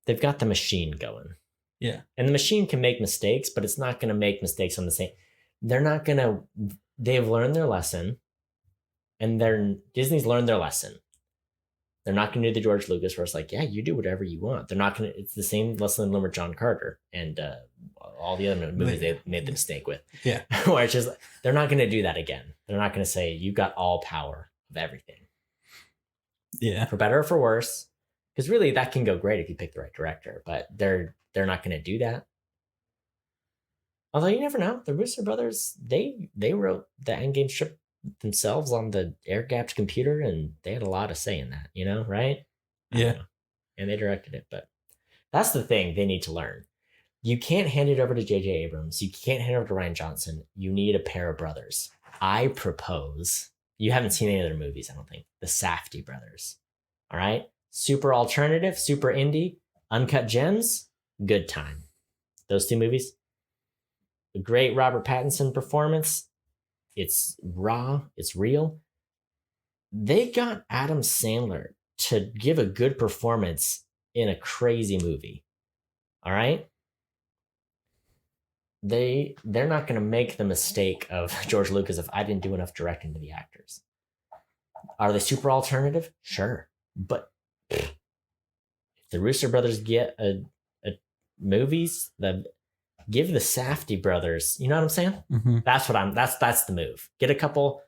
they've got the machine going. Yeah. And the machine can make mistakes, but it's not going to make mistakes on the same. They've learned their lesson, and Disney's learned their lesson. They're not going to do the George Lucas where it's like, yeah, you do whatever you want. They're not going to, it's the same lesson learned with John Carter and all the other movies they made the mistake with. Yeah. Where it's just, they're not going to do that again. They're not going to say, you've got all power of everything. Yeah. For better or for worse. Because really, that can go great if you pick the right director, but they're not going to do that. Although you never know. The Russo brothers, they wrote the Endgame strip themselves on the air-gapped computer, and they had a lot of say in that, right? Yeah. And they directed it, but that's the thing they need to learn. You can't hand it over to J.J. Abrams. You can't hand it over to Rian Johnson. You need a pair of brothers. I propose, you haven't seen any of their movies, I don't think, the Safdie brothers. All right? Super alternative, super indie, Uncut Gems, good time. Those 2 movies. A great Robert Pattinson performance. It's raw. It's real. They got Adam Sandler to give a good performance in a crazy movie. All right? They're not going to make the mistake of George Lucas if I didn't do enough directing to the actors. Are they super alternative? Sure. But if the Russo brothers get a movies, give the Safdie brothers, you know what I'm saying? Mm-hmm. That's the move. Get a couple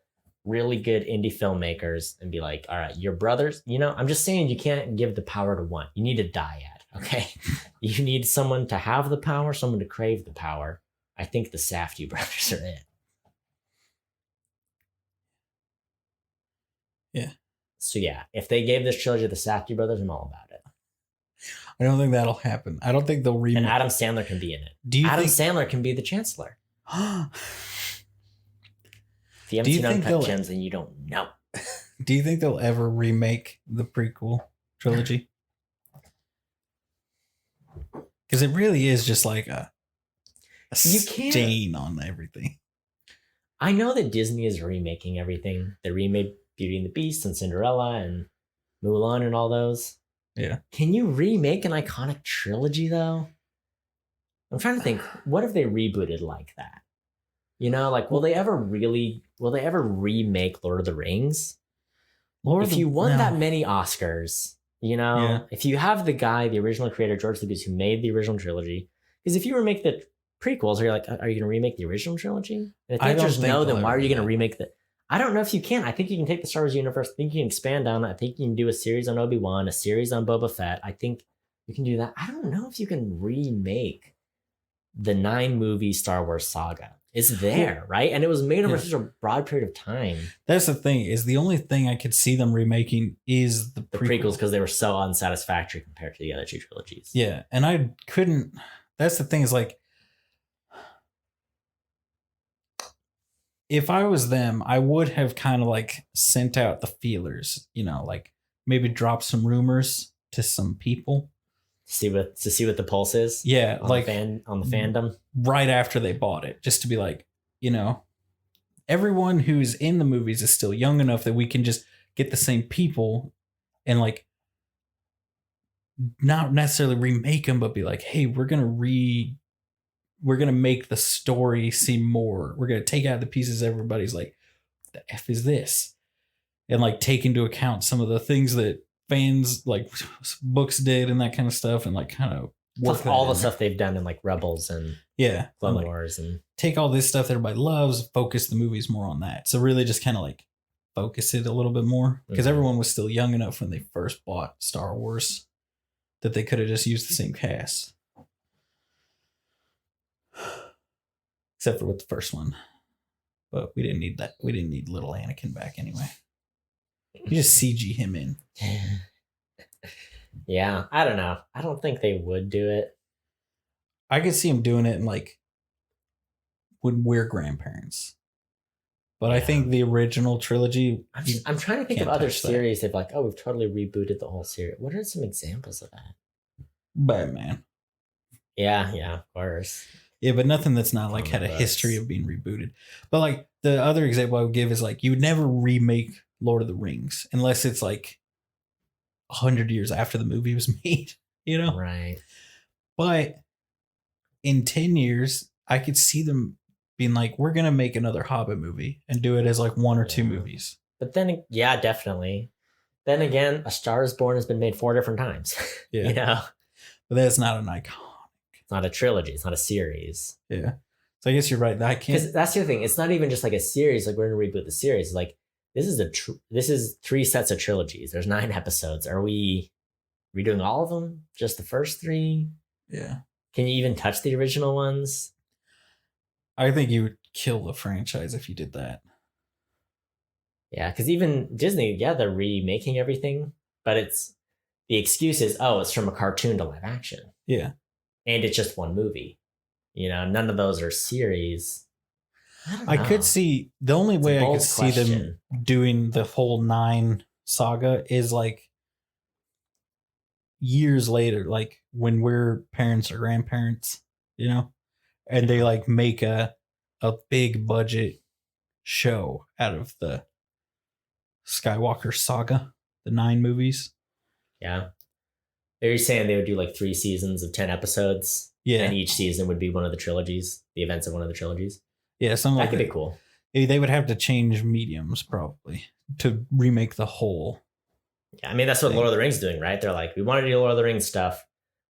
really good indie filmmakers and be like, all right, your brothers, I'm just saying you can't give the power to one. You need a dyad, okay? You need someone to have the power, someone to crave the power. I think the Safdie brothers are it. Yeah. So yeah, if they gave this trilogy to the Safdie brothers, I'm all about it. I don't think that'll happen. I don't think they'll remake. And Adam Sandler can be in it. Sandler can be the Chancellor. If you haven't seen Uncut Gems, then you don't know. Do you think they'll ever remake the prequel trilogy? Because it really is just like a stain on everything. I know that Disney is remaking everything. They remade Beauty and the Beast and Cinderella and Mulan and all those. Yeah. Can you remake an iconic trilogy though? I'm trying to think, what if they rebooted like that? Will they ever remake Lord of the Rings? If you won that many Oscars, if you have the original creator, George Lucas, who made the original trilogy, because if you remake prequels where you're like, are you going to remake the original trilogy? And if the I don't answer is think no, they'll then why ever are you do going to that. remake the? I don't know if you can. I think you can take the Star Wars universe. I think you can expand on it. I think you can do a series on Obi-Wan, a series on Boba Fett. I think you can do that. I don't know if you can remake the 9-movie Star Wars saga. It's there, right? And it was made over Yeah. such a broad period of time. That's the thing, is the only thing I could see them remaking is the The prequels, because they were so unsatisfactory compared to the other 2 trilogies. Yeah, and I couldn't. That's the thing, is like, if I was them, I would have kind of like sent out the feelers, like maybe drop some rumors to some people. See what the pulse is. Yeah, on like the fandom right after they bought it, just to be like, everyone who's in the movies is still young enough that we can just get the same people and like not necessarily remake them, but be like, hey, we're gonna make the story seem more. We're gonna take out the pieces everybody's like, the F is this? And like take into account some of the things that fans like books did and that kind of stuff, and like kind of plus all the stuff they've done in like Rebels and Clone like, Wars, and take all this stuff that everybody loves, focus the movies more on that. So really just kind of like focus it a little bit more, because everyone was still young enough when they first bought Star Wars that they could have just used the same cast. Except for with the first one. But we didn't need that. We didn't need little Anakin back anyway. You just CG him in. Yeah, I don't know. I don't think they would do it. I could see him doing it in like when we're grandparents. But I think the original trilogy. I'm trying to think of can't other touch that. series. They've like, we've totally rebooted the whole series. What are some examples of that? Batman. Yeah, of course. Yeah, but nothing that's not like had a history of being rebooted. But like the other example I would give is like you would never remake Lord of the Rings unless it's like 100 years after the movie was made, Right. But in 10 years, I could see them being like, we're going to make another Hobbit movie and do it as like 1 or 2 movies. But then, yeah, definitely. Then again, A Star is Born has been made 4 different times. Yeah. But that's not an icon. It's not a trilogy. It's not a series. Yeah. So I guess you're right. Because that's the other thing. It's not even just like a series. Like, we're going to reboot the series. It's like, this is 3 sets of trilogies. There's 9 episodes. Are we redoing all of them? Just the first 3? Yeah. Can you even touch the original ones? I think you would kill the franchise if you did that. Yeah, because even Disney, they're remaking everything, but the excuse is, it's from a cartoon to live action. Yeah. And it's just 1 movie. None of those are series. I could see the only way I could see them doing the whole 9 saga is like years later, like when we're parents or grandparents, and they like make a big budget show out of the Skywalker saga, the 9 movies. Yeah. Are you saying they would do like 3 seasons of 10 episodes? Yeah. And each season would be one of the trilogies, the events of one of the trilogies? Yeah, something like that. Could be cool. They would have to change mediums probably to remake the whole. Yeah, I mean, that's what Lord of the Rings is doing, right? They're like, we want to do Lord of the Rings stuff.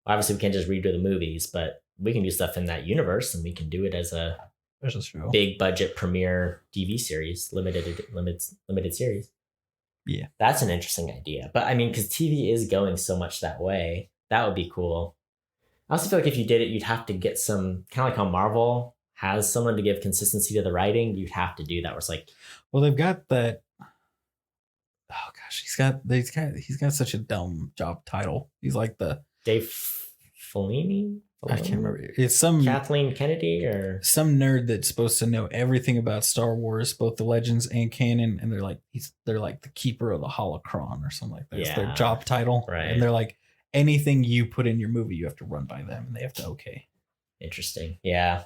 Obviously, we can't just redo the movies, but we can do stuff in that universe, and we can do it as a big budget premiere TV series, limited series. Yeah. That's an interesting idea. But I mean, because TV is going so much that way, that would be cool. I also feel like if you did it, you'd have to get some, kind of like how Marvel has someone to give consistency to the writing. You'd have to do that. Where it's like, well, they've got that. Oh gosh, he's got such a dumb job title. He's like the Dave Filoni. I can't remember. It's some Kathleen Kennedy or some nerd that's supposed to know everything about Star Wars, both the legends and canon. And they're like the keeper of the holocron or something like that. It's their job title, right? And they're like, anything you put in your movie, you have to run by them, and they have to okay. Interesting. Yeah.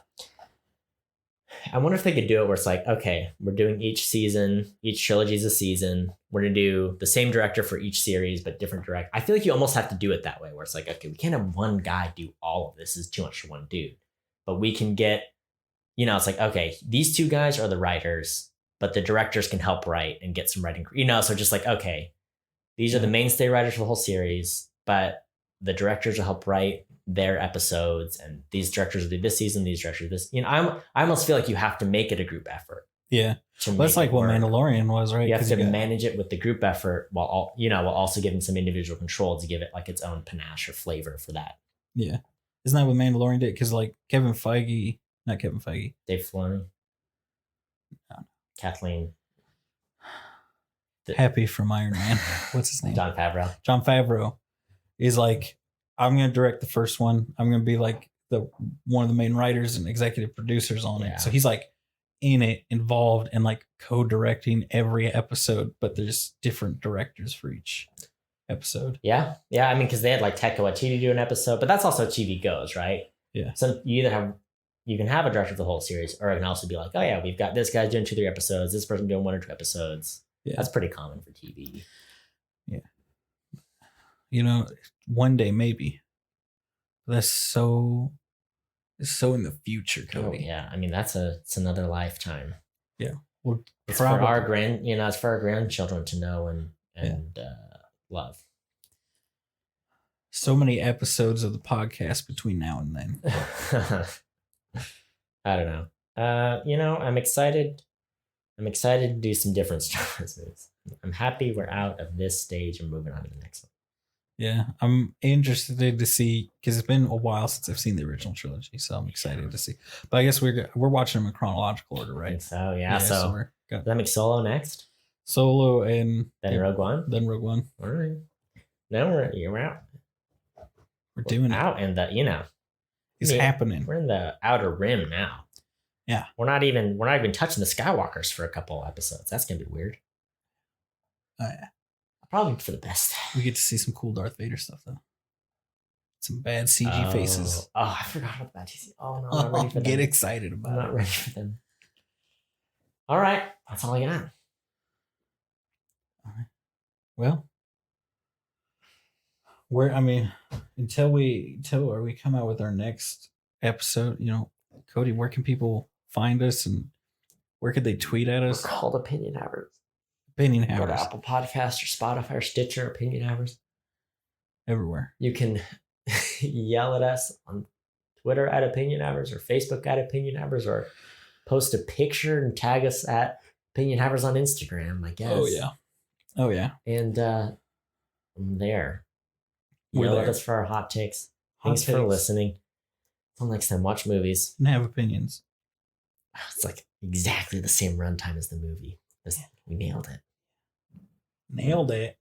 I wonder if they could do it where it's like, okay, we're doing each season, each trilogy is a season. We're going to do the same director for each series, but different director. I feel like you almost have to do it that way, where it's like, okay, we can't have one guy do all of this. It's too much for one dude. But we can get, it's like, okay, these 2 guys are the writers, but the directors can help write and get some writing. So just like, okay, these are the mainstay writers for the whole series, but the directors will help write their episodes, and these directors did this season, these directors this. I almost feel like you have to make it a group effort. Yeah, Well, that's like what Mandalorian was, right? You have to manage it with the group effort while also giving some individual control to give it like its own panache or flavor for that. Yeah, isn't that what Mandalorian did? Because like not Kevin Feige, Dave Filoni, no. Kathleen. Happy from Iron Man. What's his name? Jon Favreau. Jon Favreau is like, I'm going to direct the first one. I'm going to be like one of the main writers and executive producers on it. So he's like in it, involved, and like co-directing every episode, but there's different directors for each episode. Yeah. I mean, because they had like Taika Waititi do an episode, but that's also TV goes, right? Yeah. So you can have a director of the whole series, or it can also be like, oh yeah, we've got this guy doing 2-3 episodes, this person doing 1 or 2 episodes. Yeah. That's pretty common for TV. Yeah. One day maybe. That's so in the future, Cody. Oh, yeah. I mean, it's another lifetime. Yeah. Well, it's for our grandchildren to know and love. So many episodes of the podcast between now and then. I don't know. I'm excited. I'm excited to do some different Star Wars movies. I'm happy we're out of this stage and moving on to the next one. Yeah, I'm interested to see, because it's been a while since I've seen the original trilogy, so I'm excited to see. But I guess we're watching them in chronological order, right? So yeah. So does that make Solo next? Solo and then Rogue One. All right. Now you're out. We're doing out in the it's happening. We're in the outer rim now. Yeah. We're not even touching the Skywalkers for a couple episodes. That's gonna be weird. Oh yeah. Probably for the best. We get to see some cool Darth Vader stuff though. Some bad CG faces. Oh, I forgot about that. Oh no, I'm not ready for them. Get excited about it. I'm not ready for them. All right. That's all I got. All right. Well, until we come out with our next episode, Cody, where can people find us and where could they tweet at us? We're called Opinion Havers. Go to Apple Podcast or Spotify or Stitcher, Opinion Havers. Everywhere. You can yell at us on Twitter at Opinion Havers or Facebook at Opinion Havers, or post a picture and tag us at Opinion Havers on Instagram, I guess. Oh yeah. And I'm there. Yell at us for our hot takes. Thanks for listening. Until next time, watch movies. And have opinions. It's like exactly the same runtime as the movie. We nailed it. Nailed it.